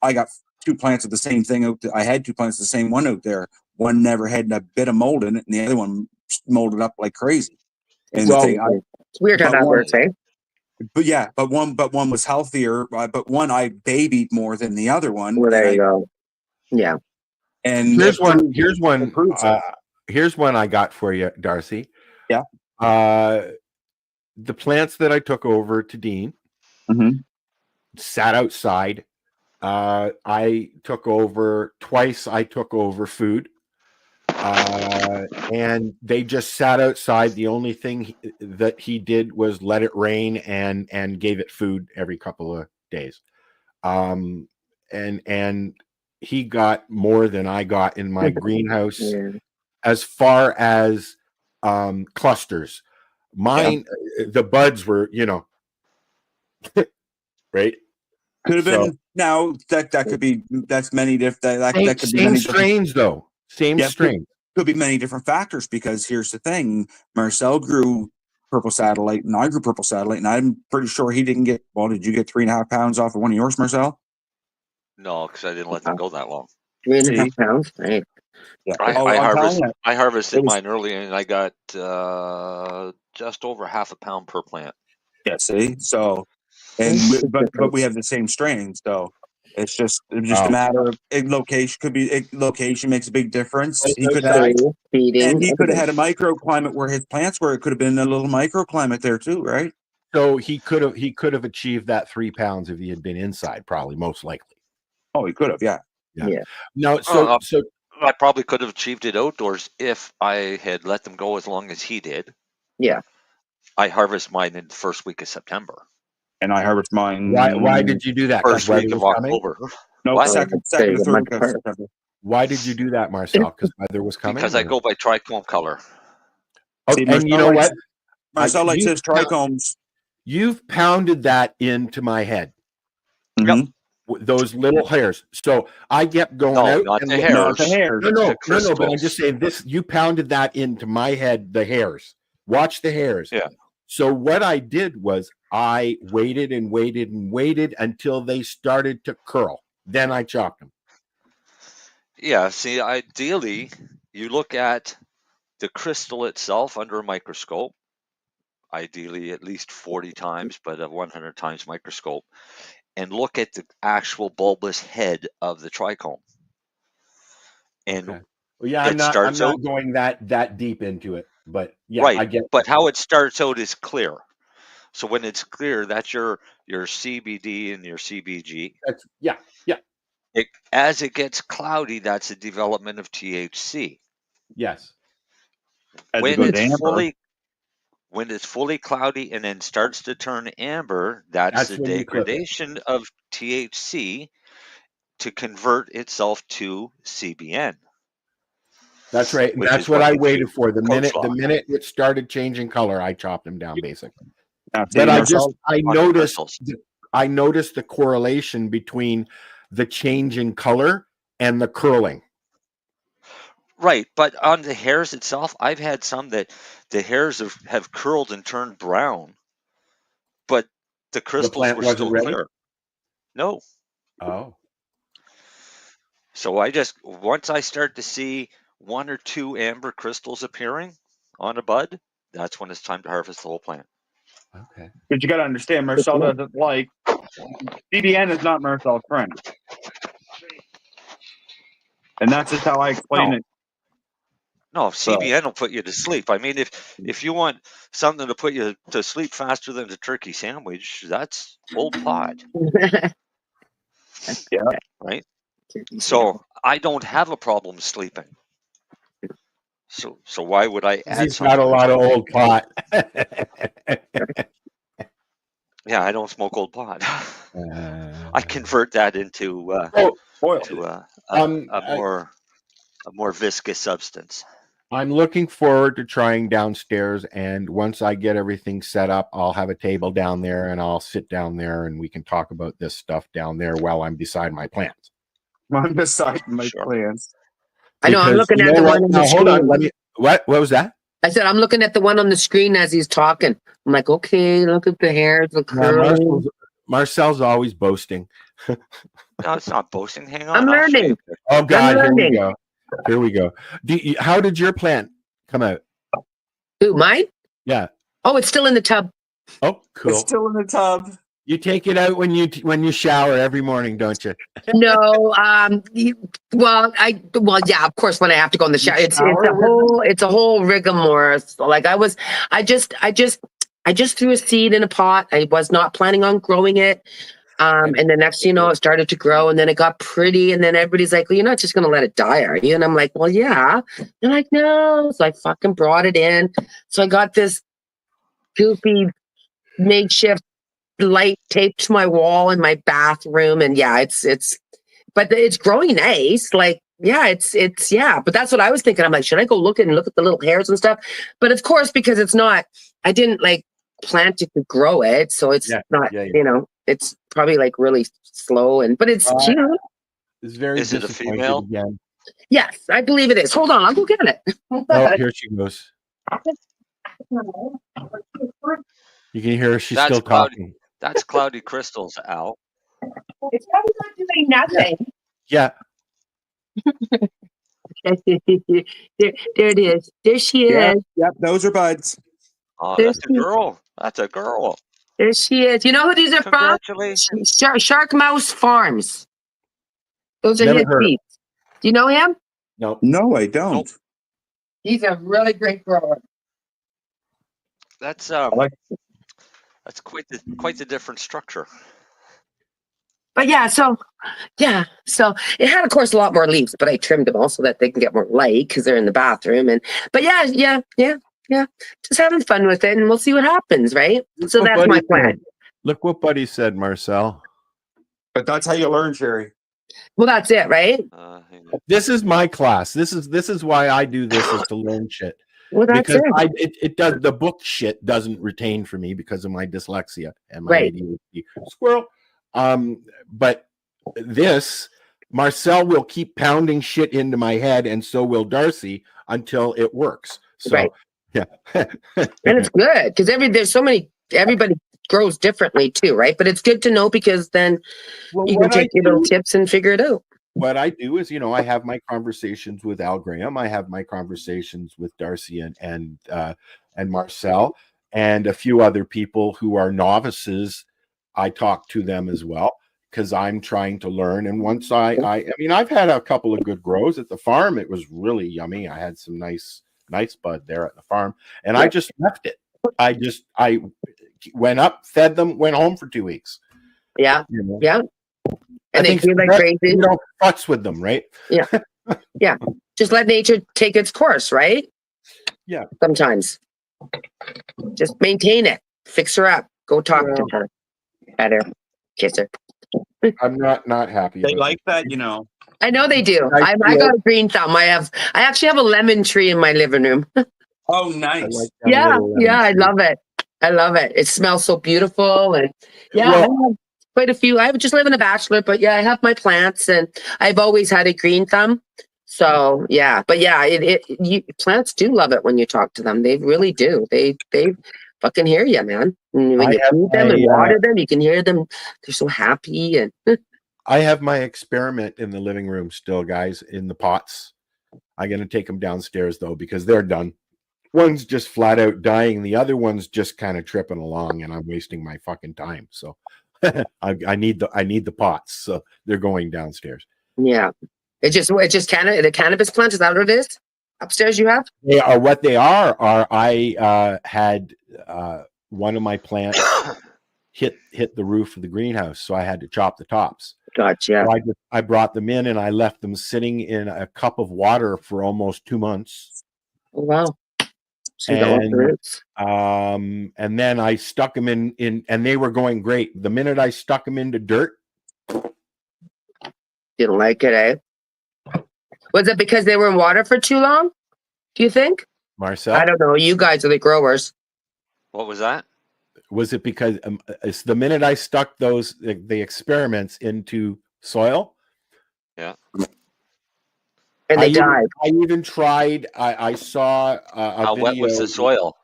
I got 2 plants of the same thing out there. I had 2 plants of the same one out there. One never had a bit of mold in it, and the other one molded up like crazy. And it's weird how that works, eh? But one was healthier. But one I babied more than the other one. Well, there you go. Yeah. And here's one I got for you, Darcy. Yeah. The plants that I took over to Dean sat outside. I took over twice. I took over food. And they just sat outside. The only thing that he did was let it rain and gave it food every couple of days. And he got more than I got in my greenhouse. As far as clusters, mine, the buds were, right. Could have been. Now that could be. That's many different. That could be many strains, though. Same strain. Could be many different factors, because here's the thing: Marcel grew purple satellite, and I grew purple satellite, and I'm pretty sure he didn't get. Well, did you get 3.5 pounds off of one of yours, Marcel? No, because I didn't let them go that long. 3.5 pounds. Hey. Yeah. I, Oh, I I'm telling harvest you, I harvested it was. mine early, and I got just over half a pound per plant. Yeah. See, so but we have the same strain, so it's just a matter of location. Location makes a big difference. He could have. And he could have had a microclimate where his plants were. It could have been a little microclimate there too, right? So he could have achieved that 3 pounds if he had been inside, probably, most likely. Oh, he could have, yeah. No, Uh, so I probably could have achieved it outdoors if I had let them go as long as he did. Yeah. I harvest mine in the first week of September. And I harvest mine. why did you do that? 'Cause First weather week of was coming? October. No, What? second or third week of September. Why did you do that, Marcel? Because weather was coming? Because I or- go by trichome color. Oh, See, and you know what? Marcel likes you- his trichomes. You've pounded that into my head. Mhm. Those little hairs. So I kept going No, out not and the looking- Not the hairs. hairs. No, The but I'm crystals. just saying this. You pounded that into my head. The hairs. Watch the hairs. Yeah. So what I did was I waited and waited and waited until they started to curl. Then I chopped them. Yeah, see, ideally, you look at the crystal itself under a microscope, ideally at least 40 times, but a 100 times microscope, and look at the actual bulbous head of the trichome. And Okay. Well, yeah, it I'm not starts out going that deep into it, but yeah, right, I get. but how it starts out is clear. So when it's clear, that's your CBD and your CBG. That's yeah. As it gets cloudy, that's the development of THC. Yes. As it When goes it's amber. fully cloudy and then starts to turn amber, that's the when you clip it. degradation of THC to convert itself to CBN. That's right. And Which that's is what what I gives waited you for. The coleslaw. minute it started changing color, I chopped them down basically. Now, But Marcel, I on the noticed crystals. I noticed the correlation between the change in color and the curling. Right, but on the hairs itself, I've had some that the hairs have curled and turned brown, but the The crystals plant were wasn't still ready. clear. No. Oh. So once I start to see 1 or 2 amber crystals appearing on a bud, that's when it's time to harvest the whole plant. Okay. but you got to understand, Marcel doesn't like. CBN is not Marcel's friend. And that's just how I explain No. it. No, CBN will put you to sleep. I mean, if you want something to put you to sleep faster than a turkey sandwich, that's old pot, Yeah. right? So I don't have a problem sleeping. So why would I add He's something? got a lot of old pot. Yeah, I don't smoke old pot. I convert that into oil. to a more viscous substance. I'm looking forward to trying downstairs, and once I get everything set up, I'll have a table down there and I'll sit down there and we can talk about this stuff down there while I'm beside my plants. I'm beside my plants. I know. I'm Because looking you at know the what? one on the Now, hold on. screen. Let me. What was that? I said I'm looking at the one on the screen as he's talking. I'm like, okay, look at the hairs, the Yeah, curls. Marcel's always boasting. No, it's not boasting. Hang on. I'm I'll show you. learning. Oh God, here we learning. go. Here we go. How did your plant come out? Who, mine? Yeah. Oh, it's still in the tub. Oh, cool. It's still in the tub. You take it out when you shower every morning, don't you? No, well, yeah, of course, when I have to go in the shower, it's a whole rigmarole. Like I just threw a seed in a pot. I was not planning on growing it. And the next, it started to grow, and then it got pretty, and then everybody's like, well, you're not just going to let it die, are you? And I'm like, well, yeah. They're like, no. So I fucking brought it in. So I got this goofy makeshift light taped to my wall in my bathroom, and yeah, but it's growing nice. Like, yeah, it's yeah. But that's what I was thinking. I'm like, should I go look at the little hairs and stuff? But of course, because it's not, I didn't plant it to grow it, so it's not. It's probably really slow, but it's cute. It's very Is it a disappointed female? again. Yes, I believe it is. Hold on, I'll go get it. Oh, here she goes. You can hear her. She's That's still talking. That's cloudy crystals, Al. It's probably not doing nothing. Yeah. there it is. There she is. Yep, those are buds. Oh, There that's a she, girl. That's a girl. there she is. You know who these are from? Congratulations. Shark Mouse Farms. Those are Never his heard of seeds. Do you know him? Nope. No, I don't. He's a really great grower. That's that's quite the different structure. But yeah, so it had, of course, a lot more leaves, but I trimmed them all so that they can get more light because they're in the bathroom. But yeah, just having fun with it, and we'll see what happens, right? So What that's my Buddy plan. said. Look what Buddy said, Marcel. But that's how you learn, Sherry. Well, that's it, right? This is my class. This is why I do this, is to learn shit. Well, that's because it. it does, the book shit doesn't retain for me because of my dyslexia and my Right. ADHD. Squirrel. But this, Marcel will keep pounding shit into my head, and so will Darcy until it works. So Right. yeah. And it's good because everybody grows differently too, right? But it's good to know because then you can take your little tips and figure it out. What I do is, I have my conversations with Al Graham. I have my conversations with Darcy and Marcel and a few other people who are novices. I talk to them as well because I'm trying to learn. And once I've had a couple of good grows at the farm. It was really yummy. I had some nice bud there at the farm, and I just left it. I went up, fed them, went home for 2 weeks. Yeah, yeah. And they feel like crazy. You don't futz with them, right? Yeah, yeah. Just let nature take its course, right? Yeah. Sometimes, just maintain it. Fix her up. Go talk to her. Pet her. Kiss her. I'm not happy. They like that, I know they do. I got a green thumb. I actually have a lemon tree in my living room. Oh, nice. Yeah, I love it. I love it. It smells so beautiful, and I have quite a few. I just live in a bachelor, but I have my plants, and I've always had a green thumb. So but plants do love it when you talk to them. They really do. They fucking hear you, man. And when you feed them and water them, you can hear them. They're so happy. And I have my experiment in the living room still, guys, in the pots. I'm going to take them downstairs though, because they're done. One's just flat out dying. The other one's just kind of tripping along, and I'm wasting my fucking time. So I need the pots. So they're going downstairs. Yeah. It's just the cannabis plant. Is that what it is? Upstairs you have? They are what they are I had one of my plants hit the roof of the greenhouse, so I had to chop the tops. Gotcha. So I brought them in, and I left them sitting in a cup of water for almost 2 months. Oh, wow. And then I stuck them in, and they were going great. The minute I stuck them into dirt, didn't like it, eh? Was it because they were in water for too long? Do you think? Marcel? I don't know. You guys are the growers. What was that? Was it because it's the minute I stuck the experiments into soil? Yeah. And they died. I even tried. I saw a How video. wet was the soil?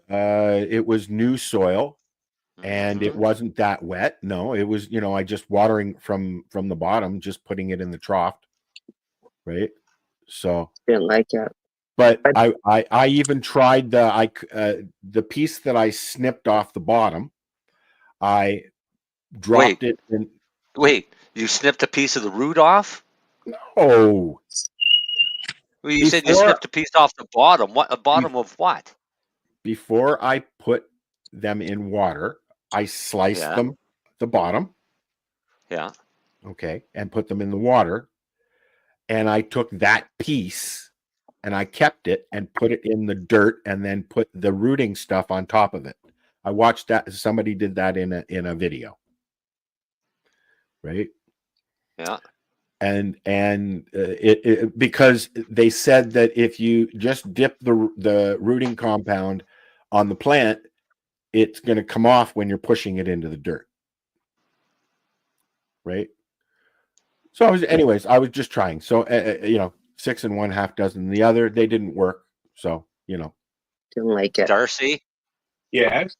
It was new soil, and it wasn't that wet. No, it was, I just watering from the bottom, just putting it in the trough. Right. So didn't like it. But I even tried the piece that I snipped off the bottom. I dropped it in. Wait, you snipped a piece of the root off? No. Well, you said you snipped a piece off the bottom. What? A bottom of what? Before I put them in water, I sliced them the bottom. Yeah. Okay, and put them in the water. And I took that piece and I kept it and put it in the dirt, and then put the rooting stuff on top of it. I watched that. Somebody did that in a video. Right. Yeah. And it because they said that if you just dip the rooting compound on the plant, it's going to come off when you're pushing it into the dirt. Right. So I was just trying. So 6 in one, half dozen in the other. They didn't work. So didn't like it. Darcy. Yes.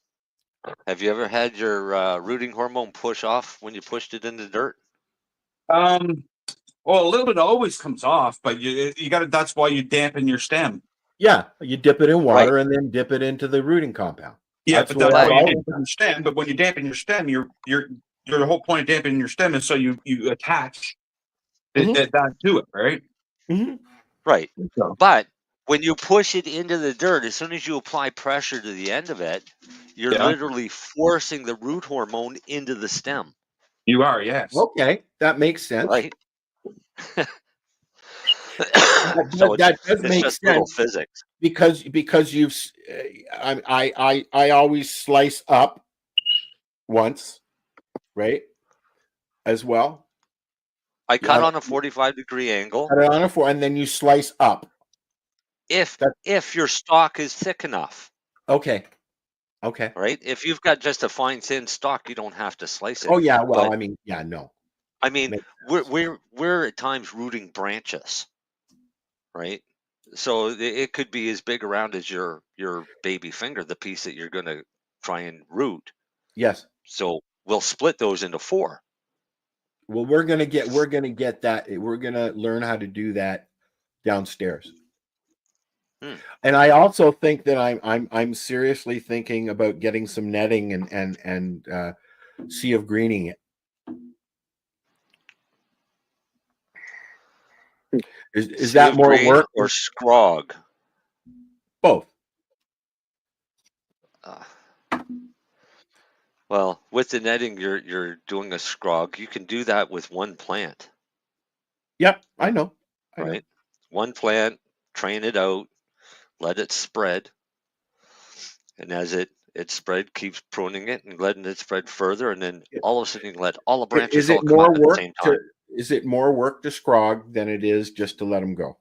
Have you ever had your rooting hormone push off when you pushed it in the dirt? Well, a little bit always comes off, but you got to. That's why you dampen your stem. Yeah, you dip it in water and then dip it into the rooting compound. Yeah, That's but that's what I've why you always dampen your stem. But when you dampen your stem, the whole point of dampening your stem is so you attach that to it, right? Right. So. But when you push it into the dirt, as soon as you apply pressure to the end of it, you're literally forcing the root hormone into the stem. You are, yes. Okay, that makes sense. Right. That does make just sense. little physics. Because you've I always slice up once, right? As well. I cut on a 45-degree angle. Cut it on a 4, and then you slice up. If your stalk is thick enough. Okay. Right? If you've got just a fine thin stalk, you don't have to slice it. Oh yeah, well, But, I mean, yeah, no. I mean, we're at times rooting branches. Right? So it could be as big around as your baby finger, the piece that you're going to try and root. Yes. So we'll split those into 4. Well, we're gonna get that. We're gonna learn how to do that downstairs. And I also think that I'm seriously thinking about getting some netting and sea of greening it. Is that more work or scrog? Both. Well, with the netting, you're doing a scrog. You can do that with one plant. Yep, I know. Right, one plant, train it out, let it spread, and as it spread, keeps pruning it and letting it spread further, and then all of a sudden you can let all the branches all come up at the same time. Is it more work to scrog than it is just to let them go?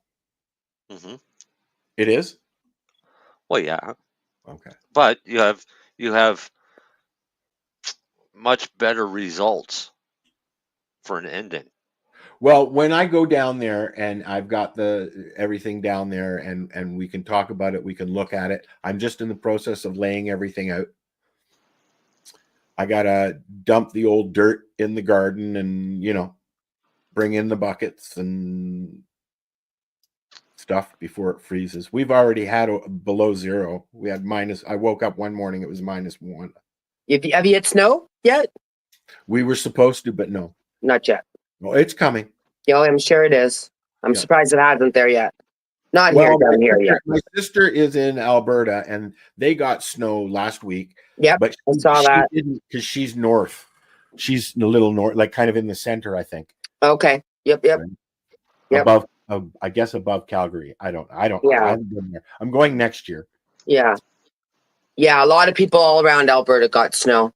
Mm-hmm. It is? Well, yeah. Okay. But you have much better results for an ending. Well, when I go down there and I've got everything down there and we can talk about it, we can look at it. I'm just in the process of laying everything out. I gotta dump the old dirt in the garden and, bring in the buckets and stuff before it freezes. We've already had below 0. We had I woke up one morning, it was -1. Have you had snow yet? We were supposed to, but no. Not yet. Well, it's coming. Yeah, I'm sure it is. I'm surprised it hasn't there yet. Not here down here yet. My sister is in Alberta and they got snow last week. Yep, but I saw that. Didn't, because she's north. She's a little north, like kind of in the center, I think. Okay. Yep. Above, I guess above Calgary. I don't. Yeah. I haven't been there. I'm going next year. Yeah. Yeah, a lot of people all around Alberta got snow.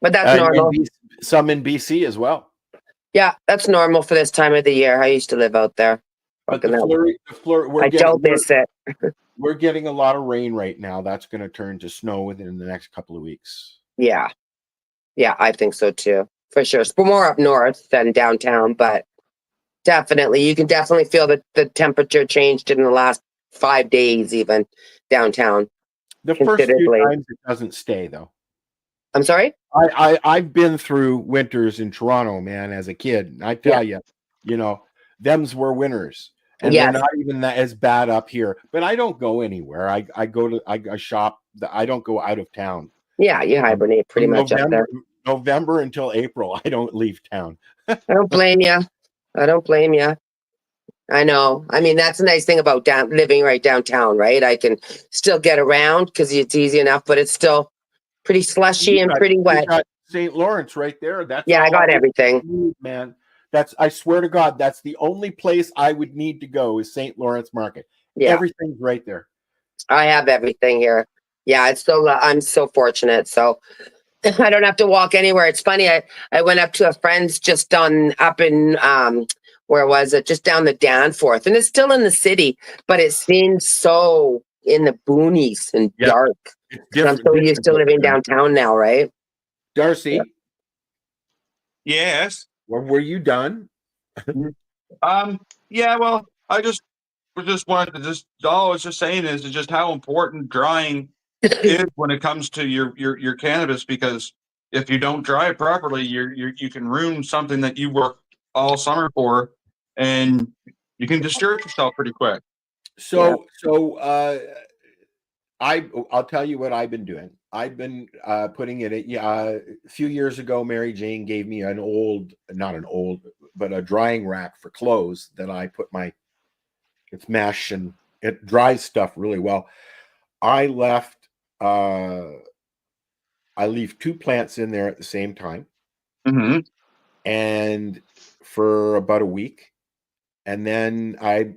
But that's normal. Some in BC as well. Yeah, that's normal for this time of the year. I used to live out there. But the flurry, I don't miss it. We're getting a lot of rain right now. That's going to turn to snow within the next couple of weeks. Yeah. Yeah, I think so too. For sure. It's more up north than downtown, but definitely, you can definitely feel that the temperature changed in the last 5 days, even downtown. The first few times it doesn't stay, though. I'm sorry? I've been through winters in Toronto, man, as a kid. And I tell you, them's were winters. And they're not even as bad up here. But I don't go anywhere. I shop. I don't go out of town. Yeah, you hibernate pretty much up there. November until April, I don't leave town. I don't blame you. I know. I mean, that's a nice thing about living right downtown, right? I can still get around because it's easy enough, but it's still pretty slushy and pretty wet. You got St. Lawrence right there. I got everything. Man, I swear to God, that's the only place I would need to go is St. Lawrence Market. Yeah. Everything's right there. I have everything here. Yeah, it's so I'm so fortunate. So I don't have to walk anywhere. It's funny. I went up to a friend's just up in where was it? Just down the Danforth, and it's still in the city, but it seems so in the boonies and dark. I'm so used to living downtown now, right? Darcy. Yeah. Yes. Well, were you done? Yeah. Well, I just wanted to all I was just saying is just how important drying is when it comes to your cannabis, because if you don't dry it properly, you can ruin something that you worked all summer for, and you can discharge yourself pretty quick. So I'll tell you what I've been doing. I've been putting it a few years ago. Mary Jane gave me but a drying rack for clothes that I put it's mesh and it dries stuff really well. I leave 2 plants in there at the same time, and for about a week, and then I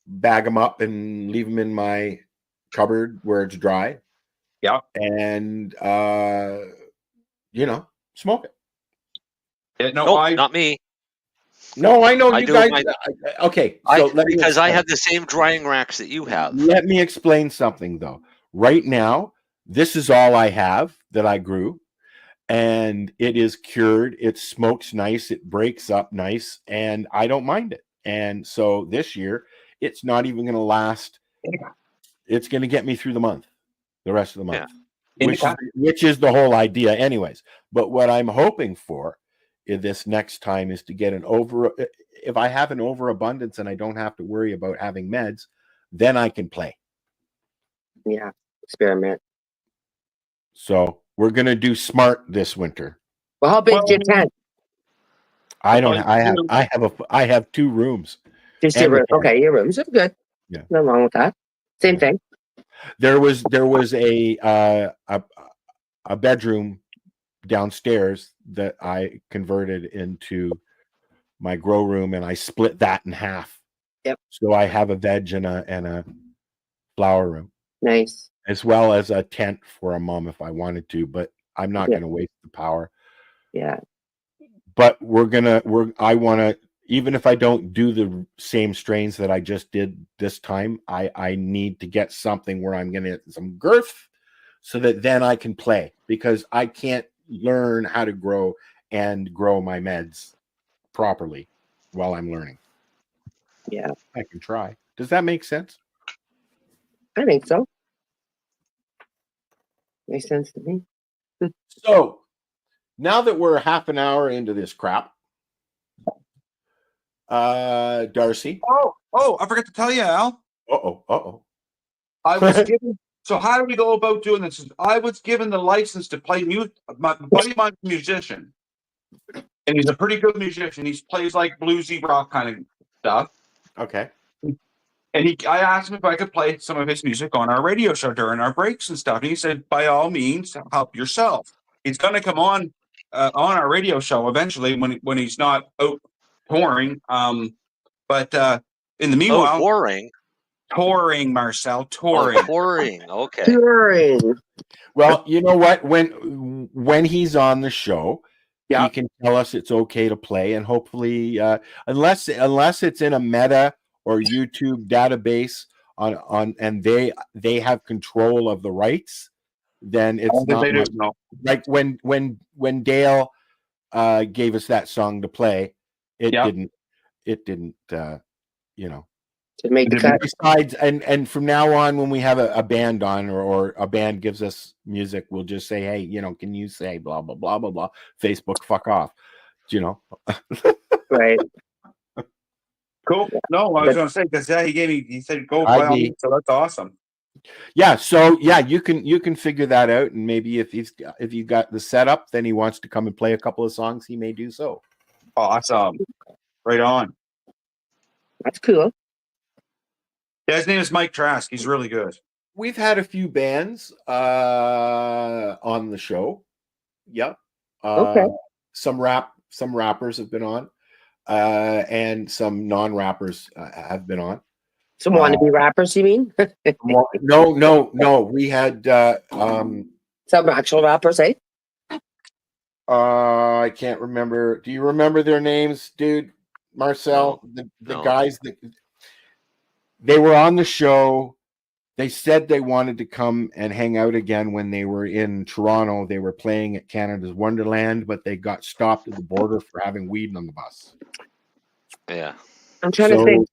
bag them up and leave them in my cupboard where it's dry. Yeah. And smoke it. Yeah, not me. No, I know you guys. Okay, so because I have the same drying racks that you have. Let me explain something though. Right now, this is all I have that I grew, and it is cured. It smokes nice. It breaks up nice, and I don't mind it. And so this year, it's not even going to last. It's going to get me through the rest of the month, which is the whole idea, anyways. But what I'm hoping for this next time is to get if I have an overabundance and I don't have to worry about having meds, then I can play. Yeah, experiment. So we're gonna do smart this winter. Well, how big's your tent? I have 2 rooms. Just your room. Okay, your rooms are good. Yeah, nothing wrong with that. Same thing. There was a bedroom downstairs that I converted into my grow room, and I split that in half. Yep. So I have a veg and a flower room. Nice. As well as a tent for a mom if I wanted to, but I'm not going to waste the power. Yeah. But I want to, even if I don't do the same strains that I just did this time, I need to get something where I'm going to get some girth so that then I can play, because I can't learn how to grow my meds properly while I'm learning. Yeah. I can try. Does that make sense? I think so. Makes sense to me. So now that we're half an hour into this crap, Darcy. Oh, I forgot to tell you, Al. Uh-oh. I was given. So how do we go about doing this? I was given the license to play music. My buddy of mine's a musician, and he's a pretty good musician. He plays like bluesy rock kind of stuff. Okay. And I asked him if I could play some of his music on our radio show during our breaks and stuff. And he said, by all means, help yourself. He's going to come on our radio show eventually when he's not out touring. But in the meanwhile, touring, Marcel, touring. Oh, touring. Okay. Touring. Well, you know what? When he's on the show, he can tell us it's okay to play, and hopefully, unless it's in a Meta or YouTube database on and they have control of the rights, then it's not much. Like when Dale gave us that song to play, it didn't to make the cut. Besides, and from now on, when we have a band on or a band gives us music, we'll just say, hey, can you say blah blah blah blah blah? Facebook, fuck off, Right. Cool. No, I was going to say, because he said go play on me, so that's awesome. Yeah, so you can figure that out, and maybe if you got the setup, then he wants to come and play a couple of songs, he may do so. Awesome. Right on. That's cool. Yeah, his name is Mike Trask. He's really good. We've had a few bands on the show. Yep. Okay. Some rappers have been on, and some non-rappers have been on. Some wannabe rappers, you mean? No. We had some actual rappers, eh? I can't remember. Do you remember their names, dude? Marcel, the guys that they were on the show. They said they wanted to come and hang out again when they were in Toronto. They were playing at Canada's Wonderland, but they got stopped at the border for having weed on the bus. Yeah. I'm trying to think.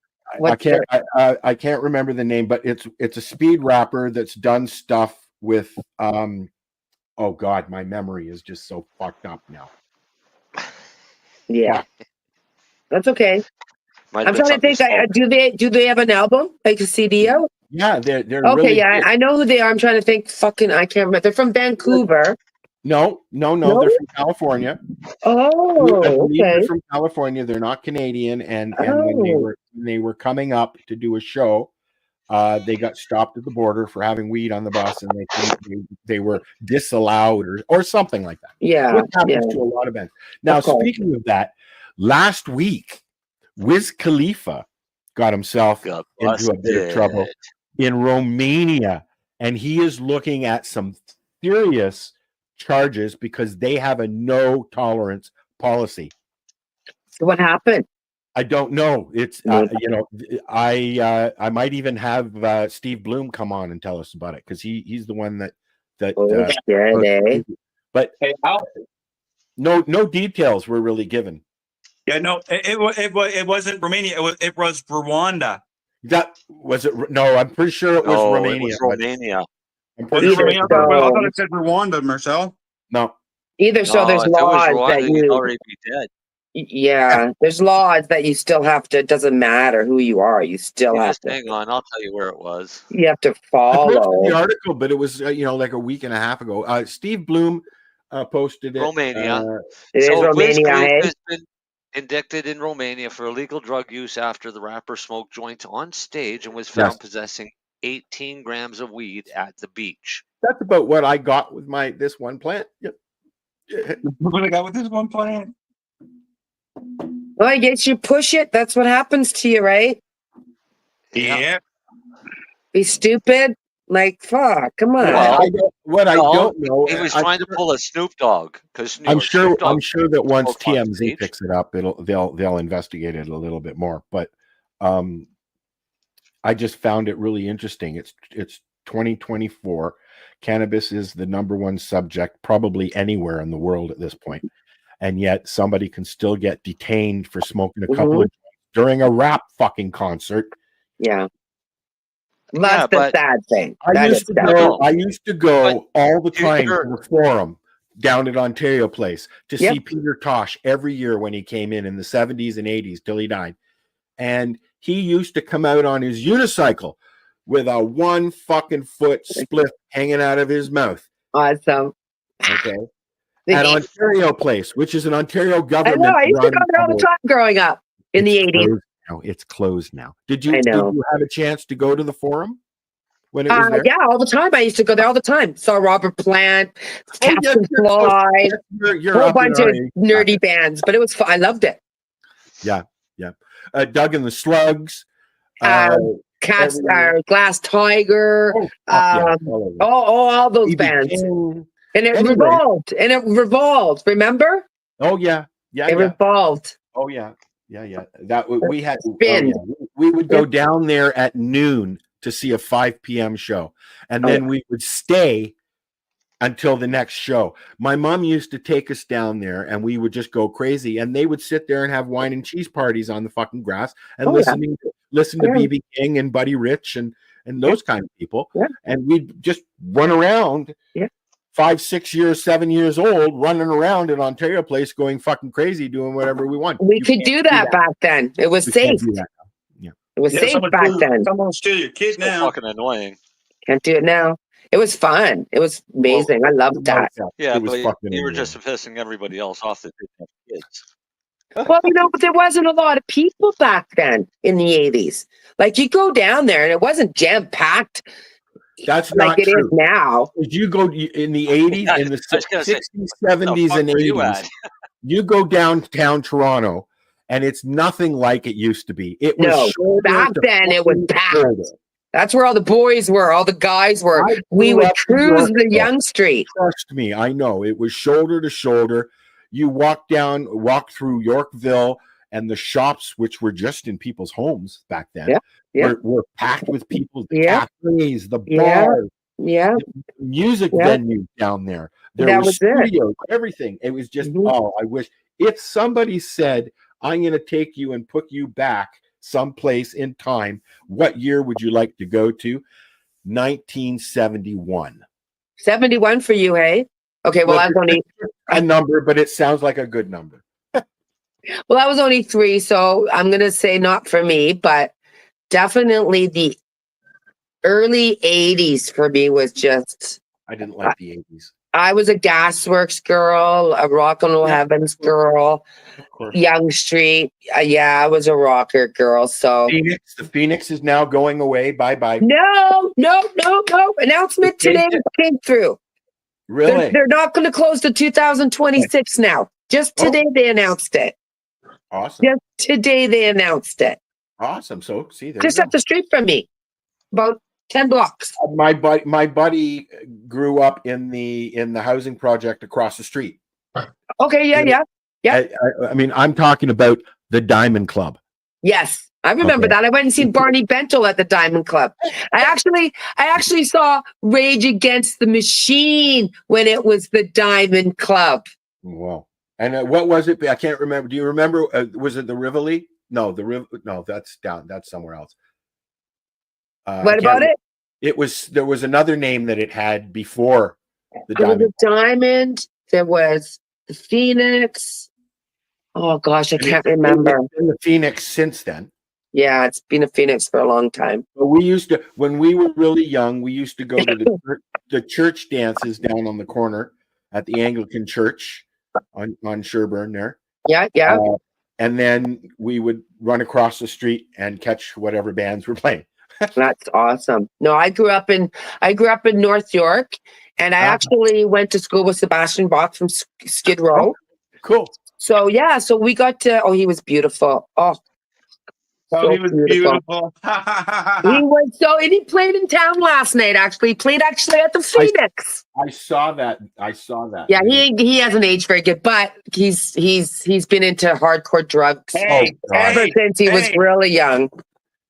I can't remember the name, but it's a speed rapper that's done stuff with oh God, my memory is just so fucked up now. Yeah. That's okay. Might I'm have been trying to something think. Do they have an album, like a CD out? Yeah, they're Okay, really yeah, good. I know who they are. I'm trying to think. Fucking, I can't remember. They're from Vancouver. No, No? they're from California. I Oh, believe they're okay. from California. They're not Canadian. And when Oh, they were coming up to do a show, they got stopped at the border for having weed on the bus, and they were disallowed or something like that. yeah, Which yeah. happens to a lot of bands. Now, Of course. speaking of that, last week, Wiz Khalifa got himself got into a bit of trouble busted. in Romania, and he is looking at some serious charges because they have a no tolerance policy. So what happened? I don't know. It's I might even have Steve Bloom come on and tell us about it because he's the one that. Oh, shit, eh? But Hey, Al. no details were really given. Yeah, no, it wasn't Romania. It was Rwanda. That was it. No, I'm pretty sure it was No, Romania. it was Romania. I'm Was pretty it sure. Romania? I thought it said Rwanda, Marcel. No. Either so, there's if it was laws Rwanda, that he'd you. already be dead. Yeah, there's laws that you still have to. It doesn't matter who you are. You still Yeah, have just to. hang on, I'll tell you where it was. You have to I posted the follow. article, but it was like a week and a half ago. Steve Bloom posted it. Romania. It is So Wiz Romania, Khalifa eh? has been indicted in Romania for illegal drug use after the rapper smoked joints on stage and was found possessing 18 grams of weed at the beach. That's about what I got with this one plant. Yep. What I got with this one plant? Well, I guess you push it. That's what happens to you, right? Yeah. Be stupid. Like, fuck, come on. Well, I don't know. He was trying to pull a Snoop Dogg because I'm sure that once smoked on TMZ stage. picks it up, they'll investigate it a little bit more. But I just found it really interesting. It's 2024. Cannabis is the number one subject probably anywhere in the world at this point, and yet somebody can still get detained for smoking a couple of during a rap fucking concert. Yeah. That's the sad thing. I used to go all the time to the Forum down at Ontario Place to see Peter Tosh every year when he came in the 70s and 80s till he died. And he used to come out on his unicycle with a 1 fucking foot split hanging out of his mouth. Awesome. Okay. At Ontario Place, which is an Ontario government. I know. I used to go there all the time growing up in the 80s. No, it's closed now. Did you have a chance to go to the Forum when it was there? Yeah, all the time. I used to go there all the time. Saw Robert Plant, Captain Fly, a whole bunch of nerdy bands, but it was fun. I loved it. Yeah. Doug and the Slugs. Glass Tiger. All those bands. And it revolved. And it revolved. Remember? Oh yeah. It revolved. Oh yeah. That we had. We would go down there at noon to see a 5 p.m. show, and then we would stay until the next show. My mom used to take us down there, and we would just go crazy. And they would sit there and have wine and cheese parties on the fucking grass and listen to BB King and Buddy Rich and those kind of people. Yeah. And we'd just run around. Yeah. 5, 6 years, 7 years old, running around in Ontario Place, going fucking crazy, doing whatever we want. We could do that back then. It was safe. Yeah. It was safe back then. Someone steal your kid now. Fucking annoying. Can't do it now. It was fun. It was amazing. I loved that. Yeah, but you were just pissing everybody else off that didn't have kids. Well, but there wasn't a lot of people back then in the 80s. Like, you go down there and it wasn't jam-packed. That's like not it true. Is now. Did you go in the 80s, in the 60s, 70s, and 80s? You go downtown Toronto, and it's nothing like it used to be. It was back then. It was packed. That's where all the boys were, all the guys were. We would cruise the Yonge Street. Trust me, I know. It was shoulder to shoulder. You walk through Yorkville, and the shops, which were just in people's homes back then, were packed with people. The cafes, the bars, the music venues down there. There was studios, everything. It was just, I wish. If somebody said, I'm going to take you and put you back someplace in time, what year would you like to go to? 1971. 71 for you, hey? Okay, well, that's only a number, but it sounds like a good number. Well, I was only 3, so I'm gonna say not for me, but definitely the early 80s for me was just. I didn't like the 80s. I was a Gasworks girl, a Rock and Roll Heavens girl, Of course. Young Street. Yeah, I was a rocker girl. So The Phoenix is now going away. Bye bye. no. Announcement today came through. Really? They're not going to close to 2026 now. Just today they announced it. Awesome. Just today they announced it. Awesome. So see, there Just you up the street from me, about 10 blocks. My buddy grew up in the housing project across the street. Okay, yeah. I mean, I'm talking about the Diamond Club. Yes, I remember Okay. that. I went and seen Barney Bentel at the Diamond Club. I actually saw Rage Against the Machine when it was the Diamond Club. Wow. And what was it? I can't remember. Do you remember? Was it the Rivoli? No, No, that's down. That's somewhere else. What about it? There was another name that it had before the There was Diamond. the Diamond. There was the Phoenix. Oh gosh, I can't remember. It's been the Phoenix since then. Yeah, it's been a Phoenix for a long time. But we used to, when we were really young, we used to go to the church dances down on the corner at the Anglican church on Sherburne there. Yeah. And then we would run across the street and catch whatever bands were playing. That's awesome. No, I grew up in North York, and I actually went to school with Sebastian Bach from Skid Row. Cool. So yeah, so we got to. Oh, he was beautiful. Oh, So he was beautiful. He was so, and he played in town last night. Actually, he played at the Phoenix. I saw that. Yeah, he hasn't aged very good, but he's been into hardcore drugs ever since he was really young.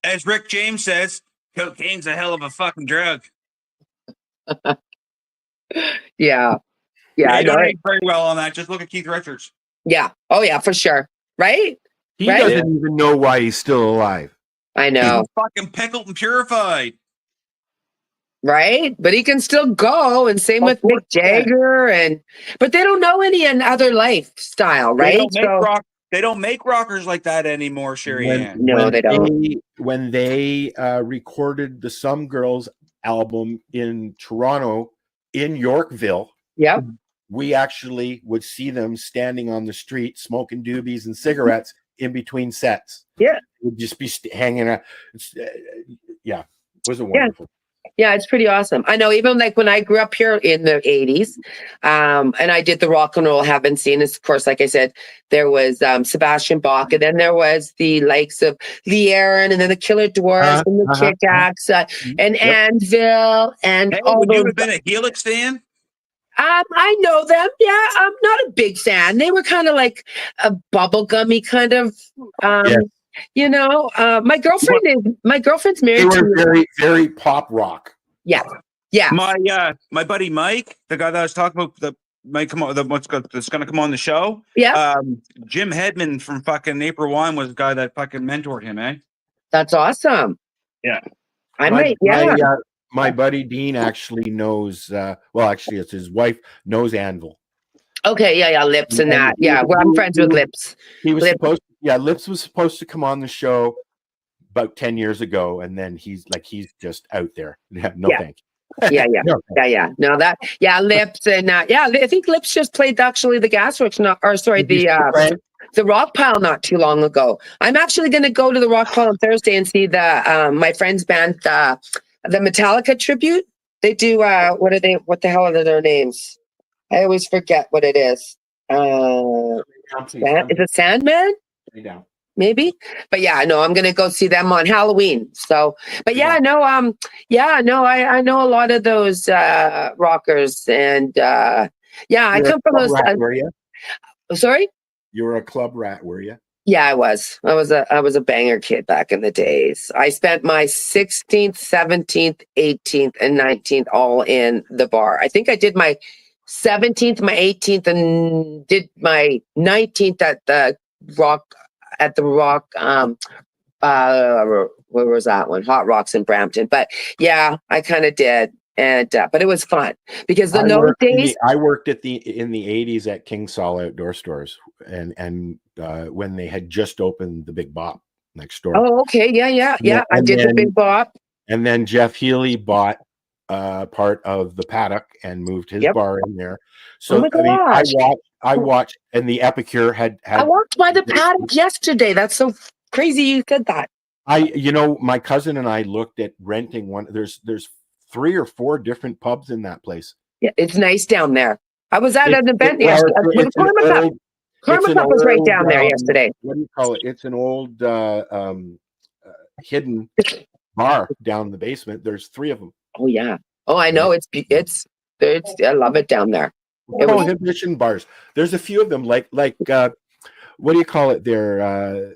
As Rick James says, cocaine's a hell of a fucking drug. Yeah. They don't age very well on that. Just look at Keith Richards. Yeah. Oh yeah, for sure. Right? He doesn't even know why he's still alive. I know. He's fucking pickled and purified. Right? But he can still go, and same with Mick Jagger, but they don't know any other lifestyle, right? They don't make rockers like that anymore, Sherry Ann. No, they don't. When they recorded the Some Girls album in Toronto, in Yorkville, we actually would see them standing on the street smoking doobies and cigarettes in between sets. Yeah. Would just be hanging out. It was a wonderful. Yeah, it's pretty awesome. I know, even like when I grew up here in the 80s, and I did the Rock and Roll Heaven scene, of course, like I said, there was Sebastian Bach, and then there was the likes of Lee Aaron, and then the Killer Dwarfs, and the Kick-Axe, and Anvil, and all would those. you have been a Helix fan? I know them. Yeah, I'm not a big fan. They were kind of like a bubblegummy kind of. You know, my girlfriend's married. They were to very, very pop rock. Yeah. My buddy Mike, the guy that I was talking about, that's going to come on the show. Yeah. Jim Hedman from fucking April Wine was the guy that fucking mentored him, eh? That's awesome. Yeah. My buddy Dean actually knows. Actually, it's his wife knows Anvil. Okay, yeah, Lips and that. Yeah, well, I'm friends with Lips. He was supposed. Lips was supposed to come on the show about 10 years ago, and then he's just out there. No, thank you. No, Lips and I think Lips just played actually the Gasworks, the Rock Pile not too long ago. I'm actually going to go to the Rock Pile on Thursday and see the my friend's band, the Metallica tribute. They do what the hell are their names? I always forget what it is. Is it Sandman? Maybe, but yeah, no, I'm gonna go see them on Halloween. So, but I know a lot of those rockers, and I come from those. Were you? Sorry, you were a club rat, were you? Yeah, I was. I was a banger kid back in the days. I spent my 16th, 17th, 18th, and 19th all in the bar. I think I did my 17th, my 18th, and did my 19th at the Rock. Where was that one? Hot Rocks in Brampton. But yeah, I kind of did. And but it was fun because in I those worked days, I worked in the 80s at King Saul Outdoor Stores, and when they had just opened the Big Bop next door. oh, okay, yeah. I And did the then- Big Bop. And then Jeff Healy bought part of the paddock and moved his Yep. bar in there. Oh So my I mean, gosh. I watched, and the Epicure had I walked by the paddock yesterday. That's so crazy you said that. my cousin and I looked at renting one. There's 3 or 4 different pubs in that place. Yeah, it's nice down there. I was at It- an event it- well, yesterday. it's- With it's an Karma Cup. old- Karma it's an Cup was right old, down there yesterday. What do you call it? It's an old hidden bar down in the basement. There's 3 of them. Oh yeah. Oh, I know. It's I love it down there. It was, Prohibition bars. There's a few of them. Like what do you call it? They're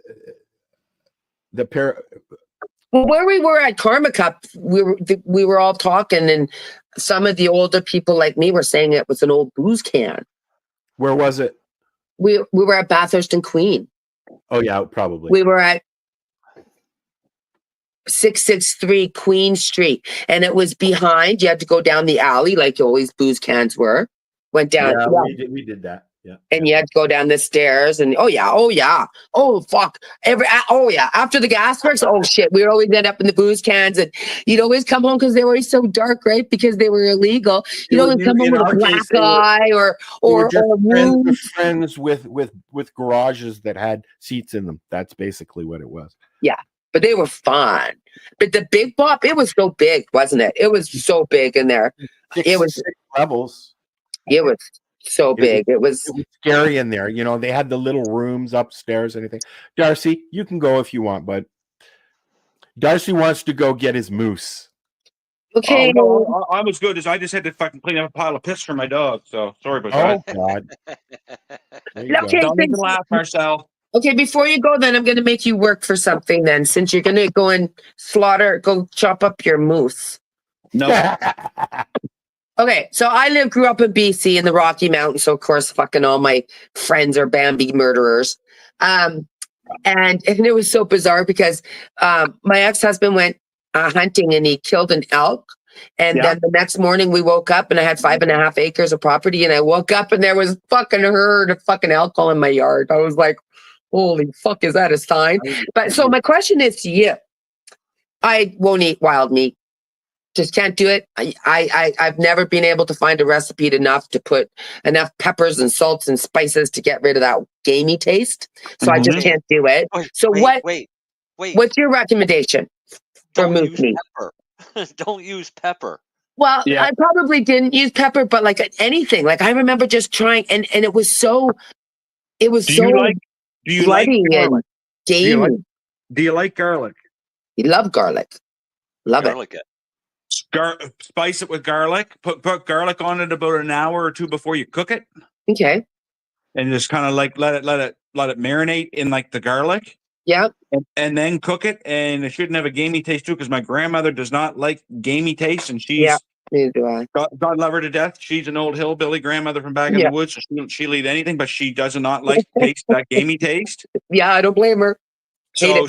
the pair. well, where we were at Karma Cup, we were all talking, and some of the older people like me were saying it was an old booze can. Where was it? We were at Bathurst and Queen. Oh yeah, probably. We were at 663 Queen Street, and it was behind. You had to go down the alley like always booze cans were. Went down. Yeah, Yeah. we did that. Yeah. And you had to go down the stairs, and oh fuck, after the gas works, oh shit, we would always end up in the booze cans, and you'd always come home because they were always so dark, right? Because they were illegal. You'd always come home in with a our black case, they were- eye or just wound. friends with garages that had seats in them. That's basically what it was. Yeah, but they were fun. But the Big Bop, it was so big, wasn't it? It was so big in there. It was 6 levels. It was so big. It was scary in there. They had the little rooms upstairs and anything. Darcy, you can go if you want, but Darcy wants to go get his moose. okay. Oh, no, I was good. I just had to fucking clean up a pile of piss for my dog. So sorry about that. God. Okay, Don't even laugh, Marcel. Okay, before you go, then I'm going to make you work for something. Then, since you're going to go and go chop up your moose. No. Okay, so I grew up in BC in the Rocky Mountains, so of course, fucking all my friends are Bambi murderers. And it was so bizarre because my ex-husband went hunting and he killed an elk. And then the next morning we woke up and I had 5.5 acres of property, and I woke up and there was fucking herd of fucking elk all in my yard. I was like, holy fuck, is that a sign? But so my question is to you, I won't eat wild meat. Just can't do it. I've never been able to find a recipe enough to put enough peppers and salts and spices to get rid of that gamey taste. So I just can't do it. Wait. What's your recommendation for Don't moose use meat? pepper. Don't use pepper. Well, I probably didn't use pepper, but like anything, like I remember just trying, and it was so Do you like bloody and garlic? gamey. Do you like garlic? You love garlic. Love Garlic it. Spice it with garlic. Put garlic on it about an hour or 2 before you cook it. Okay. And just kind of like let it marinate in like the garlic. Yeah. And then cook it, and it shouldn't have a gamey taste too, because my grandmother does not like gamey taste, and she's neither do I. God love her to death. She's an old hillbilly grandmother from back in the woods, so she'll eat anything, but she does not like taste that gamey taste. Yeah, I don't blame her. So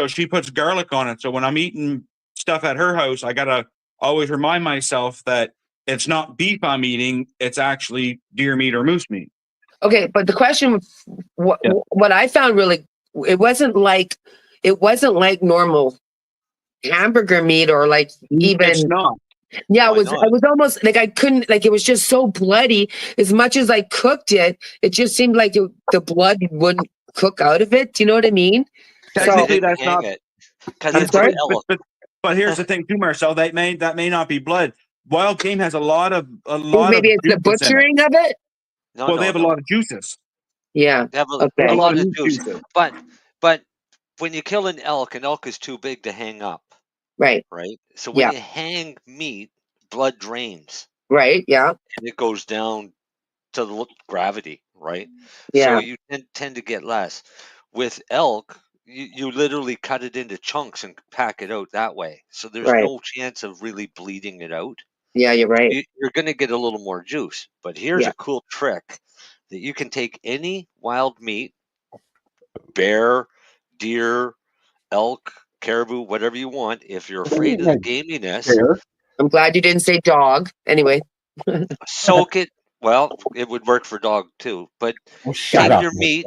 she puts garlic on it. So when I'm eating stuff at her house, I gotta always remind myself that it's not beef I'm eating; it's actually deer meat or moose meat. Okay, but the question, what I found really, it wasn't like normal hamburger meat or like even. It's not. Yeah, Why it was almost like I couldn't, like it was just so bloody. As much as I cooked it, it just seemed like the blood wouldn't cook out of it. Do you know what I mean? Technically, that's not. Because it's an elk. But here's the thing, too, Marcel. That may not be blood. Wild game has a lot of maybe it's the butchering of it. No, they have a lot of juices. Yeah, They have a lot of juice. But when you kill an elk is too big to hang up. Right. Right. So when you hang meat, blood drains. Right. Yeah. And it goes down to the gravity. Right. Yeah. So you tend to get less. With elk, you literally cut it into chunks and pack it out that way. So there's no chance of really bleeding it out. Yeah, you're right. You're going to get a little more juice. But here's a cool trick that you can take any wild meat, bear, deer, elk, caribou, whatever you want. If you're afraid of the gaminess, I'm glad you didn't say dog. Anyway. Soak it. Well, it would work for dog too. But shut take up, your meat,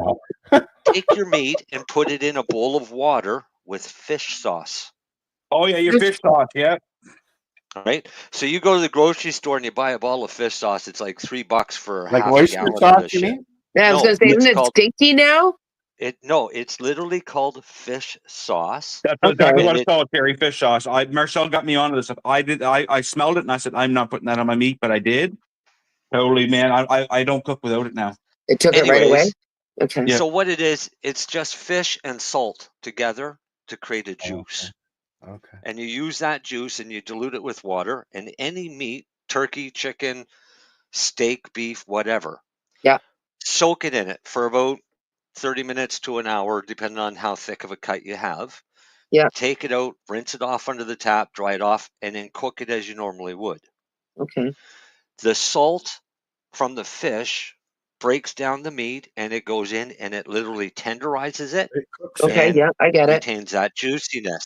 take your meat and put it in a bowl of water with fish sauce. Oh yeah, your fish sauce, yeah. All right. So you go to the grocery store and you buy a bottle of fish sauce. It's like $3 for Like half a oyster gallon sauce, of this you shit. mean? Yeah, I was No, gonna say, it's isn't it called stinky now? No, it's literally called fish sauce. That's exactly what it's called, Terry. Fish sauce. Marcel got me onto this. I smelled it and I said, I'm not putting that on my meat, but I did. Totally, man. I don't cook without it now. It took it right away. Okay. Yeah. So what it is, it's just fish and salt together to create a juice. Okay. And you use that juice and you dilute it with water and any meat, turkey, chicken, steak, beef, whatever. Yeah. Soak it in it for about 30 minutes to an hour, depending on how thick of a cut you have. Yeah. Take it out, rinse it off under the tap, dry it off, and then cook it as you normally would. Okay. The salt from the fish breaks down the meat and it goes in and it literally tenderizes it. Okay, and yeah, I get it. retains that juiciness,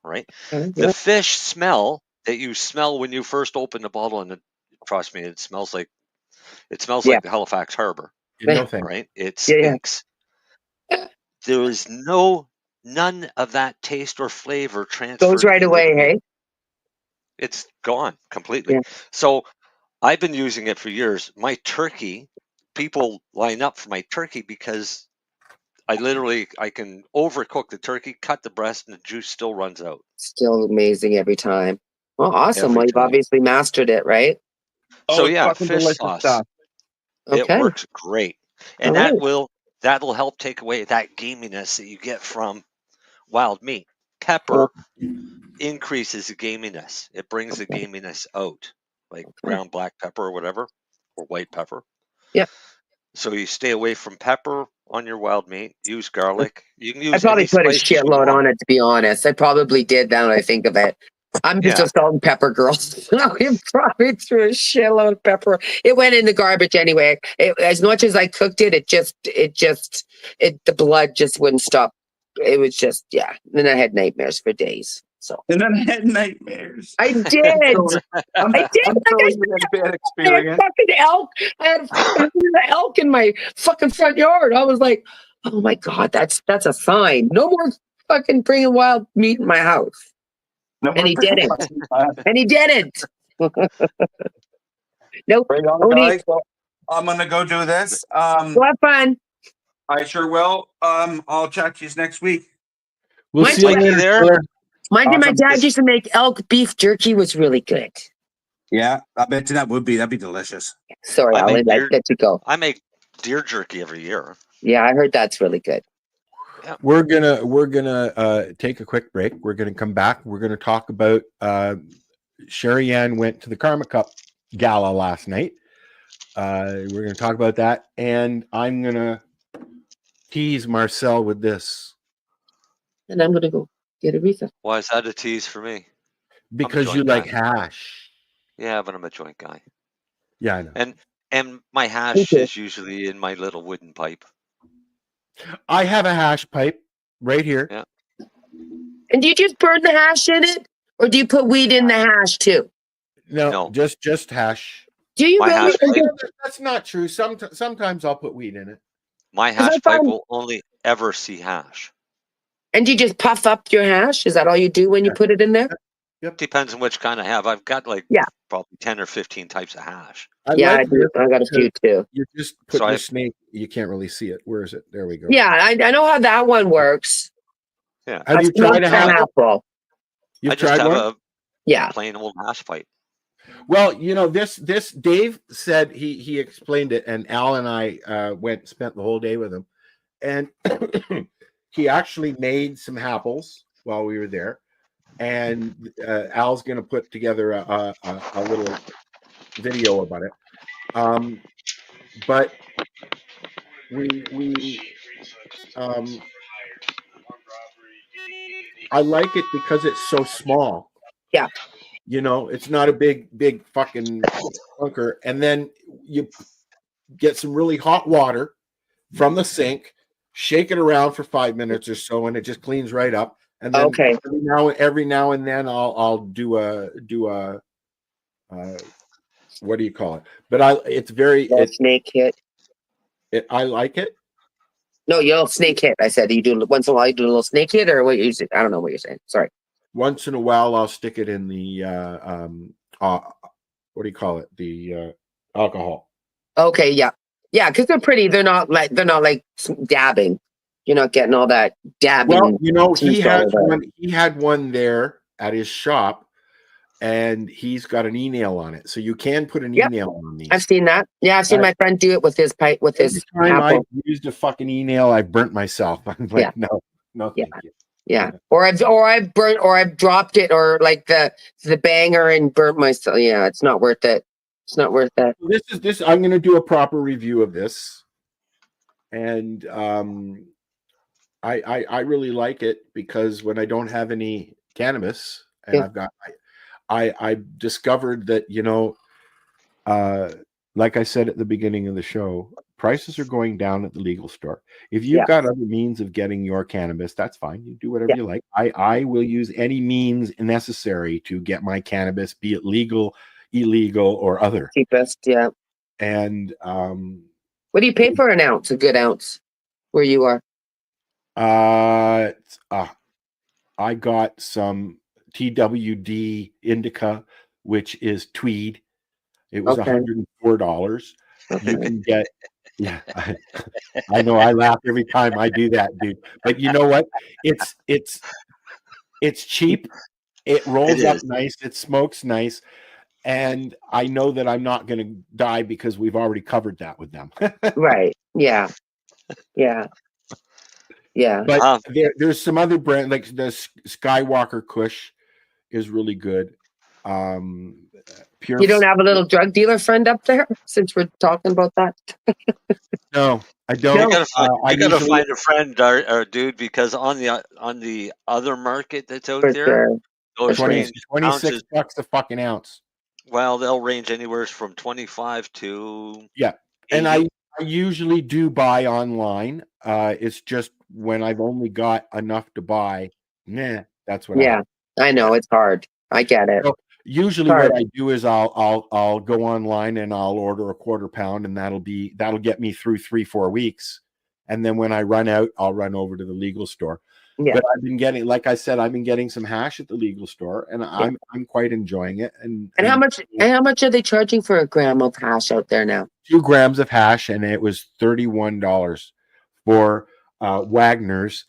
right? Okay, The yeah. fish smell that you smell when you first open the bottle, and trust me, it smells like Yeah. Halifax Harbor, No thanks. right? It Yeah, yeah. stinks. There is none of that taste or flavor transferred. Goes right into away, the meat. hey? It's gone completely. Yeah. So I've been using it for years. My turkey, people line up for my turkey because I can overcook the turkey, cut the breast, and the juice still runs out. Still amazing every time. Well, awesome. Every Well, you've time. obviously mastered it, right? So it's yeah, fucking fish delicious sauce. stuff. It Okay. works great. And All right. that'll help take away that gaminess that you get from wild meat. Pepper increases the gaminess. It brings the gaminess out, like ground black pepper or whatever, or white pepper. Yeah. So you stay away from pepper on your wild meat. Use garlic. You can I use probably any put a spices you shitload want. on it, to be honest. I probably did now that I think of it. I'm just Yeah. a salt and pepper girl. I probably threw a shitload of pepper. It went in the garbage anyway. As much as I cooked it, the blood just wouldn't stop. It was just, yeah. Then I had nightmares for days. So. And then I had nightmares. I did. I did. I'm Like telling I you, that's a bad I had experience. fucking elk. I had fucking elk in my fucking front yard. I was like, oh my God, that's a sign. No more fucking bringing wild meat in my house. No And he more didn't. fucking- And he didn't. Nope. Right on, Only, guys. So I'm gonna go do this. well, have fun. I sure will. I'll chat to you next week. We'll Mind see you you, later. there. Taylor. Mind you, my Awesome. dad used to make elk beef jerky, was really good. Yeah, I bet you that'd be delicious. Sorry, I I'll make let you go. I make deer jerky every year. Yeah, I heard that's really good. We're gonna take a quick break. We're gonna come back. We're gonna talk about Sherry Ann went to the Karma Cup gala last night. We're gonna talk about that, and I'm gonna tease Marcel with this And I'm gonna go get a refill. Why is that a tease for me? because you joint like guy. hash. Yeah, but I'm a joint guy. Yeah, I know. And my hash is usually in my little wooden pipe. I have a hash pipe right here. Yeah. And do you just burn the hash in it? Or do you put weed in the hash too? No. just hash. Do you My really? hash pipe, That's not true. Sometimes I'll put weed in it. my Because I hash pipe found- will only ever see hash. And you just puff up your hash? Is that all you do when you put it in there? Depends on which kind I have. I've got Yeah. probably 10 or 15 types of hash. Yeah, I do. I got a few too. You just put So the I- snake. You can't really see it. Where is it? There we go. Yeah, I know how that one works. Yeah. Have you That's not tried a hash? pineapple. You've I just tried have one? a Yeah. plain old hash pipe. Well, this Dave said he explained it, and Al and I spent the whole day with him, and he actually made some apples while we were there, and Al's going to put together a little video about it. But we I like it because it's so small. Yeah. It's not a big fucking clunker. And then you get some really hot water from the sink, shake it around for 5 minutes or so, and it just cleans right up. And then Okay. every now and then I'll do a what do you call it? But it's very snake hit. I like it. No, you don't snake hit. I said you do once in a while. You do a little snake hit, or what? I don't know what you're saying. Sorry. Once in a while, I'll stick it in the what do you call it? The alcohol. Okay, yeah, because they're pretty. They're not like dabbing. You're not getting all that dabbing. Well, he had one there at his shop, and he's got an e-nail on it, so you can put an e-nail on these. I've seen that. Yeah, I've seen my friend do it with his pipe. With his time apple. I used a fucking e-nail, I burnt myself. I'm like, no, thank you. Yeah, or I've burnt, or I've dropped it, or like the banger and burnt myself. Yeah, it's not worth it. It's not worth it. This. I'm going to do a proper review of this, and I really like it because when I don't have any cannabis, and I discovered that like I said at the beginning of the show, prices are going down at the legal store. If you've got other means of getting your cannabis, that's fine. You do whatever you like. I will use any means necessary to get my cannabis, be it legal, illegal, or other. Cheapest, yeah. And what do you pay for an ounce? A good ounce, where you are? I got some TWD indica, which is tweed. It was $104. You can get, I know I laugh every time I do that, dude. But you know what? It's cheap. It rolls up nice. It smokes nice. And I know that I'm not going to die because we've already covered that with them. Right. Yeah. Yeah. Yeah. But there's some other brand, like the Skywalker Kush is really good. You don't have a little drug dealer friend up there, since we're talking about that? No, I don't. I gotta find a friend, or dude, because on the other market that's out there, those 26 ounces, bucks a fucking ounce. Well, they'll range anywhere from 25 to 80. And I usually do buy online. It's just when I've only got enough to buy, that's what. I know it's hard. I get it. So usually, what I do is I'll go online and I'll order a quarter pound, and that'll get me through 3-4 weeks. And then when I run out, I'll run over to the legal store. Yeah. But I've been getting, like I said, I've been getting some hash at the legal store, and I'm quite enjoying it. And how much are they charging for a gram of hash out there now? 2 grams of hash, and it was $31 for Wagner's.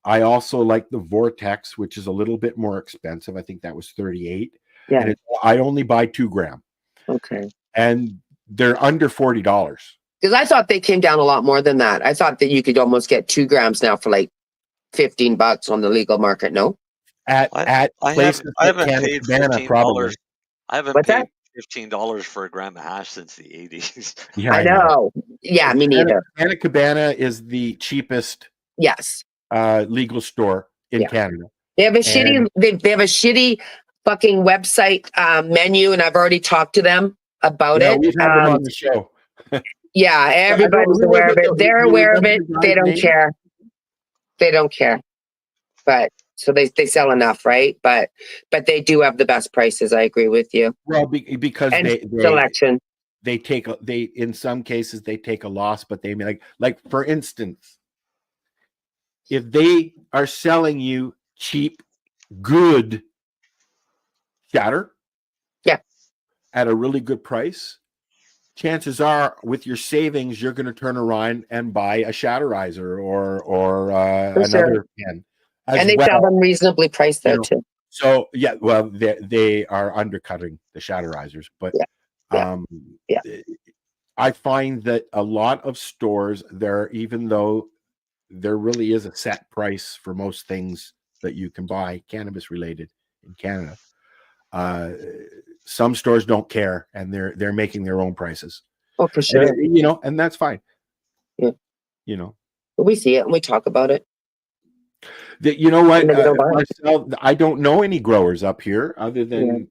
I also like the Vortex, which is a little bit more expensive. I think that was $38. Yeah. And I only buy 2 gram. Okay. And they're under $40. Because I thought they came down a lot more than that. I thought that you could almost get 2 grams now for like $15 on the legal market. No. At places I haven't paid probably. I haven't paid $15 for a gram of hash since the 80s. Yeah, I know. Yeah, me neither. Canna Cabana is the cheapest. Yes. Legal store in Canada. They have a shitty fucking website menu, and I've already talked to them about it. We've had them on the show. Yeah, everybody's aware of it. They're aware of it. They don't care. They don't care. But so they sell enough, right? But they do have the best prices. I agree with you. Well, because they selection. They in some cases they take a loss, but they like for instance, if they are selling you cheap, good shatter, at a really good price, chances are with your savings you're going to turn around and buy a shatterizer or another pen. And they sell them reasonably priced there too. So they are undercutting the shatterizers, but I find that a lot of stores there, even though there really is a set price for most things that you can buy cannabis related in Canada, some stores don't care, and they're making their own prices. Oh, for sure. And, and that's fine. Yeah. But we see it and we talk about it. You know what? Myself, I don't know any growers up here other than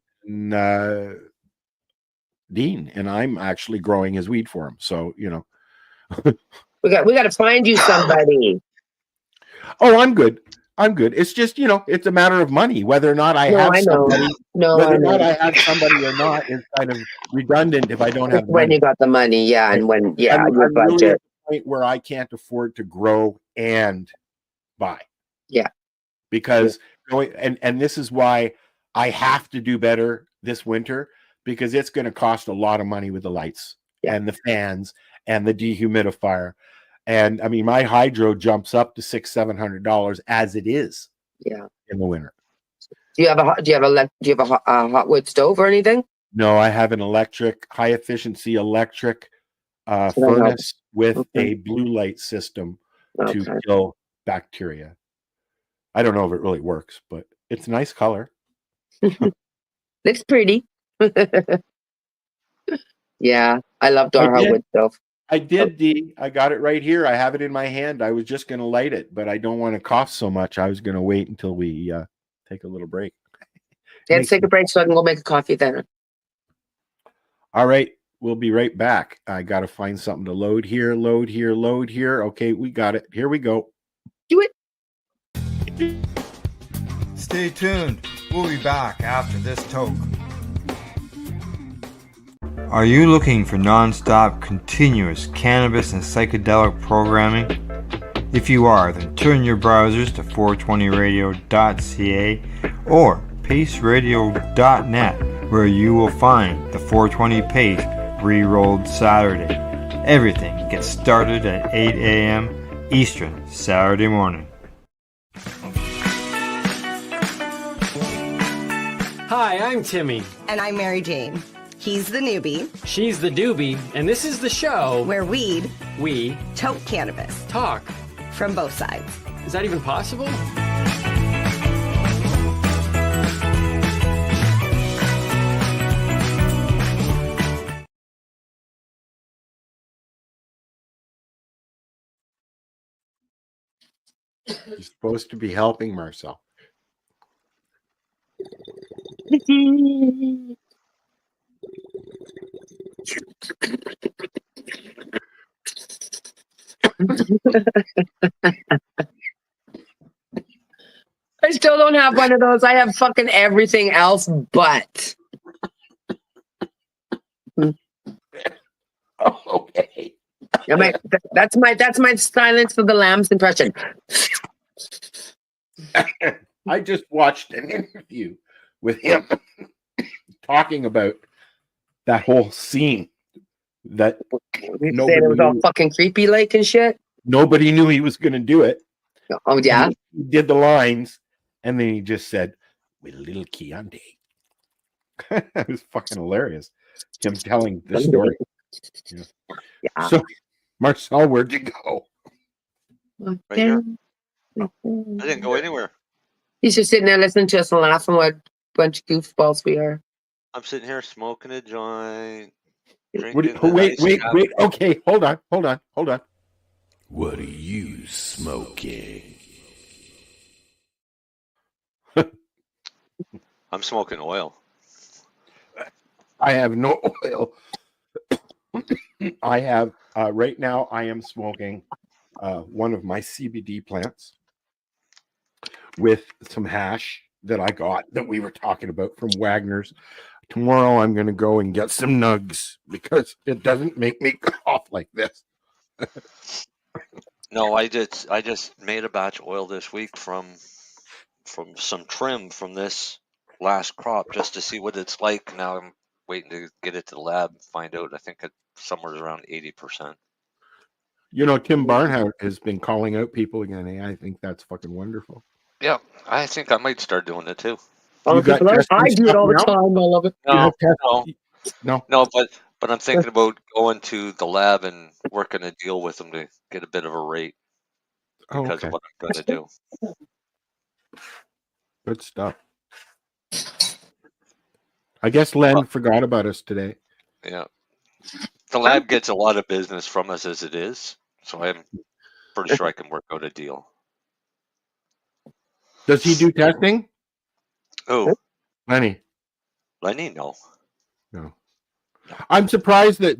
Dean, and I'm actually growing his weed for him. So we got to find you somebody. Oh, I'm good. I'm good. It's just, it's a matter of money. Whether or not I No, have I know. somebody, No, whether I or not know. I have somebody or not is kind of redundant if I don't have When money. you got the money, yeah, and when, yeah, I'm your really budget. at the point where I can't afford to grow and buy. Yeah. Because and this is why I have to do better this winter, because it's going to cost a lot of money with the lights and the fans and the dehumidifier. And I mean, my hydro jumps up to $600-700 as it is. Yeah. In the winter. Do you have a hot wood stove or anything? No, I have an high efficiency electric furnace with a blue light system to kill bacteria. I don't know if it really works, but it's a nice color. Looks pretty. Yeah, I love our hot wood stove. I did, Dee. I got it right here. I have it in my hand. I was just going to light it, but I don't want to cough so much. I was going to wait until we take a little break. Let's take a break so I can go make a coffee then. All right. We'll be right back. I got to find something to load here, load here, load here. Okay, we got it. Here we go. Do it. Stay tuned. We'll be back after this toke. Are you looking for non-stop, continuous cannabis and psychedelic programming? If you are, then turn your browsers to 420radio.ca or paceradio.net, where you will find the 420 Pace Re-Rolled Saturday. Everything gets started at 8 a.m. Eastern Saturday morning. Hi, I'm Timmy. And I'm Mary Jane. He's the newbie. She's the doobie. And this is the show where we toke cannabis. Talk. From both sides. Is that even possible? You're supposed to be helping Marcel. I still don't have one of those. I have fucking everything else but. Oh, okay. That's my Silence of the Lambs impression. I just watched an interview with him talking about that whole scene that nobody it was all fucking creepy like and shit. Nobody knew he was going to do it. Oh yeah, he did the lines, and then he just said, "With a little Chianti." It was fucking hilarious. Him telling the story. Yeah. So, Marcel, where'd you go? Right here. I didn't go anywhere. He's just sitting there listening to us and laughing what a bunch of goofballs we are. I'm sitting here smoking a joint. Wait. Okay, hold on. What are you smoking? I'm smoking oil. I have no oil. I have right now. I am smoking one of my CBD plants with some hash that I got that we were talking about from Wagner's. Tomorrow I'm going to go and get some nugs because it doesn't make me cough like this. No, I just made a batch of oil this week from some trim from this last crop just to see what it's like. Now I'm waiting to get it to the lab and find out. I think it's somewhere around 80%. You know, Tim Barnhart has been calling out people again. I think that's fucking wonderful. Yeah, I think I might start doing it too. I do it all the time. I love it. No, but I'm thinking about going to the lab and working a deal with them to get a bit of a rate because of what I'm going to do. Good stuff. I guess Len forgot about us today. Yeah. The lab gets a lot of business from us as it is, so I'm pretty sure I can work out a deal. Does he do testing? Oh, Lenny, no. I'm surprised that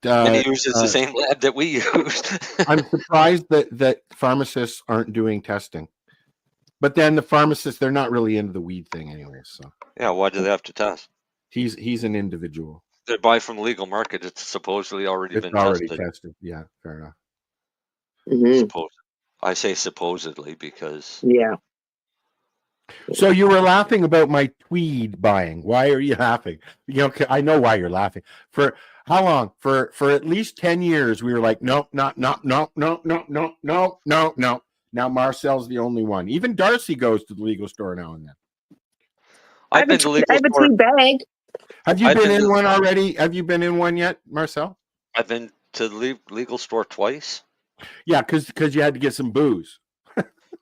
he uses the same lab that we use. I'm surprised that pharmacists aren't doing testing. But then the pharmacists, they're not really into the weed thing anyway. So Yeah, why do they have to test? he's an individual. They buy from the legal market. It's supposedly already It's been already tested. tested. Yeah, fair enough. I say supposedly because Yeah. So you were laughing about my tweed buying. Why are you laughing? You know, I know why you're laughing. For how long? For at least 10 years, we were like, no. Now Marcel's the only one. Even Darcy goes to the legal store now and then. I've been to legal I have a store. tweed bag. Have you been in one already? Have you been in one yet, Marcel? I've been to the legal store twice. Yeah, because you had to get some booze.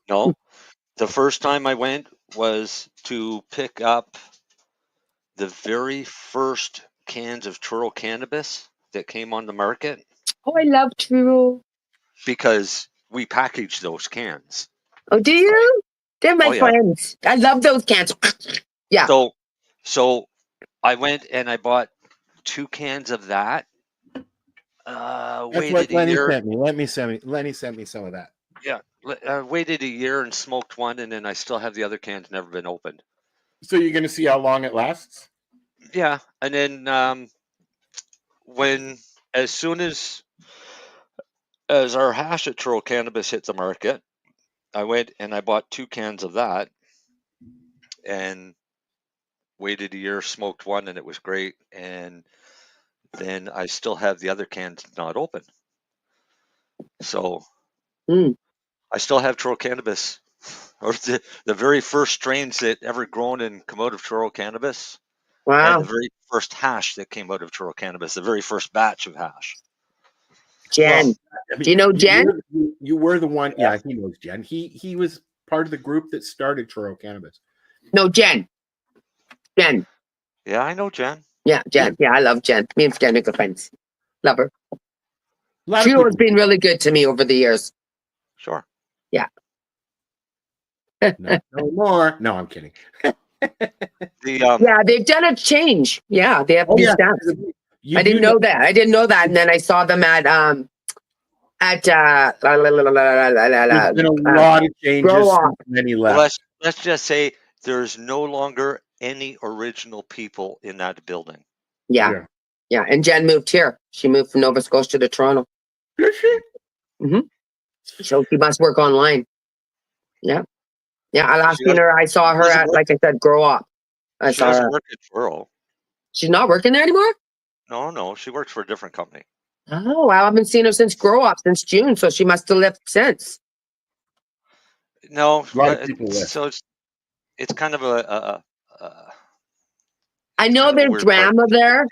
No, the first time I went was to pick up the very first cans of Turo cannabis that came on the market. Oh, I love Turo. Because we packaged those cans. Oh, do you? They're my Oh, yeah. friends. I love those cans. Yeah. So I went and I bought 2 cans of that. That's Waited what a Lenny year. sent me. Lenny sent me some of that. Yeah, waited a year and smoked one, and then I still have the other cans never been opened. So you're going to see how long it lasts? Yeah, and then as soon as our hash at Turo Cannabis hit the market, I went and I bought 2 cans of that, and waited a year, smoked one, and it was great. And then I still have the other cans not open. So I still have Turo Cannabis, or the very first strains that ever grown and come out of Turo Cannabis. Wow. And the very first hash that came out of Turo Cannabis, the very first batch of hash. Jen. Do you know Jen? You were the one. Yeah, he knows Jen. He was part of the group that started Turo Cannabis. No, Jen. Jen. Yeah, I know Jen. Yeah, Jen. Yeah, I love Jen. Me and Jen are good friends. Love her. She has been really good to me over the years. Sure. Yeah. No more. No, I'm kidding. Yeah, they've done a change. Yeah, they have new staff. I didn't know that. And then I saw them at There's been a lot of changes. Grow Up. Many Well, left. let's just say there's no longer any original people in that building. Yeah. And Jen moved here. She moved from Nova Scotia to Toronto. Did she? Mm-hmm. So she must work online. Yeah. Yeah, I saw her at, like I said, Grow Up. She doesn't work at Turo. She's not working there anymore? No, she works for a different company. Oh, wow. I haven't seen her since Grow Up, since June, so she must have left since. No, a lot of people left. So it's kind of a I know there's drama there.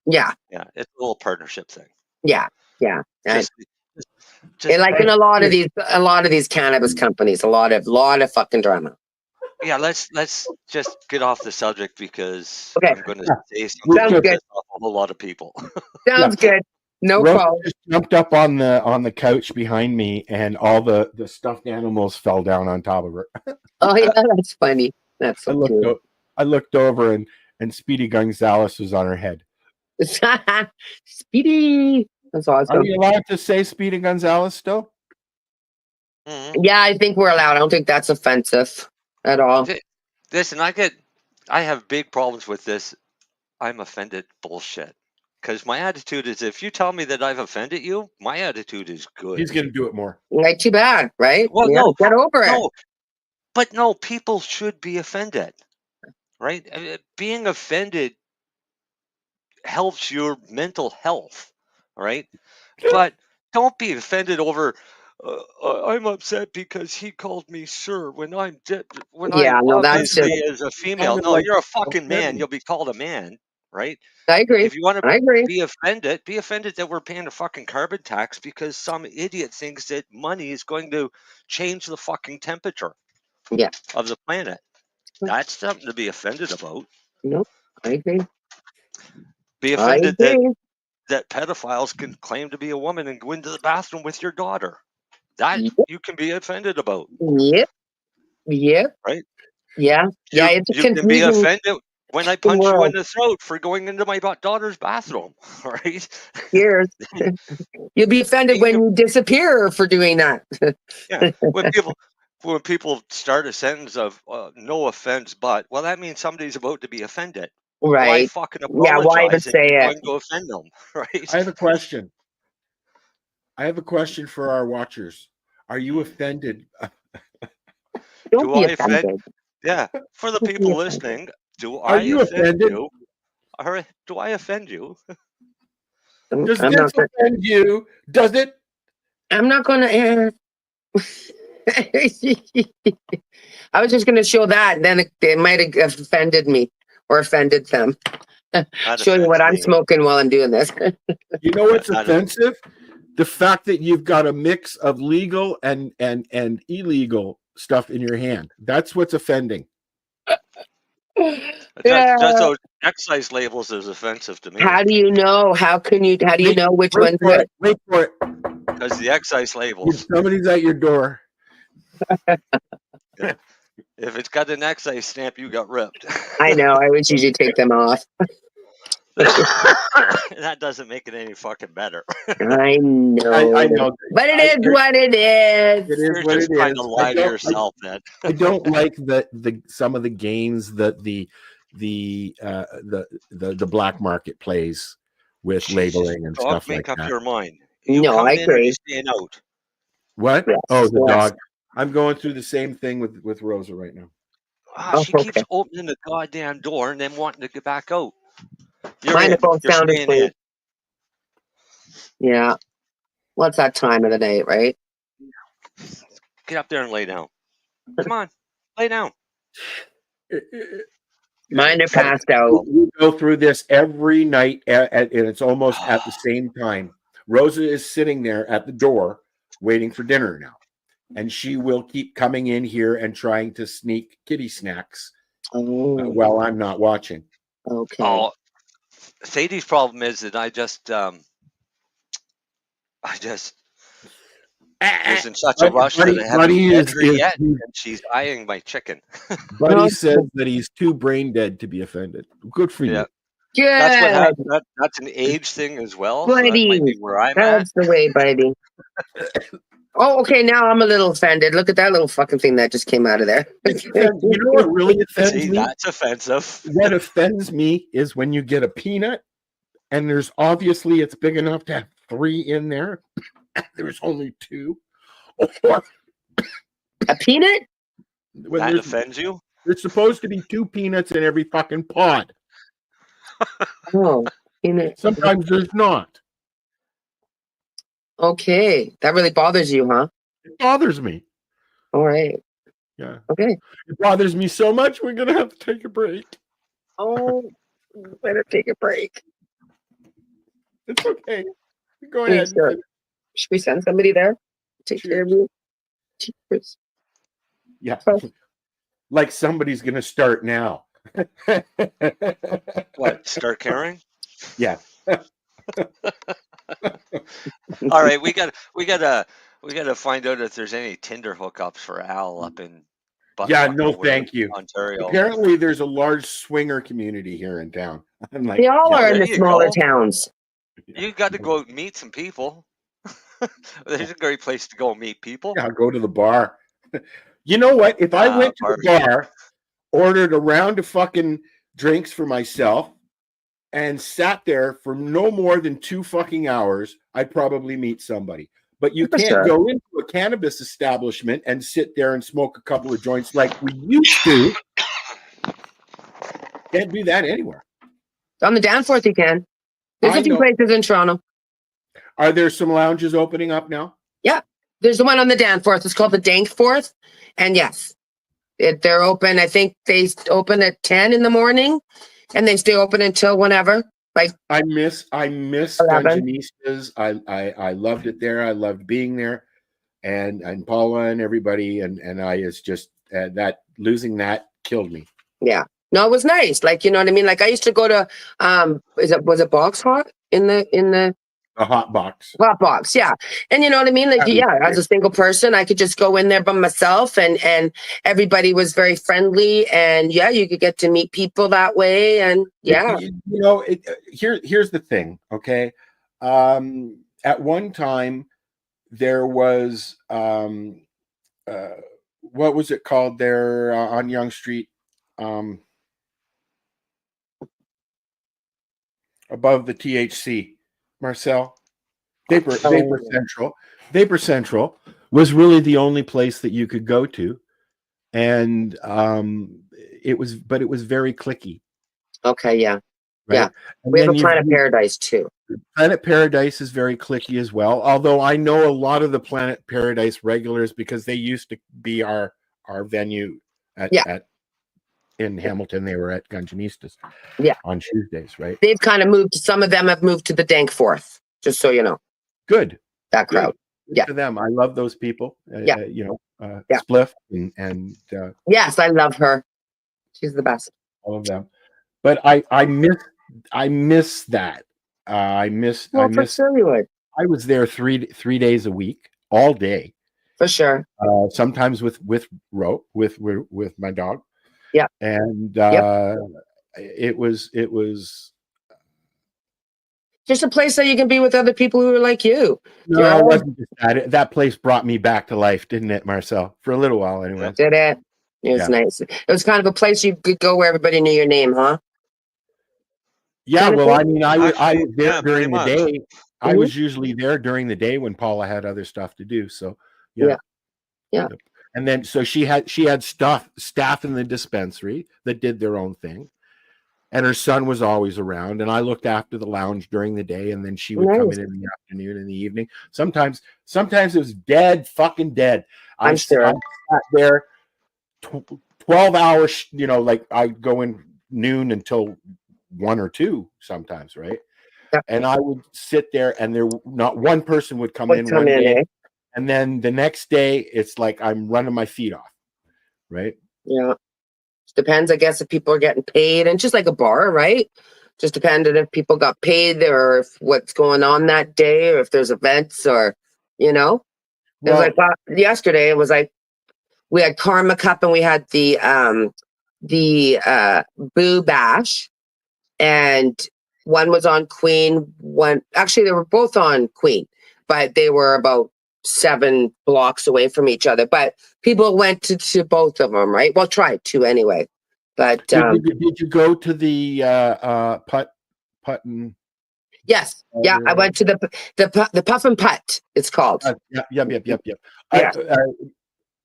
Yeah. Yeah, it's a little partnership thing. Yeah. Just like in a lot of these cannabis companies, a lot of fucking drama. Yeah, let's just get off the subject because Okay. I'm going to say something Sounds that good. pisses off a whole lot of people. Sounds good. No Rose problem. just jumped up on the couch behind me, and all the stuffed animals fell down on top of her. Oh yeah, that's funny. That's so cute. I looked over, and Speedy Gonzalez was on her head. Speedy. That's awesome. Are we allowed to say Speedy Gonzalez still? Yeah, I think we're allowed. I don't think that's offensive at all. Listen, I have big problems with this. I'm offended bullshit. Because my attitude is, if you tell me that I've offended you, my attitude is good. He's going to do it more. Like, too bad, right? Well, Yeah, no, get over it. no, but no, people should be offended, right? I mean, being offended helps your mental health, right? But don't be offended over. I'm upset because he called me sir when I'm Yeah, no, that's obviously just. as a female. No, you're a fucking man. You'll be called a man, right? I agree. If you want I to agree. be offended that we're paying a fucking carbon tax because some idiot thinks that money is going to change the fucking temperature of the planet. That's something to be offended about. Nope, I agree. Be offended that pedophiles can claim to be a woman and go into the bathroom with your daughter. That you can be offended about. Yep. Right? Yeah. Yeah. It's you can be confusing offended when I punch you in world. the throat for going into my daughter's bathroom. Right? Cheers. You'll be offended when you disappear for doing that. Yeah. when people start a sentence of no offense, but, well, that means somebody's about to be offended. Why Right. fucking Yeah, why even apologize if say you're it? going to offend them, right? I have a question. For our watchers. Are you offended? Don't Do be I offend? offended. Yeah, for the Don't be people offended. listening, do Are I you offend offended? you? Or do I offend you? Does I'm this not gonna, offend you? Does it? I'm not gonna I was just gonna show that, and then it might have offended me or offended them. That Show you what offends I'm me. smoking while I'm doing this. You know what's That- offensive? The fact that you've got a mix of legal and illegal stuff in your hand. That's what's offending. Just those excise labels is offensive to me. How do you know? How do you know which Wait one's for it. what? Wait for it. Because the excise labels, Somebody's at your door. if it's got an excise stamp, you got ripped. I know. I would usually take them off. That doesn't make it any fucking better. I know. I know. But it is what it is. It is You're what just it trying is. to lie to yourself, then. I don't like the some of the games that the black market plays with labeling and Dog, stuff make like up that. your mind. You No, coming I in or you agree. staying out? What? Yes, Oh, the yes. dog. I'm going through the same thing with Rosa right now. Oh, She keeps okay. opening the goddamn door and then wanting to get back out. You're Mine are in. both You're sound staying asleep. in. Yeah. What's that time of the day, right? Get up there and lay down. Come on, lay down. Mine are passed out. We go through this every night, and it's almost at the same time. Rosa is sitting there at the door waiting for dinner now, and she will keep coming in here and trying to sneak kitty snacks while I'm not watching. Okay. Oh, Sadie's problem is that I just was in such a rush that I haven't met her yet, and she's eyeing my chicken. Buddy says that he's too brain dead to be offended. Good for you. Good. That's what happened. That's an age thing as well. So that Buddy. might be where I'm That's the way, buddy. Oh, okay. Now I'm a little offended. Look at that little fucking thing that just came out of there. You know what really offends See, me? that's offensive. What offends me is when you get a peanut, and there's obviously it's big enough to have 3 in there. There's only 2. A peanut? When That offends you? There's supposed to be 2 peanuts in every fucking pod. Oh, peanut. Sometimes there's not. Okay. That really bothers you, huh? It bothers me. All right. Yeah. Okay. It bothers me so much, we're going to have to take a break. Oh, better take a break. It's okay. Go ahead. Should we send somebody there? Take care of you? Cheers. Yeah. Like somebody's going to start now. What? Start caring? Yeah. All right, we gotta find out if there's any Tinder hookups for Al up in Yeah, Buttfuck no, over thank in you. Ontario. Apparently, there's a large swinger community here in town. I'm like, They all are in there the you smaller go. towns. You got to go out and meet some people. There's a great place to go meet people. Yeah, I'll go to the bar. You know what? If I went to the bar, ordered a round of fucking drinks for myself, and sat there for no more than 2 fucking hours, I'd probably meet somebody. But you can't go into a cannabis establishment and sit there and smoke a couple of joints like we used to. Can't do that anywhere. On the Danforth, you can. There's I a few know. places in Toronto. Are there some lounges opening up now? Yeah. There's the one on the Danforth. It's called the Dankforth. And yes, they're open. I think they open at 10 in the morning and they stay open until whenever. Like I miss Dungeonistas. I loved it there. I loved being there, and Paula and everybody and I is just that losing that killed me. Yeah, no, it was nice. Like, you know what I mean? Like I used to go to was it Box Hot in the a hot box. Hot box, yeah. And you know what I mean? Like, yeah, as a single person, I could just go in there by myself and everybody was very friendly. And yeah, you could get to meet people that way. And yeah. You know, here's the thing, okay? At one time, there was what was it called there on Yonge Street, above the THC, Marcel? Vapor Central. Vapor Central was really the only place that you could go to, and it was very clicky. Okay, yeah, right? yeah. And We have a then Planet Paradise too. Planet Paradise is very clicky as well. Although I know a lot of the Planet Paradise regulars because they used to be our venue at in Hamilton. They were at Gungeonistas on Tuesdays, right? They've kind of moved. Some of them have moved to the Danforth, just so you know. Good. That crowd. Good for them. I love those people. Spliff and yes, I love her. She's the best. All of them. But I miss that. I miss. Sure you would. I was there 3 days a week, all day. For sure. Sometimes with my dog. Yeah. And it was just a place that you can be with other people who are like you. No, it wasn't just that. That place brought me back to life, didn't it, Marcel? For a little while, anyway. Did it? It was nice. It was kind of a place you could go where everybody knew your name, huh? Yeah, well, I mean, I was there during the day. Mm-hmm. I was usually there during the day when Paula had other stuff to do. So, yeah. And then, so she had staff in the dispensary that did their own thing, and her son was always around. And I looked after the lounge during the day, and then she would come in the afternoon and the evening. Sometimes it was fucking dead. I'm sure. I sat there 12 hours. You know, like I'd go in noon until 1 or 2 sometimes, right? Yeah. And I would sit there, and not one person would come in one day. And then the next day, it's like I'm running my feet off, right? Yeah. Depends, I guess, if people are getting paid, and just like a bar, right? Just depended if people got paid or if what's going on that day, or if there's events, or it was like yesterday. It was like we had Karma Cup and we had the Boo Bash, and one was on Queen. Actually, they were both on Queen, but they were about 7 blocks away from each other, but people went to both of them, right? Well, tried to anyway. But did you go to the putt and? Yes, yeah, I went to the Puff and Putt. It's called. Yep. Yeah.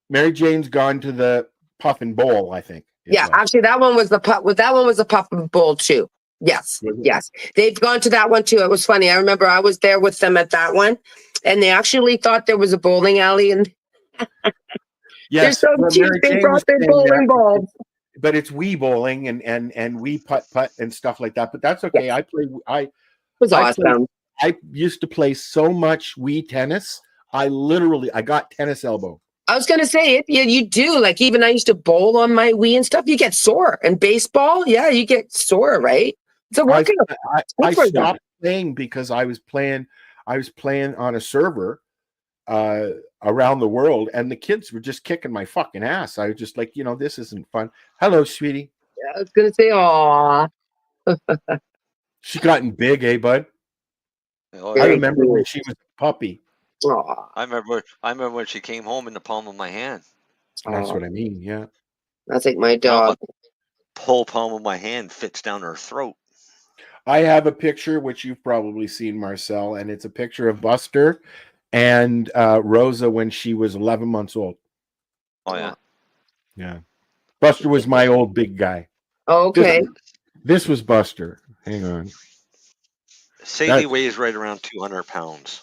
Mary Jane's gone to the Puff and Bowl, I think. Yeah, actually, that one was the Puff. That one was the Puff and Bowl too. Yes, they've gone to that one too. It was funny. I remember I was there with them at that one, and they actually thought there was a bowling alley, and they're so cheap. They brought their bowling balls. But it's Wii bowling and Wii putt and stuff like that. But that's okay. It was awesome. I used to play so much Wii tennis. I got tennis elbow. I was gonna say it. Yeah, you do. Like even I used to bowl on my Wii and stuff. You get sore. And baseball, yeah, you get sore, right? It's a workout. I stopped playing because I was playing on a server around the world, and the kids were just kicking my fucking ass. I was just like, this isn't fun. Hello, sweetie. Yeah, I was gonna say, aw. She's gotten big, eh, bud? Oh, I remember when she was a puppy. Aww. I remember when she came home in the palm of my hand. That's what I mean. Yeah. That's like my dog. Whole palm of my hand fits down her throat. I have a picture which you've probably seen, Marcel, and it's a picture of Buster and Rosa when she was 11 months old. Oh yeah. Yeah. Buster was my old big guy. Oh, okay. This was Buster. Hang on. Sadie weighs right around 200 pounds.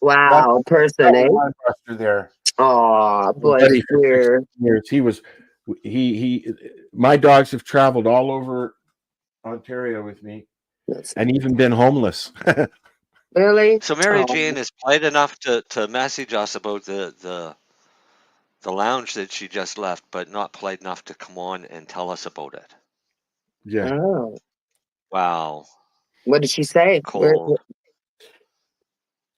Wow, person, eh? Buster there. Oh, bless you. My dogs have traveled all over Ontario with me, and even been homeless. Really? So Mary Jane is polite enough to message us about the lounge that she just left, but not polite enough to come on and tell us about it. Yeah. Oh. Wow. What did she say? Cold.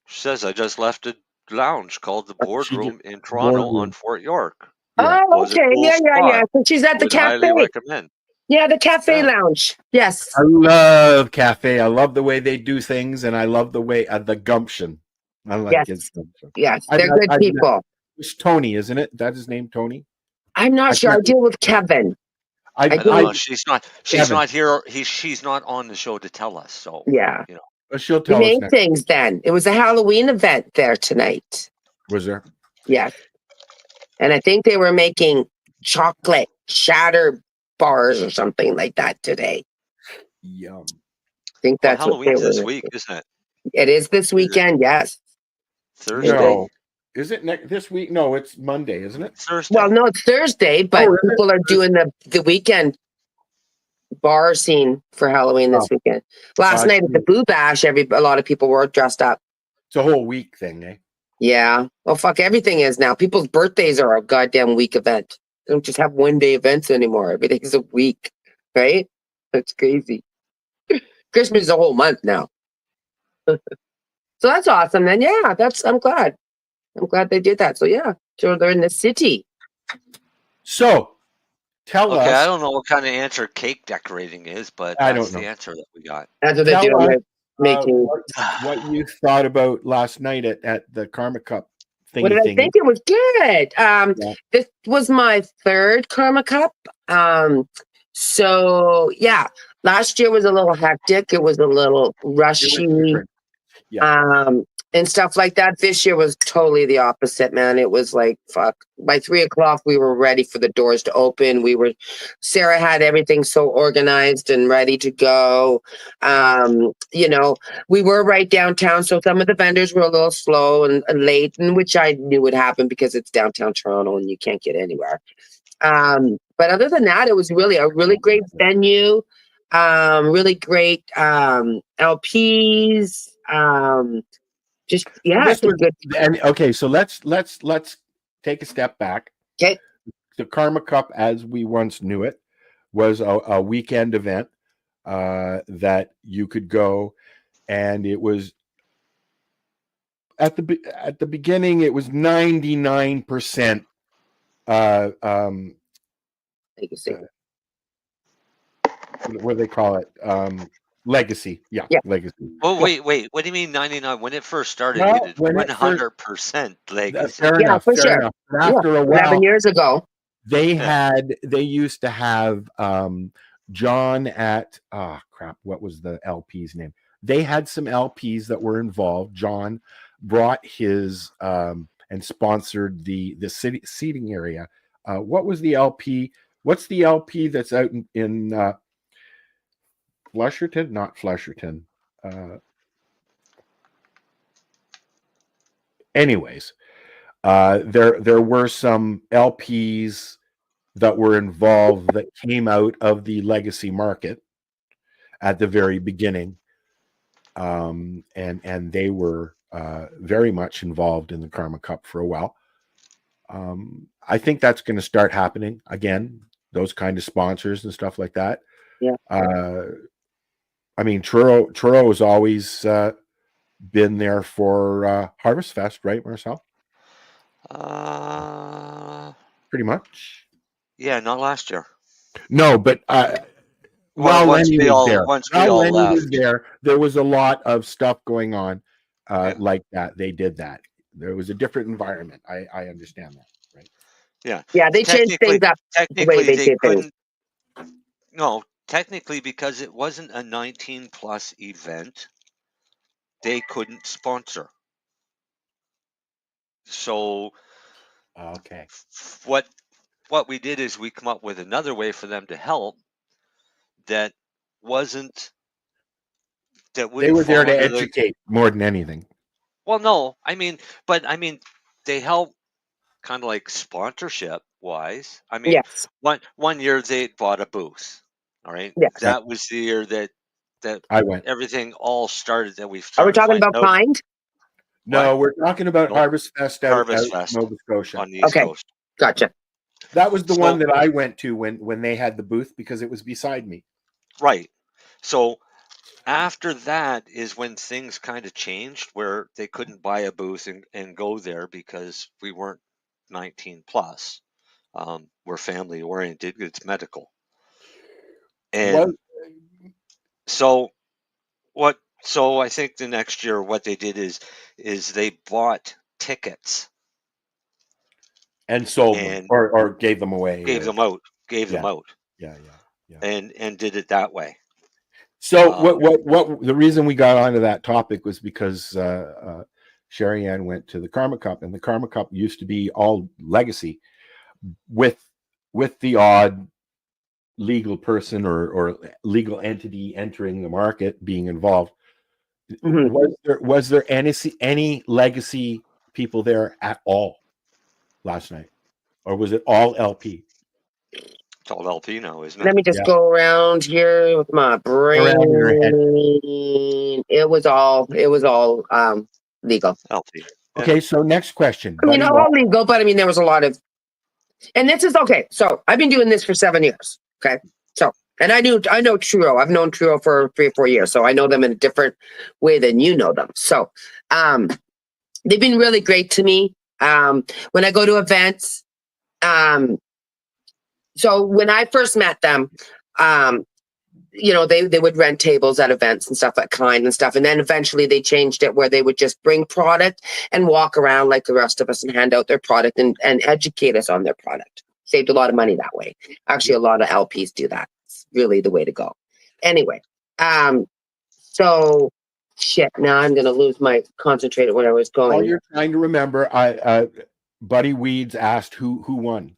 She says, I just left a lounge called the Boardroom in Toronto on Fort York. Yeah. Oh, okay. Yeah. So she's at the cafe. Highly recommend. Yeah, the cafe lounge. Yes. I love cafe. I love the way they do things, and I love the way the gumption. I like his gumption. Yes, they're good people. It's Tony, isn't it? That's his name, Tony. I'm not sure. I can't- deal with Kevin. I don't deal know. with- She's not Kevin. here. She's not on the show to tell us. So Yeah. you know. She'll We tell us named next. things then. It was a Halloween event there tonight. Was there? Yes. And I think they were making chocolate shatter bars or something like that today. Yum. I think Well, that's what they Halloween's were. this week, isn't it? It is this weekend, yes. Thursday. No. Is it this week? No, it's Monday, isn't it? Thursday. Well, no, it's Thursday, but is it? people are doing the weekend bar scene for Halloween this weekend. Last night at the Boo Bash, a lot of people were dressed up. It's a whole week thing, eh? Yeah. Well, fuck, everything is now. People's birthdays are a goddamn week event. They don't just have one day events anymore. Everything's a week, right? That's crazy. Christmas is a whole month now. So that's awesome. Then, yeah, I'm glad. I'm glad they did that. So yeah, so they're in the city. So, tell us. Okay, I don't know what kind of answer cake decorating is, but I that's don't the know. answer that we got. That's what they Tell do. us, They're making. what you thought about last night at the Karma Cup thingy. What did I think? It was good. This was my third Karma Cup. So yeah, last year was a little hectic. It was a little rushy. And stuff like that. This year was totally the opposite, man. It was like, fuck. By 3:00, we were ready for the doors to open. Sarah had everything so organized and ready to go. We were right downtown, so some of the vendors were a little slow and late, and which I knew would happen because it's downtown Toronto and you can't get anywhere. But other than that, it was really a really great venue. Really great LPs. Okay, so let's take a step back. Okay. The Karma Cup, as we once knew it, was a weekend event that you could go, and it was at the beginning. It was 99%. What do they call it? Legacy. Yeah, legacy. Oh, wait. What do you mean 99? When it first started, No, you did 100% legacy. Fair enough. But after a while, 11 years ago, they used to have John at what was the LP's name? They had some LPs that were involved. John brought his and sponsored the city seating area. What was the LP? What's the LP that's out in Flesherton? Not Flesherton. Anyways, there were some LPs that were involved that came out of the legacy market at the very beginning, and they were very much involved in the Karma Cup for a while. I think that's going to start happening again. Those kind of sponsors and stuff like that. Yeah. I mean, Truro has always been there for Harvest Fest, right, Marcel? Pretty much. Yeah, not last year. No, but while Lenny was there, there was a lot of stuff going on like that. They did that. There was a different environment. I understand that, right? Yeah. Yeah, they changed things up. Technically, they couldn't. No, technically, because it wasn't a 19+ event, they couldn't sponsor. So, okay, what we did is we come up with another way for them to help. That wasn't. That they were there to educate more than anything. Well, no, they help kind of like sponsorship wise. I mean, yes. one year they bought a booth. All right. Yes. That was the year that I went. Everything all started. That we are we talking about Find? No, we're talking about Harvest Fest out Fest Nova Scotia on the East Coast. Gotcha. That was the one that I went to when they had the booth because it was beside me. Right. So after that is when things kind of changed, where they couldn't buy a booth and go there because we weren't 19+. We're family oriented. It's medical. And so I think the next year what they did is they bought tickets and sold them and or gave them away. gave them out. Gave them out. Yeah. And did it that way. So what the reason we got onto that topic was because Sherry Ann went to the Karma Cup, and the Karma Cup used to be all legacy with the odd legal person or legal entity entering the market being involved. Was there any legacy people there at all last night, or was it all LP? It's all LP now, isn't it? Let me just go around here with my brain. It was all legal. LP. Okay, so next question. I mean, not all legal, but I mean, there was a lot of, and this is okay. So I've been doing this for 7 years. Okay. So, and I know Trio. I've known Trio for 3 or 4 years. So I know them in a different way than you know them. So, they've been really great to me. When I go to events, so when I first met them, you know, they would rent tables at events and stuff like Kind and stuff. And then eventually they changed it where they would just bring product and walk around like the rest of us and hand out their product and educate us on their product. Saved a lot of money that way. Actually, a lot of LPs do that. It's really the way to go. Anyway, so shit, now I'm going to lose my concentrate where I was going. While you're trying to remember, Buddy Weeds asked who won.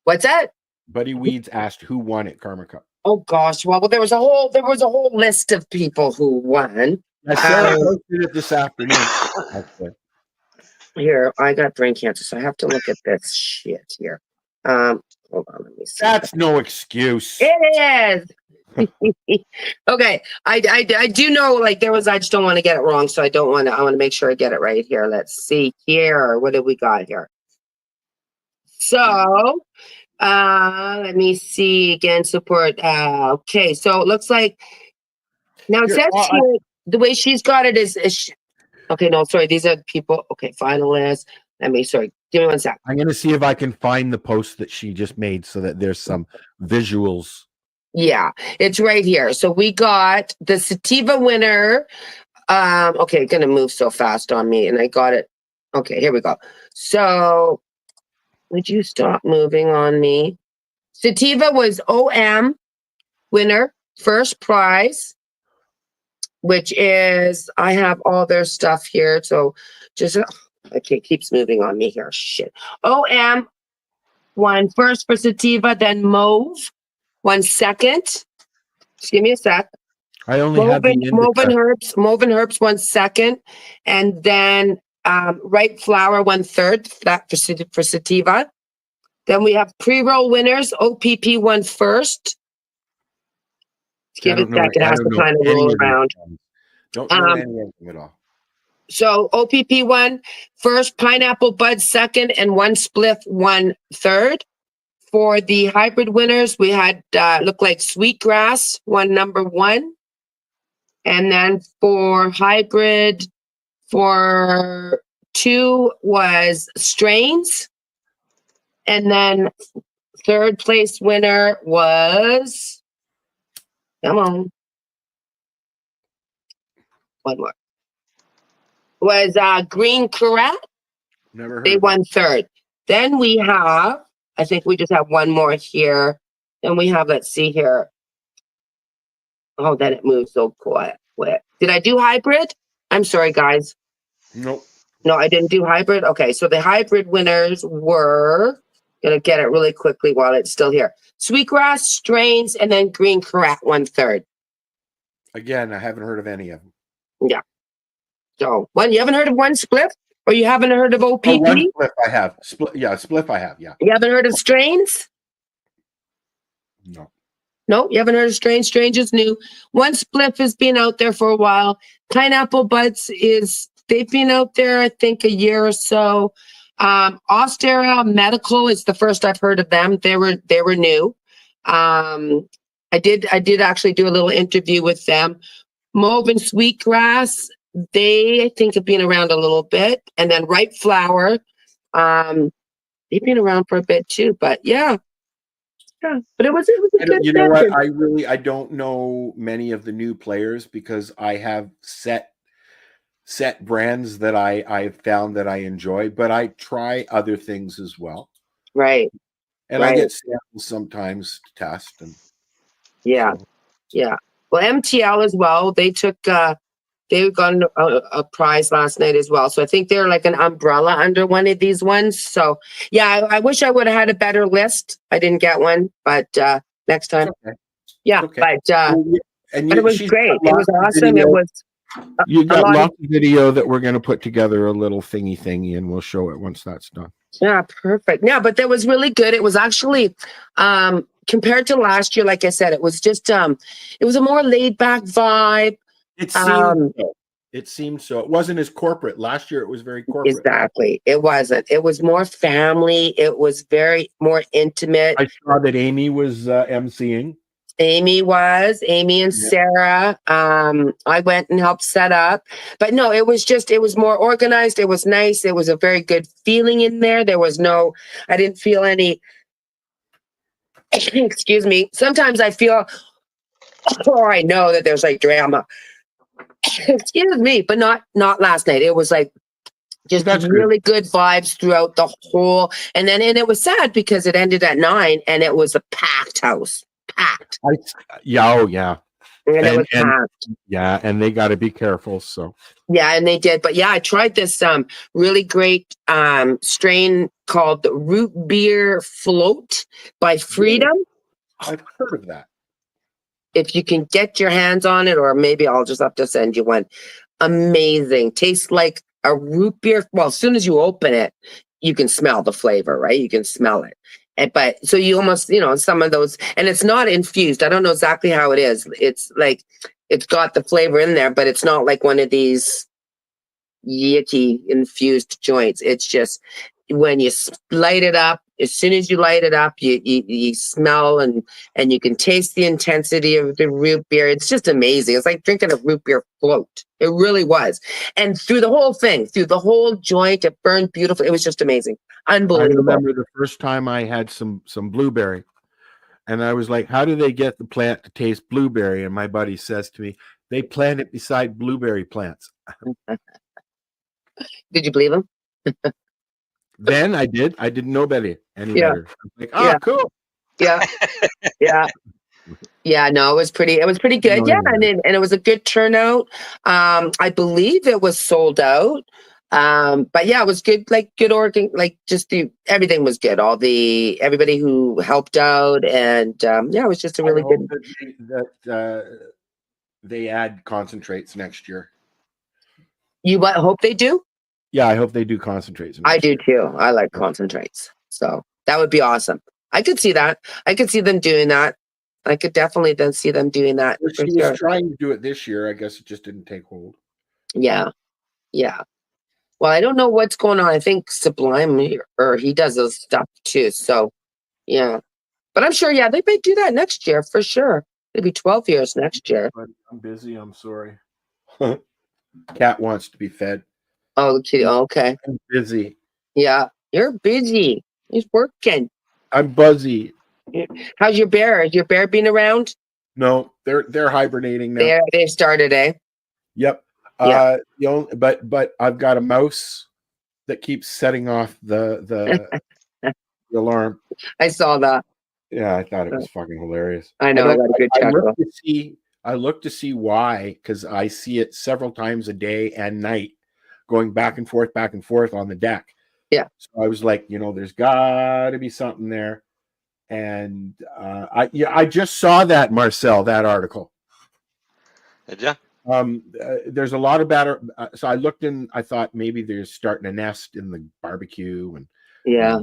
What's that? Buddy Weeds asked who won at Karma Cup. Oh gosh, well there was a whole list of people who won. Sarah posted it this afternoon. Here, I got brain cancer, so I have to look at this shit here. Hold on, let me see. That's no excuse. It is. Okay, I do know, like, there was, I just don't want to get it wrong, so I want to make sure I get it right here. Let's see here. What have we got here? So, let me see again, support. Okay, so it looks like, now it says here, the way she's got it is okay, no, sorry, these are people. Okay, finalists. Give me 1 sec. I'm going to see if I can find the post that she just made so that there's some visuals. Yeah, it's right here. So we got the sativa winner. Okay, it's gonna move so fast on me, and I got it. Okay, here we go. So would you stop moving on me? Sativa was OM winner, first prize, which is, I have all their stuff here. So just, okay, it keeps moving on me here. Shit. OM won first for sativa, then Mauve won second. Just give me a sec. I only have the Mauve and Herbs won second, and then Ripe Flower won third. That for sativa. Then we have pre-roll winners. OPP won first. Give it a sec. It has to kind of roll around. Don't know any of them at all. So OPP won first, Pineapple Bud second, and One Spliff won third. For the hybrid winners, we had looked like Sweetgrass won number 1. And then for hybrid, for 2 was Strains. And then third place winner was, come on, one more, was Green Corral. Never heard. They won third. Then we have, I think we just have one more here. Then we have, let's see here. Oh, then it moves so quick. Did I do hybrid? I'm sorry, guys. Nope. No, I didn't do hybrid. Okay, so the hybrid winners were, gonna get it really quickly while it's still here. Sweetgrass, Strains, and then Green Corral won third. Again, I haven't heard of any of them. Yeah. So, you haven't heard of One Spliff? Or you haven't heard of OPP? Oh, One Spliff I have. Spliff I have, yeah. You haven't heard of Strains? No. No, you haven't heard of Strains? Strains is new. One Spliff has been out there for a while. Pineapple Buds they've been out there, I think, a year or so. Austera Medical is the first I've heard of them. They were new. I did actually do a little interview with them. Mauve and Sweetgrass, they, I think, have been around a little bit. And then Ripe Flower, they've been around for a bit too. But yeah, but it was a good. You know what? I don't know many of the new players because I have set set brands that I found that I enjoy, but I try other things as well. Right. And I get samples sometimes to test. And yeah, so. yeah. Well, MTL as well. They took they got a prize last night as well. So I think they're like an umbrella under one of these ones. So yeah, I wish I would have had a better list. I didn't get one, but next time. Okay. Yeah, Okay. but it was great. It was awesome. It was you got lot lots of video that we're going to put together a little thingy, and we'll show it once that's done. Yeah, perfect. Yeah, but that was really good. It was actually compared to last year, like I said, it was just it was a more laid back vibe. It seemed so. It seemed so. It wasn't as corporate. Last year it was very corporate. Exactly. It wasn't. It was more family. It was very more intimate. I saw that Amy was emceeing. Amy and Sarah. I went and helped set up. But no, it was more organized. It was nice. It was a very good feeling in there. I didn't feel any, excuse me. Sometimes I feel, or I know that there's like drama. Excuse me, but not last night. It was like just really good vibes throughout the whole. And it was sad because it ended at 9 and it was a packed house. Packed. Yeah. And it was packed. Yeah, and they got to be careful. So yeah, and they did. But yeah, I tried this really great strain called the Root Beer Float by Freedom. I've heard of that. If you can get your hands on it, or maybe I'll just have to send you one. Amazing. Tastes like a root beer. Well, as soon as you open it, you can smell the flavor, right? You can smell it. But so you almost, some of those, and it's not infused. I don't know exactly how it is. It's like, it's got the flavor in there, but it's not like one of these yucky infused joints. It's just when you light it up, as soon as you light it up, you smell and you can taste the intensity of the root beer. It's just amazing. It's like drinking a root beer float. It really was. And through the whole thing, through the whole joint, it burned beautiful. It was just amazing. Unbelievable. I remember the first time I had some blueberry, and I was like, how do they get the plant to taste blueberry? And my buddy says to me, they plant it beside blueberry plants. Did you believe him? Then I did. I didn't know better. Any better. Like, cool. Yeah. Yeah. Yeah, no, it was pretty good. No, yeah, and it was a good turnout. I believe it was sold out. But yeah, it was good, like good organ, like just everything was good. Everybody who helped out, and yeah, it was just a really good. That they add concentrates next year. You hope they do? Yeah, I hope they do concentrates. I do too. I like concentrates, so that would be awesome. I could see that. I could see them doing that. I could definitely then see them doing that. She was trying to do it this year. I guess it just didn't take hold. Yeah. Yeah. Well, I don't know what's going on. I think Sublime or he does those stuff too. So, yeah. But I'm sure, yeah, they may do that next year for sure. It'll be 12 years next year. I'm busy. I'm sorry. Cat wants to be fed. Oh, the kitty. Oh, okay. I'm busy. Yeah. You're busy. He's working. I'm buzzy. How's your bear? Is your bear been around? No, they're hibernating now. They started, eh? Yep. Yeah. But I've got a mouse that keeps setting off the alarm. I saw that. Yeah, I thought it was fucking hilarious. I know. I got a good chuckle. I look to see why, because I see it several times a day and night, going back and forth on the deck. Yeah. So I was like, there's got to be something there. And I just saw that, Marcel, that article. Did ya? There's a lot of batter. So I looked in. I thought maybe they're starting a nest in the barbecue, and yeah.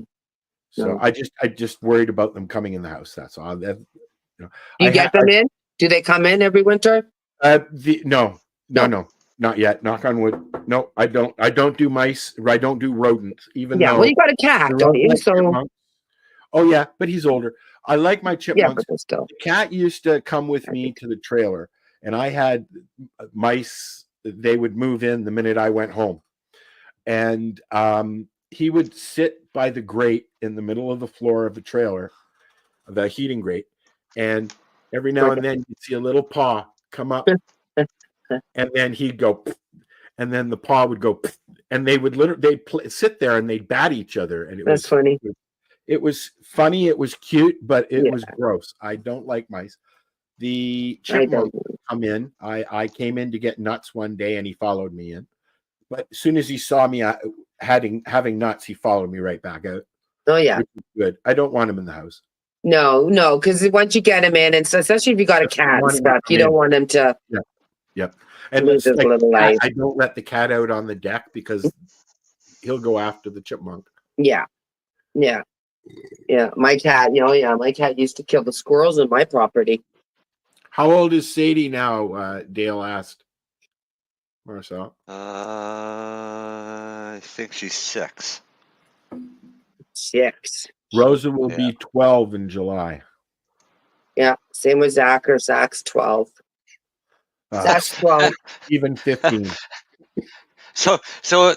So I just worried about them coming in the house. That's all. You get them in? Do they come in every winter? No, not yet. Knock on wood. No, I don't. I don't do mice. I don't do rodents. Even though well, you got a cat, don't you? So. Oh yeah, but he's older. I like my chipmunks. Yeah, but still. The cat used to come with me to the trailer, and I had mice. They would move in the minute I went home, and he would sit by the grate in the middle of the floor of the trailer, the heating grate, and every now and then you'd see a little paw come up, and then he'd go, and then the paw would go, and they would sit there and they'd bat each other, and That's funny. It was funny. It was cute, but it was gross. I don't like mice. The chipmunk come in. I came in to get nuts one day, and he followed me in. But as soon as he saw me having nuts, he followed me right back out. Oh yeah, good. I don't want him in the house. No, because once you get him in, and so especially if you got a cat and stuff, you don't want him to. Yep. And lose his little life. I don't let the cat out on the deck because he'll go after the chipmunk. Yeah. My cat, my cat used to kill the squirrels in my property. How old is Sadie now? Dale asked. Marcel. I think she's 6. 6. Rosa will be 12 in July. Yeah, same with Zach. Or Zach's 12. Zach's 12. Even 15. So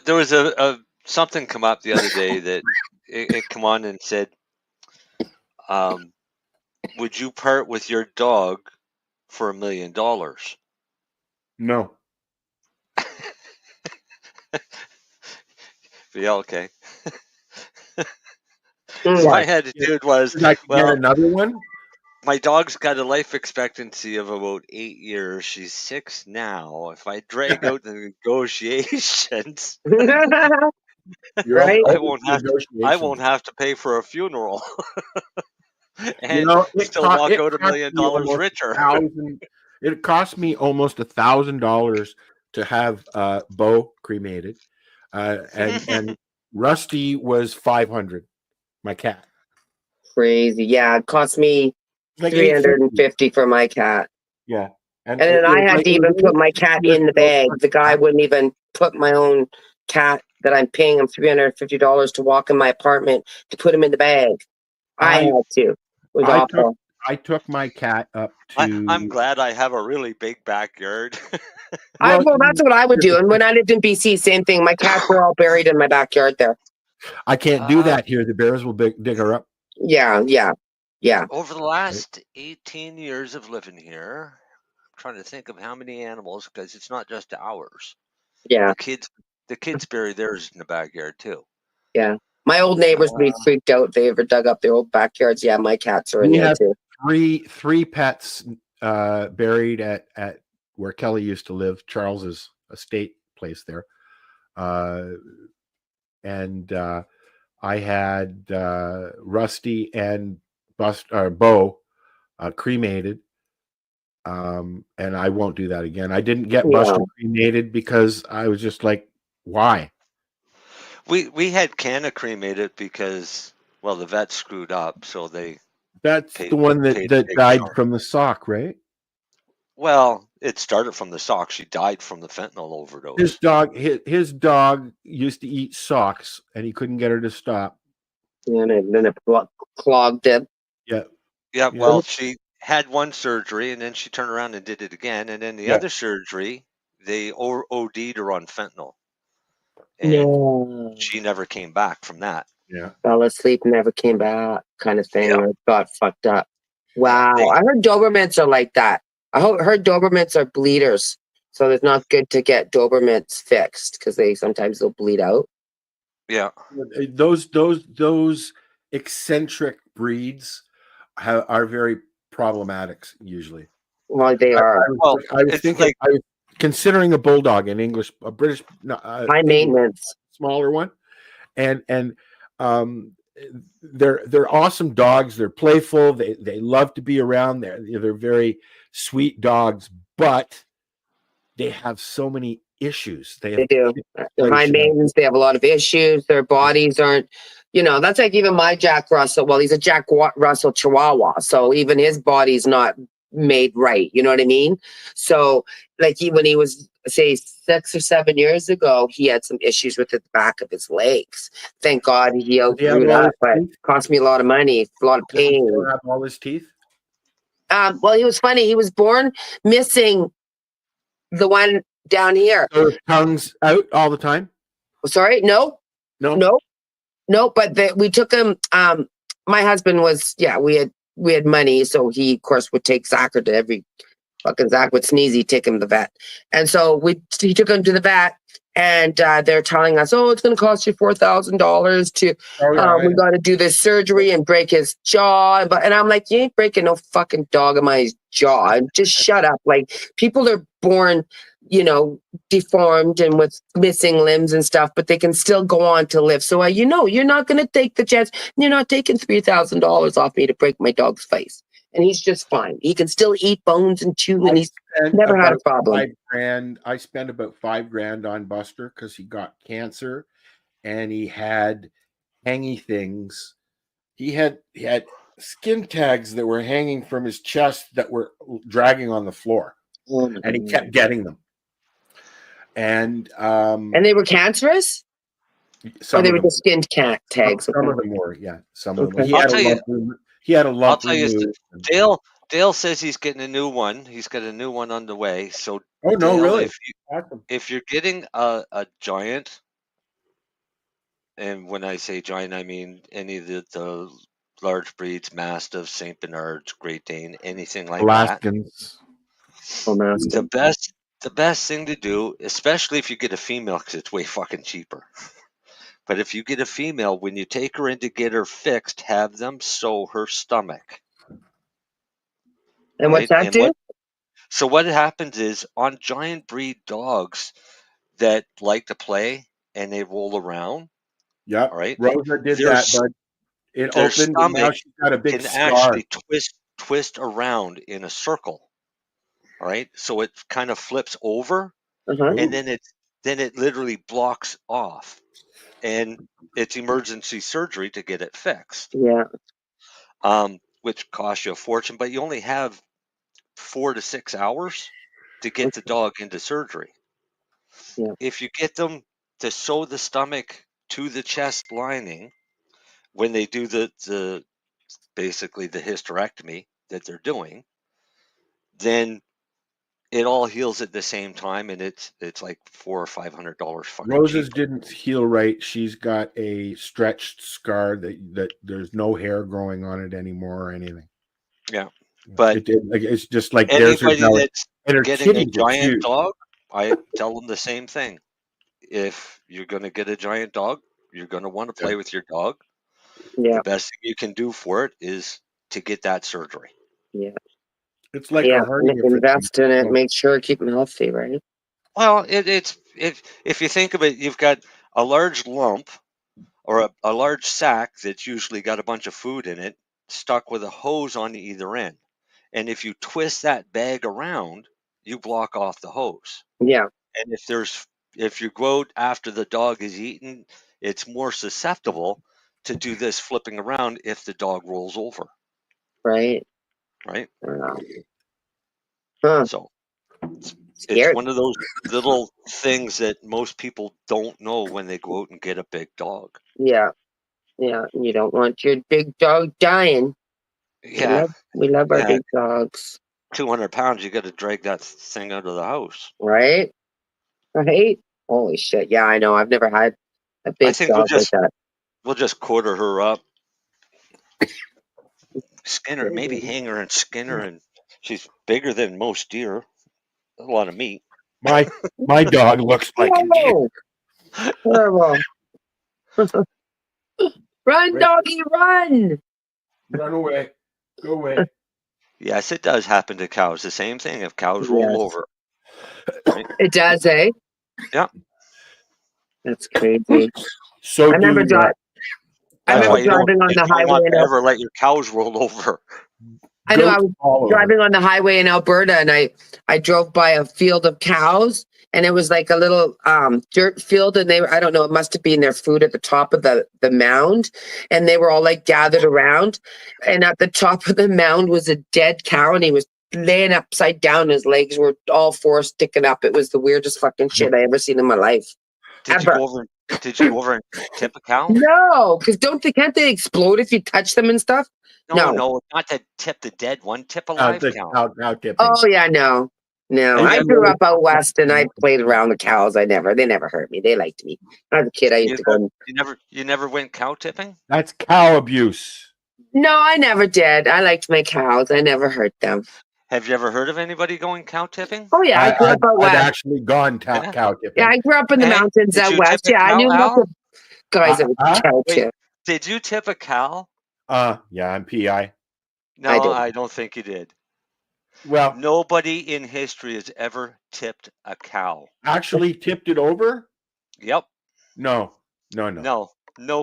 there was a something come up the other day that it come on and said, would you part with your dog for $1 million? No. Yeah, okay. My attitude was, get another one. My dog's got a life expectancy of about 8 years. She's 6 now. If I drag out the negotiations, right? I won't have to pay for a funeral, and still walk out $1 million richer. It cost me almost $1,000 to have Bo cremated, and Rusty was $500. My cat. Crazy. Yeah, it cost me like $350 for my cat. Yeah. And then I had to even put my cat in the bag. The guy wouldn't even put my own cat that I'm paying him $350 to walk in my apartment to put him in the bag. I had to. It was awful. I took my cat up to. I'm glad I have a really big backyard. Well, that's what I would do. And when I lived in BC, same thing. My cats were all buried in my backyard there. I can't do that here. The bears will dig her up. Yeah. Over the last 18 years of living here, I'm trying to think of how many animals, because it's not just ours. Yeah. The kids bury theirs in the backyard too. Yeah. My old neighbors would be freaked out if they ever dug up their old backyards. Yeah, my cats are in there too. Three pets buried at where Kelly used to live, Charles's estate place there. And I had Rusty and Bo cremated, and I won't do that again. I didn't get Buster cremated because I was just like, why? We had Canna cremated because, well, the vet screwed up, so they. That's the one that died from the sock, right? Well, it started from the sock. She died from the fentanyl overdose. His dog used to eat socks, and he couldn't get her to stop. And then it clogged it. Yeah. Well, she had one surgery, and then she turned around and did it again, and then the other surgery, they OD'd her on fentanyl, and she never came back from that. Yeah, fell asleep, never came back, kind of thing. Or got fucked up. Wow, I heard Dobermans are like that. I heard Dobermans are bleeders, so it's not good to get Dobermans fixed because sometimes they'll bleed out. Yeah, those eccentric breeds are very problematic usually. Well, they are. I was thinking, I was considering a bulldog, a British high maintenance, smaller one, and they're awesome dogs. They're playful. They love to be around. They're very sweet dogs, but they have so many issues. They do. They're high maintenance. They have a lot of issues. Their bodies aren't. That's like even my Jack Russell. Well, he's a Jack Russell Chihuahua, so even his body's not made right. You know what I mean? So, like when he was, say, 6 or 7 years ago, he had some issues with the back of his legs. Thank God he outgrew that, but it cost me a lot of money, a lot of pain. Did he have all his teeth? Well, he was funny. He was born missing the one down here. So his tongue's out all the time? Sorry? No. But we took him. My husband was, we had money, so he, of course, would take Zachary to every fucking Zach would sneeze, he'd take him to the vet. And so he took him to the vet, And they're telling us, oh, it's going to cost you $4,000 to, we got to do this surgery and break his jaw. And I'm like, you ain't breaking no fucking dog of my jaw. And just shut up. Like, people are born, you know, deformed and with missing limbs and stuff, but they can still go on to live. So, you know, you're not going to take the chance. You're not taking $3,000 off me to break my dog's face. And he's just fine. He can still eat bones and chew, and he's never had a problem. I spent about $5,000 on Buster because he got cancer, and he had hangy things. He had skin tags that were hanging from his chest that were dragging on the floor, and he kept getting them. And they were cancerous. Or they were just skin tags. Some of them were, yeah. Some of them. He had a lump. I'll tell you, Dale says he's getting a new one. He's got a new one on the way. So, Dale, really? If you're getting a giant, and when I say giant, I mean any of the large breeds, Mastiffs, Saint Bernards, Great Dane, anything like Alaskans. that. The best thing to do, especially if you get a female, because it's way fucking cheaper. But if you get a female, when you take her in to get her fixed, have them sew her stomach. And what's that do? So what happens is, on giant breed dogs that like to play and they roll around. Yeah, right. Rosa did that, but it opened, and now she's got a big scar. Actually twist around in a circle. All right, so it kind of flips over, and then it literally blocks off, and it's emergency surgery to get it fixed. Yeah. Which costs you a fortune, but you only have 4 to 6 hours to get the dog into surgery. Yeah. If you get them to sew the stomach to the chest lining when they do the basically the hysterectomy that they're doing, then it all heals at the same time, and it's like $400 or $500. Rosa's didn't heal right. She's got a stretched scar that there's no hair growing on it anymore or anything. Yeah, but it's just like anybody that's getting a giant dog, I tell them the same thing. If you're going to get a giant dog, you're going to want to play with your dog. Yeah. The best thing you can do for it is to get that surgery. Yeah. It's like a hernia. Invest in it, make sure keep them healthy, right? Well, it's if you think of it, you've got a large lump or a large sack that's usually got a bunch of food in it, stuck with a hose on either end. And if you twist that bag around, you block off the hose. Yeah. And if you go out after the dog is eaten, it's more susceptible to do this flipping around if the dog rolls over. Right. Right. Huh. So it's one of those little things that most people don't know when they go out and get a big dog. Yeah. Yeah. You don't want your big dog dying. Yeah. We love our big dogs. 200 pounds, you got to drag that thing out of the house. Right. Right. Holy shit. Yeah, I know. I've never had a big dog like that. We'll just quarter her up. Skin her, maybe hang her and skin her, and she's bigger than most deer. A lot of meat. My dog looks like a deer. Horrible. Run, doggy, run! Run away. Go away. Yes, it does happen to cows. The same thing if cows roll over. Right? It does, eh? Yeah. That's crazy. So I remember driving on the highway. You never let your cows roll over. I know. I was driving on the highway in Alberta, and I drove by a field of cows, and it was like a little dirt field, and I don't know, it must have been their food at the top of the mound, and they were all like gathered around, and at the top of the mound was a dead cow, and he was laying upside down. His legs were all four sticking up. It was the weirdest fucking shit I ever seen in my life. Did you go over and tip a cow? No, because can't they explode if you touch them and stuff? No, not to tip the dead one. Tip a live cow. Oh yeah, no. I grew up out west, and I played around the cows. They never hurt me. They liked me. When I was a kid, I used to go. You never went cow tipping? That's cow abuse. No, I never did. I liked my cows. I never hurt them. Have you ever heard of anybody going cow tipping? Oh yeah, I grew up out I've west. actually gone Yeah. cow tipping. Yeah, I grew up in the Hey, mountains did out you west. tip a Yeah, I cow, knew lots Al? of guys that would cow Wait, tip. did you tip a cow? Yeah, I'm PI. No, did. I don't think you did. Well, Nobody in history has ever tipped a cow. actually tipped it over? Yep. No. No.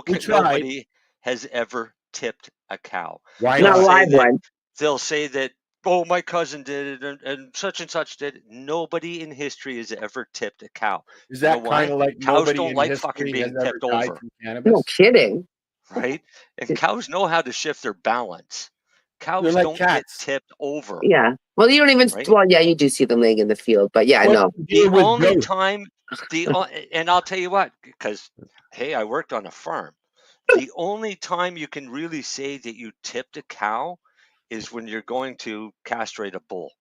We tried. Nobody has ever tipped a cow. Why Not a not? live one. They'll say that, oh, my cousin did it and such did it. Nobody in history has ever tipped a cow. Is You know that why? kind of like Cows nobody don't in like fucking history has being ever tipped died over, from No cannabis? kidding. right? And cows know how to shift their balance. They're Cows like don't get cats. tipped over, Yeah. Well, you don't even. right? Well, yeah, you do see them laying in the field, but yeah, What's no. the The deal with only goats? time, and I'll tell you what, because hey, I worked on a farm. The only time you can really say that you tipped a cow is when you're going to castrate a bull,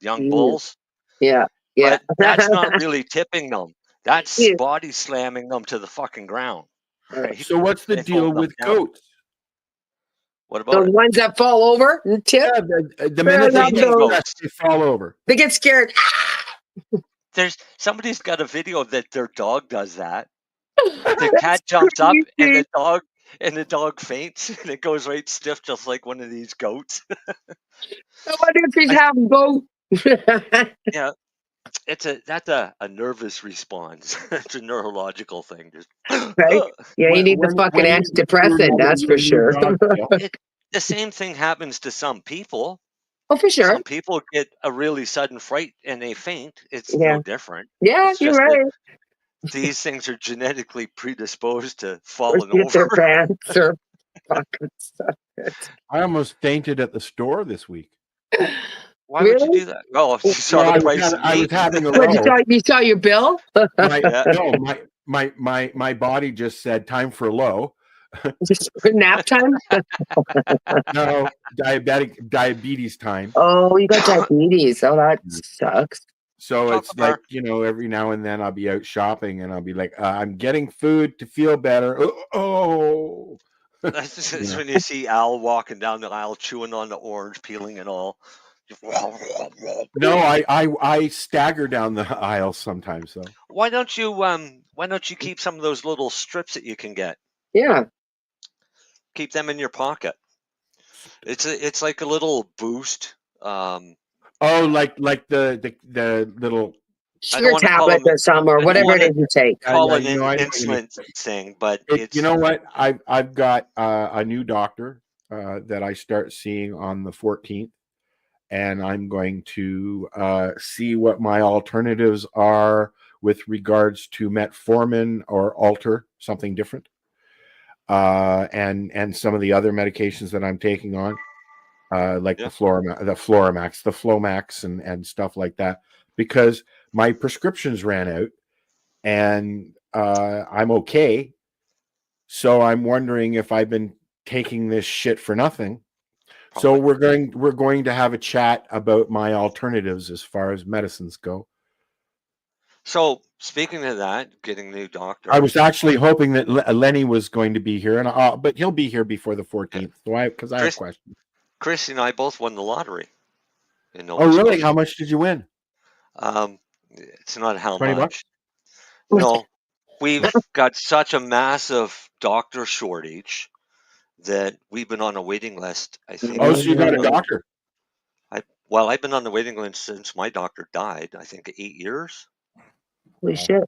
young bulls. Yeah. Yeah. But that's not really tipping them. That's Yeah. body slamming them to the fucking ground, right? So what's the And deal holding them with down. goats? What about Those it? ones that fall over and tip, Yeah, the minute they love get those. stressed, they fall over. they get scared. There's somebody's got a video that their dog does that. The cat jumps up and crazy. the dog faints and it goes right stiff just like one of these goats. I wonder if he's I- half goat. yeah, that's a nervous response. It's a neurological thing. Just Right? Yeah, you need the fucking When you antidepressant, that's for sure. the same thing happens to some people. Oh, for sure. Some people get a really sudden fright and they faint. It's Yeah. no different. Yeah, It's you're just that right. these things are genetically predisposed to Or falling shit their over. pants or fucking stuff. I almost fainted at the store this week. Why would you Really? do that? Oh, you saw Well, the price of I was meat. having a What, low. you saw your bill? My body just said time for low. Just for nap time? No, diabetes time. Oh, you got diabetes. Oh, that sucks. So Chocolate it's bar. like, every now and then I'll be out shopping and I'll be like, I'm getting food to feel better. Oh. That's when you see Al walking down the aisle chewing on the orange, peeling and all. No, I stagger down the aisle sometimes. So Why don't you keep some of those little strips that you can get? Yeah. Keep them in your pocket. It's like a little boost. oh, like the little Sugar tablet or some or whatever it is you take. Call I it an know insulin thing, but it's you know what? I've got a new doctor that I start seeing on the 14th, and I'm going to see what my alternatives are with regards to metformin or Alter, something different, and some of the other medications that I'm taking on, like the Floramax, the Flomax, and stuff like that, because my prescriptions ran out, and I'm okay. So I'm wondering if I've been taking this shit for nothing. So we're going to have a chat about my alternatives as far as medicines go. So speaking of that, getting a new doctor. I was actually hoping that Lenny was going to be here, but he'll be here before the 14th. So because I have questions. Chris and I both won the lottery in Nova Oh, really? Scotia. How much did you win? It's not how $20? much. No, we've got such a massive doctor shortage that we've been on a waiting list. I think. Oh, so you got a doctor? I've been on the waiting list since my doctor died. I think 8 years. Holy shit.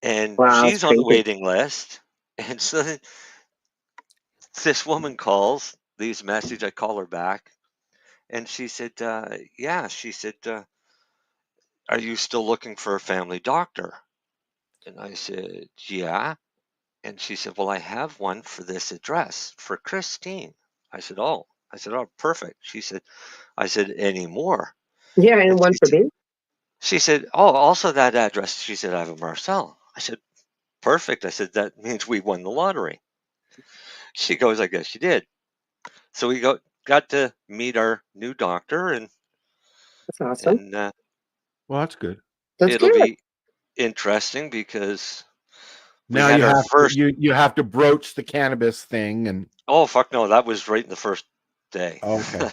And Wow, she's on the waiting list. And so this woman calls, leaves a message. I call her back. And she said, yeah, she said, are you still looking for a family doctor? And I said, yeah. And she said, well, I have one for this address for Christine. I said, oh, perfect. I said, any more? Yeah, and one for me. She said, oh, also that address. She said, I have a Marcel. I said, perfect. I said, that means we won the lottery. She goes, I guess you did. So we got to meet our new doctor, and that's awesome. And well, that's good. It'll be interesting because now you have to broach the cannabis thing, and oh fuck no, that was right in the first day. Okay.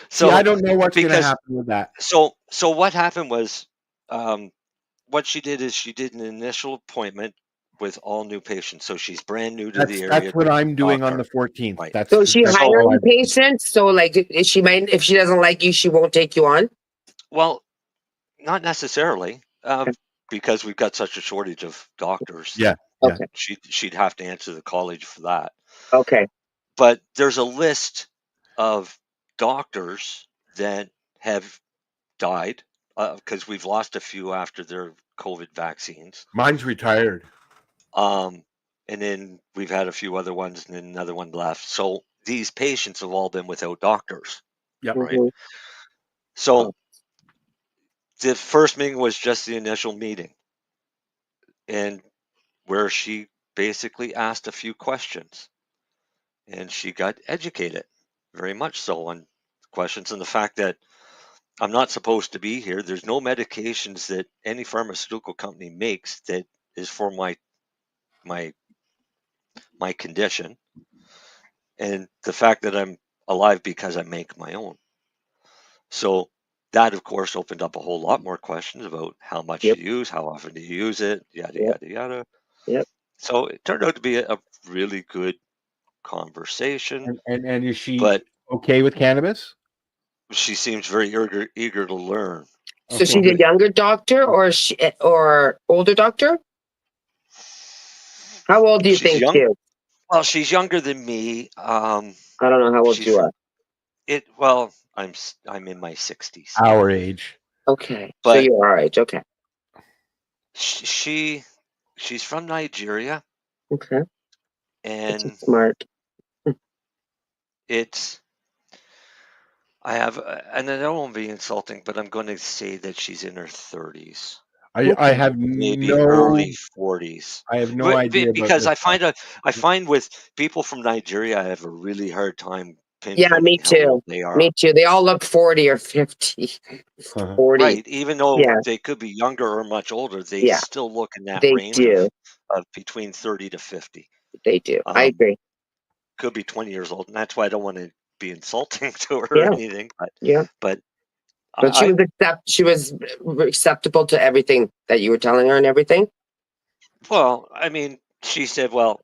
So See, I don't know what's going to because happen with that. so what happened was, what she did is she did an initial appointment with all new patients. So she's brand new to the That's area. what I'm doing on Doctor. the 14th. Right. That's So is she that's So- all hiring I've- patients? So like, if she might, if she doesn't like you, she won't take you on. Well, not necessarily, because we've got such a shortage of doctors. Yeah. Yeah. Okay. She'd have to answer the college for that. Okay. But there's a list of doctors that have died because we've lost a few after their COVID vaccines. Mine's retired. And then we've had a few other ones, and then another one left. So these patients have all been without doctors. Yep. Right. Mhm. So the first meeting was just the initial meeting, and where she basically asked a few questions, and she got educated, very much so, on questions and the fact that I'm not supposed to be here. There's no medications that any pharmaceutical company makes that is for my condition, and the fact that I'm alive because I make my own. So that, of course, opened up a whole lot more questions about how much Yep. you use, how often do you use it, yada Yep. yada yada. Yep. So it turned out to be a really good conversation. And is she But okay with cannabis? she seems very eager to learn. So she's a younger doctor or older doctor? How old do you She's think young. too? Well, she's younger than me. I don't know how old she's you from are. it. Well, I'm in my 60s. Our age. Okay. So But you're all right. Okay. she's from Nigeria, Okay. That's and smart. it's I have, and I don't want to be insulting, but I'm going to say that she's in her 30s, I have maybe no early 40s. I have no idea about Because this. I find with people from Nigeria, I have a really hard time Yeah, me pinpointing how too. old they are. Me too. They all look 40 or 50. 40. Right, even though Yeah. they could be younger or much older, they Yeah. still look in that They range do. of between 30 to 50. They do. I Um, agree. could be 20 years old, and that's why I don't want to be insulting to her Yeah. or anything. Yeah. But But she was acceptable to everything that you were telling her and everything. well, I mean, she said, have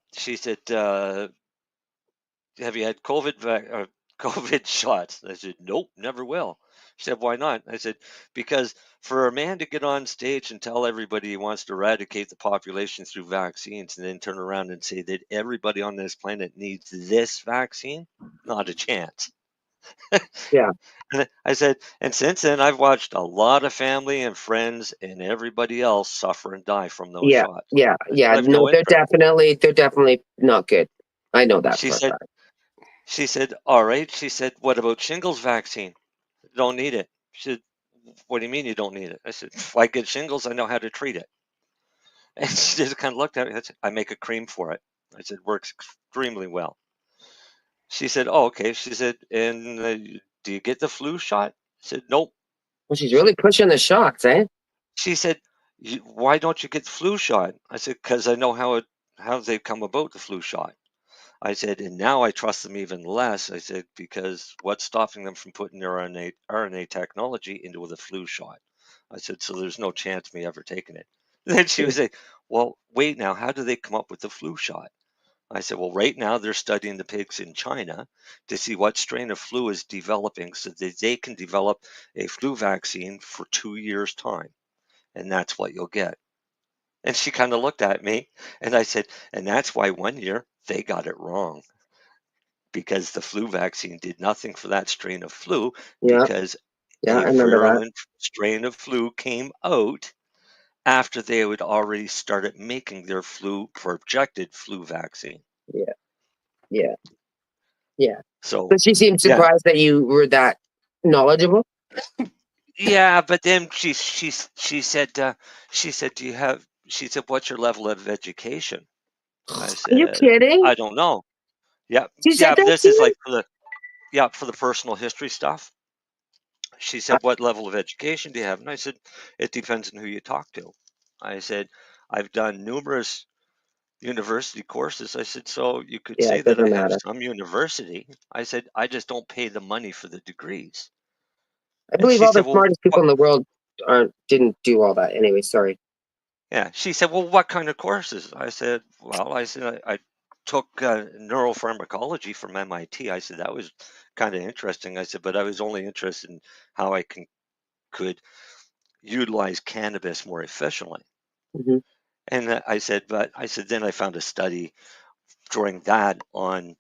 you had COVID shots? I said, nope, never will. She said, why not? I said, because for a man to get on stage and tell everybody he wants to eradicate the population through vaccines and then turn around and say that everybody on this planet needs this vaccine, not a chance. Yeah. And I said, and since then, I've watched a lot of family and friends and everybody else suffer and die from those Yeah. shots. Yeah. I said, Yeah. I've No, no they're interest. definitely not good. I know that She for a said, fact. all right. She said, what about shingles vaccine? Don't need it. She said, what do you mean you don't need it? I said, if I get shingles, I know how to treat it. And she just kind of looked at me. I said, I make a cream for it. I said, works extremely well. She said, oh, okay. She said, and do you get the flu shot? I said, nope. Well, she's really pushing the shots, eh? She said, why don't you get the flu shot? I said, because I know how they come about the flu shot. I said, and now I trust them even less. I said, because what's stopping them from putting their RNA technology into the flu shot? I said, so there's no chance of me ever taking it. Then she was like, well, wait now, how do they come up with the flu shot? I said, well, right now they're studying the pigs in China to see what strain of flu is developing so that they can develop a flu vaccine for 2 years' time. And that's what you'll get. And she kind of looked at me and I said, and that's why one year they got it wrong because the flu vaccine did nothing for that strain of flu Yeah. because Yeah. a I remember that. virulent strain of flu came out after they had already started making their projected flu vaccine. Yeah. Yeah. Yeah. So, But she seemed yeah. surprised that you were that knowledgeable. Yeah, but then she said, do you have, she said, what's your level of education? I Are you said, kidding? I don't know. Yeah, She said but that this to is you? like for the personal history stuff. She said, what level of education do you have? And I said, it depends on who you talk to. I said, I've done numerous university courses. I said, so you could Yeah, say it that I doesn't have matter. some university. I said, I just don't pay the money for the degrees. I And believe she all the said, well, smartest people in the world didn't do all that. Anyway, sorry. yeah. She said, well, what kind of courses? I said, well, I took neuropharmacology from MIT. I said, that was kind of interesting. I said, but I was only interested in how I could utilize cannabis more efficiently. Mhm. And I said, then I found a study during that on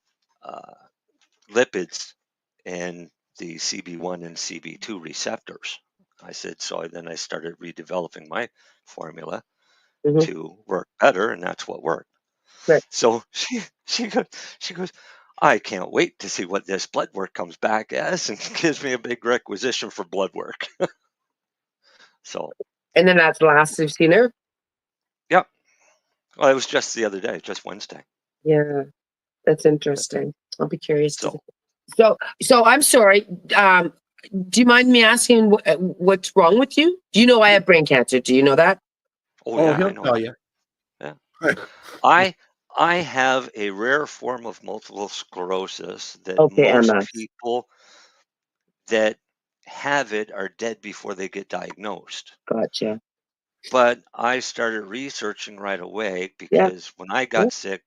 lipids and the CB1 and CB2 receptors. I said, so then I started redeveloping my formula to work better, and that's what worked. Right. So she goes, I can't wait to see what this blood work comes back as, and gives me a big requisition for blood work. So, And then that's the last you've seen her? yep. Well, it was just the other day, just Wednesday. Yeah, that's interesting. I'll be curious to. So, So I'm sorry. Do you mind me asking what's wrong with you? Do you know I have brain cancer? Do you know that? oh Oh, yeah, I he'll know tell that. you. Yeah. I have a rare form of multiple sclerosis that Okay, most MS. people that have it are dead before they get diagnosed. Gotcha. But I started researching right away Yeah. because when I got sick,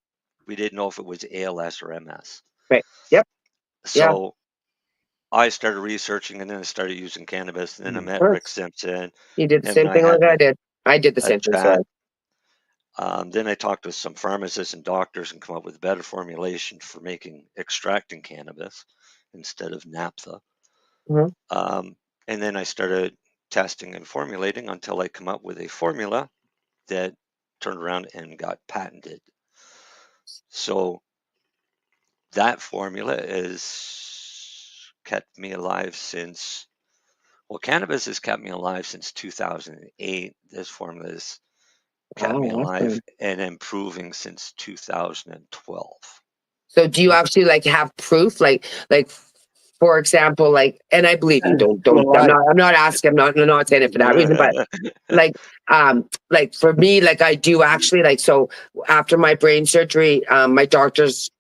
we didn't know if it was ALS or MS. Right. Yep. Yeah. So I started researching, and then I started using cannabis, and then I met Sure. Rick Simpson. You did the Him and same I thing had like I did. I did the a same thing. chat. Sorry. Then I talked with some pharmacists and doctors and come up with a better formulation for extracting cannabis instead of naphtha. Mhm. And then I started testing and formulating until I come up with a formula that turned around and got patented. So that formula has kept me alive since, well, cannabis has kept me alive since 2008. This formula has kept me Wow, alive awesome. and improving since 2012. So do you actually like have proof? Like for example, and I believe you don't I'm not asking, I'm not saying it for that reason, but like for me, like I do actually so after my brain surgery, my doctors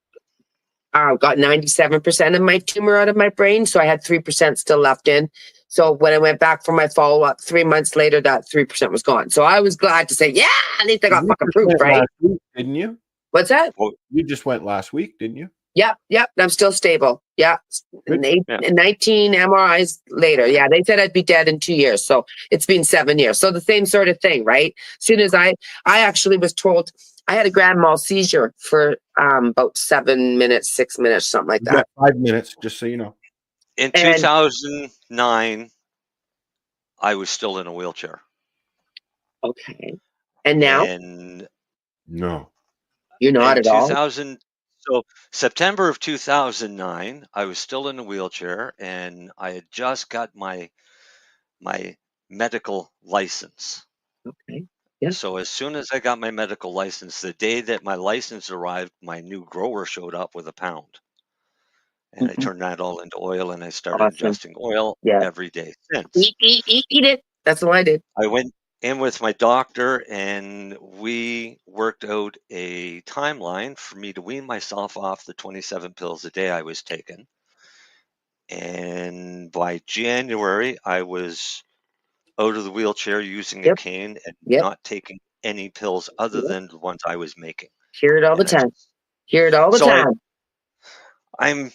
got 97% of my tumor out of my brain. So I had 3% still left in. So when I went back for my follow-up 3 months later, that 3% was gone. So I was glad to say, yeah, at least I got fucking proof, right? Last week, didn't you? What's that? Well, you just went last week, didn't you? Yep. I'm still stable. Yeah. 19 MRIs later. Yeah. They said I'd be dead in 2 years. So it's been 7 years. So the same sort of thing, right? As soon as I actually was told I had a grand mal seizure for about 7 minutes, 6 minutes, something like that. Yeah, 5 minutes, just so you know. In 2009, I was still in a wheelchair. Okay. And now? And no. You're not at all? So September of 2009, I was still in a wheelchair, and I had just got my medical license. Okay. Yeah. So as soon as I got my medical license, the day that my license arrived, my new grower showed up with a pound. And I turned that all into oil, and I started ingesting oil every day since. Eat it. That's what I did. I went in with my doctor, and we worked out a timeline for me to wean myself off the 27 pills a day I was taking. And by January, I was out of the wheelchair using a cane and not taking any pills other than the ones I was making. Hear it all the time. Hear it all the time. I'm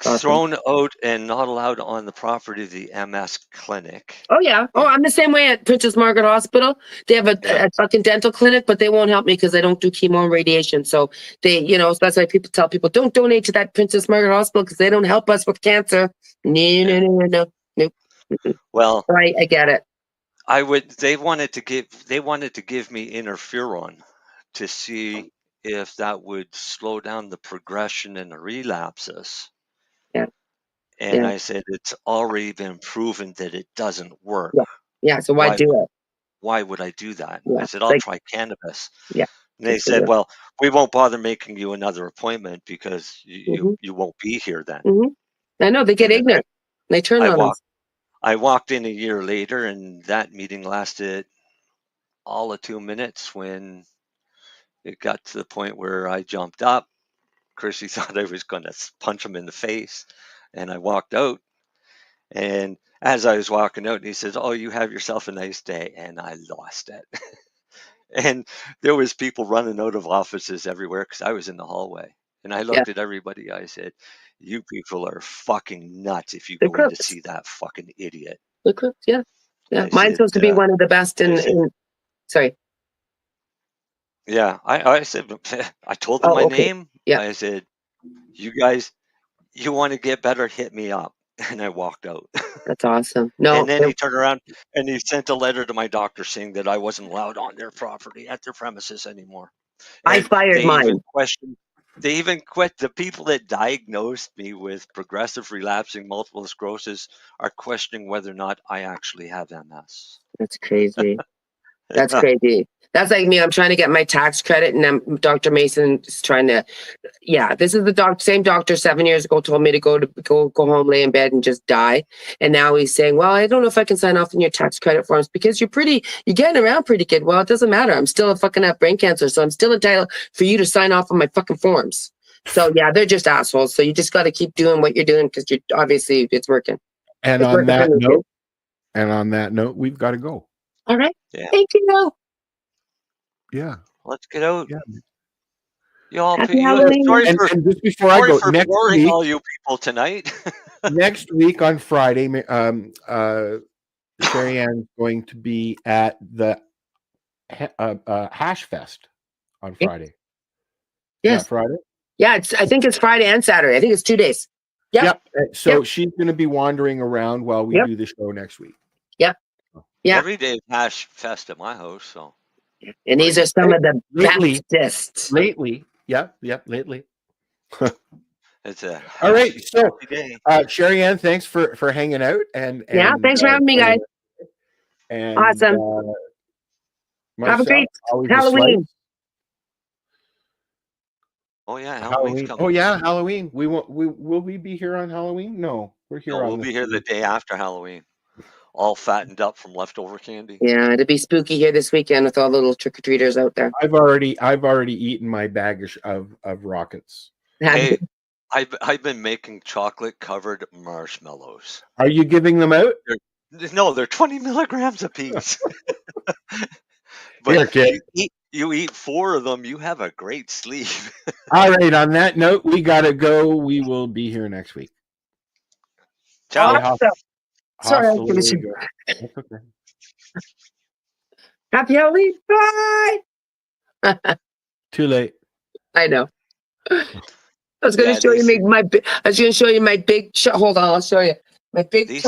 thrown out and not allowed on the property of the MS clinic. Oh, yeah. Oh, I'm the same way at Princess Margaret Hospital. They have a fucking dental clinic, but they won't help me because I don't do chemo and radiation. So they, so that's why people tell people, don't donate to that Princess Margaret Hospital because they don't help us with cancer. No. Nope. Well, I get it. They wanted to give me interferon to see if that would slow down the progression and the relapses. Yeah. And I said, it's already been proven that it doesn't work. Yeah. So why do it? Why would I do that? Yeah. I said, I'll try cannabis. Yeah. And they said, well, we won't bother making you another appointment because you won't be here then. I know, they get ignorant. They turn on us. I walked in a year later, and that meeting lasted all of 2 minutes when it got to the point where I jumped up. Chrissy thought I was going to punch him in the face, and I walked out. And as I was walking out, he says, "Oh, you have yourself a nice day," and I lost it. And there was people running out of offices everywhere because I was in the hallway. And I Yeah. looked at everybody. I said, "You people are fucking nuts if you They're go in to crooks. see that fucking idiot." They're crooks. Yeah. Yeah. I Mine's said, supposed to be one of the best I said, sorry. yeah, I said, I told them Oh, my okay. name. Yeah. I said, "You guys, you want to get better, hit me up." And I walked out. That's awesome. No, And then he turned around and he sent a letter to my doctor saying that I wasn't allowed on their property at their premises anymore. I And fired they even mine. questioned. They even quit. The people that diagnosed me with progressive relapsing multiple sclerosis are questioning whether or not I actually have MS. That's crazy. That's Yeah. crazy. That's like me. I'm trying to get my tax credit, and Dr. Mason is trying to. Yeah, this is the same doctor 7 years ago told me to go home, lay in bed, and just die. And now he's saying, "Well, I don't know if I can sign off on your tax credit forms because you're getting around pretty good." Well, it doesn't matter. I'm still have brain cancer, so I'm still entitled for you to sign off on my fucking forms. So yeah, they're just assholes. So you just got to keep doing what you're doing because you're obviously it's working. And It's on working for that me, too. note, we've got to go. All right. Yeah. Thank you. Yeah. Let's get out. Yeah. Y'all, Happy Halloween. sorry And just before I go, for next boring week, all you people tonight. next week on Friday, Sherry Ann's going to be at the Hash Fest on Friday. Yes. Is that Friday? Yeah, I think it's Friday and Saturday. I think it's 2 days. Yep. So she's going to be wandering around while we do the show next week. Yep. Yeah. Every day is Hash Fest at my house. So. And these are some of the Lately. bestest. Lately. It's a all right. So, day. Sherry Ann, thanks for hanging out and thanks for having me, guys. And Awesome. Have a great Halloween. Oh yeah, Halloween. Oh yeah, Halloween. Will we be here on Halloween? No, we're here. We'll be here the day after Halloween, all fattened up from leftover candy. Yeah, it'll be spooky here this weekend with all the little trick or treaters out there. I've already eaten my bag of rockets. Hey, I've been making chocolate covered marshmallows. Are you giving them out? They're 20 milligrams a piece. But you eat 4 of them, you have a great sleep. All right. On that note, we gotta go. We will be here next week. Ciao. Sorry, I finished. Okay. Happy Halloween. Bye. Too late. I know. I was going to show you my big. Hold on, I'll show you my big.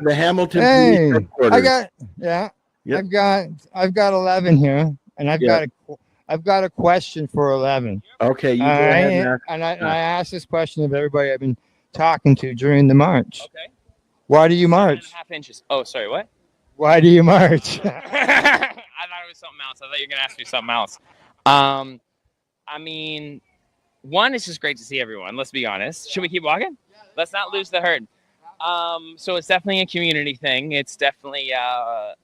The Hamilton Hey, Police Headquarters. I've got 11 here, and I've got a question for 11. Okay, you go All ahead right? and And I asked this question of everybody I've been talking to during the march. Okay. Why do you march? 7.5 inches. Oh, sorry, what? Why do you march? I thought it was something else. I thought you were gonna ask me something else. I mean, one, it's just great to see everyone. Let's be honest. Should we keep walking? Let's not lose the herd. So it's definitely a community thing. It's definitely a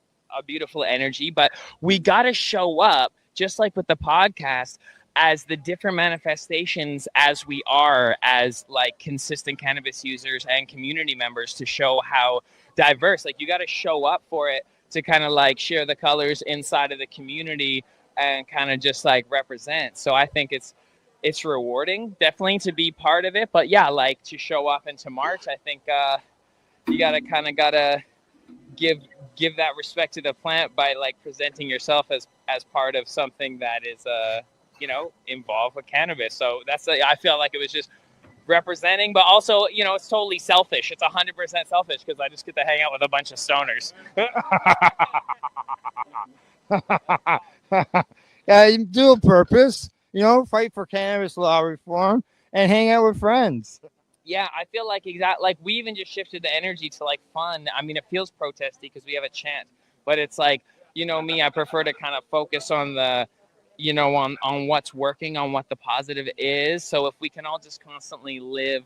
beautiful energy, but we got to show up, just like with the podcast, as the different manifestations as we are as like consistent cannabis users and community members, to show how diverse. Like, you got to show up for it to kind of like share the colors inside of the community and kind of just like represent. So I think it's rewarding, definitely, to be part of it. But yeah, like, to show up and to march, I think you gotta give that respect to the plant by like presenting yourself as part of something that is involved with cannabis. So I feel like it was just representing, but also, it's totally selfish. It's 100% selfish because I just get to hang out with a bunch of stoners. Yeah, you do a purpose, fight for cannabis law reform and hang out with friends. Yeah, I feel like we even just shifted the energy to like fun. I mean, it feels protesty because we have a chant, but it's like, me, I prefer to kind of focus on the on what's working, on what the positive is. So if we can all just constantly live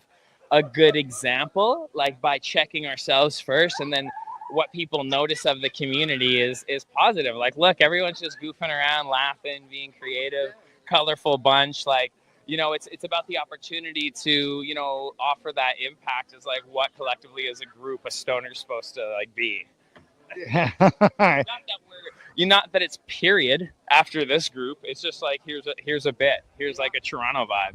a good example, like by checking ourselves first, and then what people notice of the community is positive. Like, look, everyone's just goofing around, laughing, being creative, colorful bunch. Like, it's about the opportunity to, offer that impact as like what collectively as a group a stoner's supposed to like be. Not that it's period after this group. It's just like here's a bit. Here's like a Toronto vibe.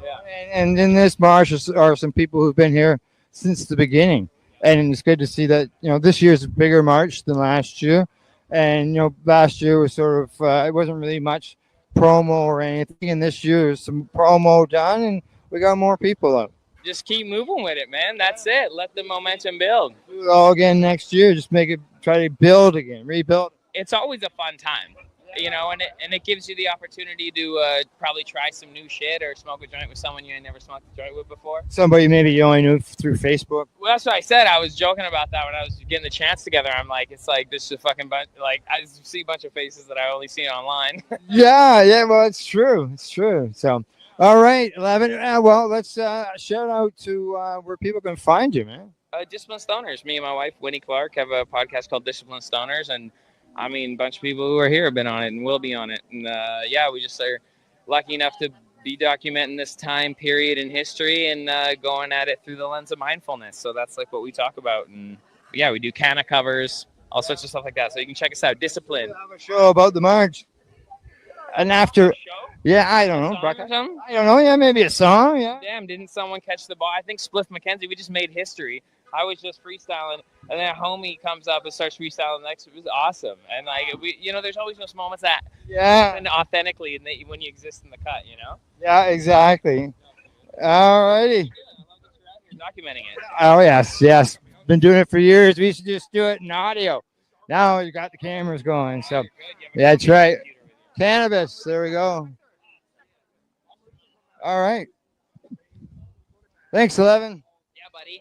Yeah. And in this march are some people who've been here since the beginning, and it's good to see that this year's a bigger march than last year. And last year was sort of it wasn't really much promo or anything, and this year there's some promo done, and we got more people out. Just keep moving with it, man. That's it. Let the momentum build. Do it all again next year. Just try to build again, rebuild. It's always a fun time, and it gives you the opportunity to probably try some new shit or smoke a joint with someone you ain't never smoked a joint with before. Somebody maybe you only knew through Facebook. Well, that's what I said. I was joking about that when I was getting the chance together. I'm like, it's like this is a fucking bunch. Like I see a bunch of faces that I only see online. Yeah. Well, it's true. It's true. So, all right, 11. Well, let's shout out to where people can find you, man. Disciplined Stoners. Me and my wife, Winnie Clark, have a podcast called Disciplined Stoners, and I mean, a bunch of people who are here have been on it and will be on it. And we just are lucky enough to be documenting this time period in history and going at it through the lens of mindfulness. So that's like what we talk about. And yeah, we do canna covers, all sorts of stuff like that. So you can check us out. Discipline. We'll have a show about the march. And after, I don't know. I don't know. Yeah, maybe a song. Yeah. Damn, didn't someone catch the ball? I think Spliff McKenzie, we just made history. I was just freestyling, and then a homie comes up and starts freestyling next. It was awesome, and like there's always those moments that happen authentically, and when you exist in the cut, Yeah, exactly. All righty. You're documenting it. Oh yes. Been doing it for years. We used to just do it in audio. Now you got the cameras going, so yeah, that's right. Cannabis. There we go. All right. Thanks, 11. Yeah, buddy.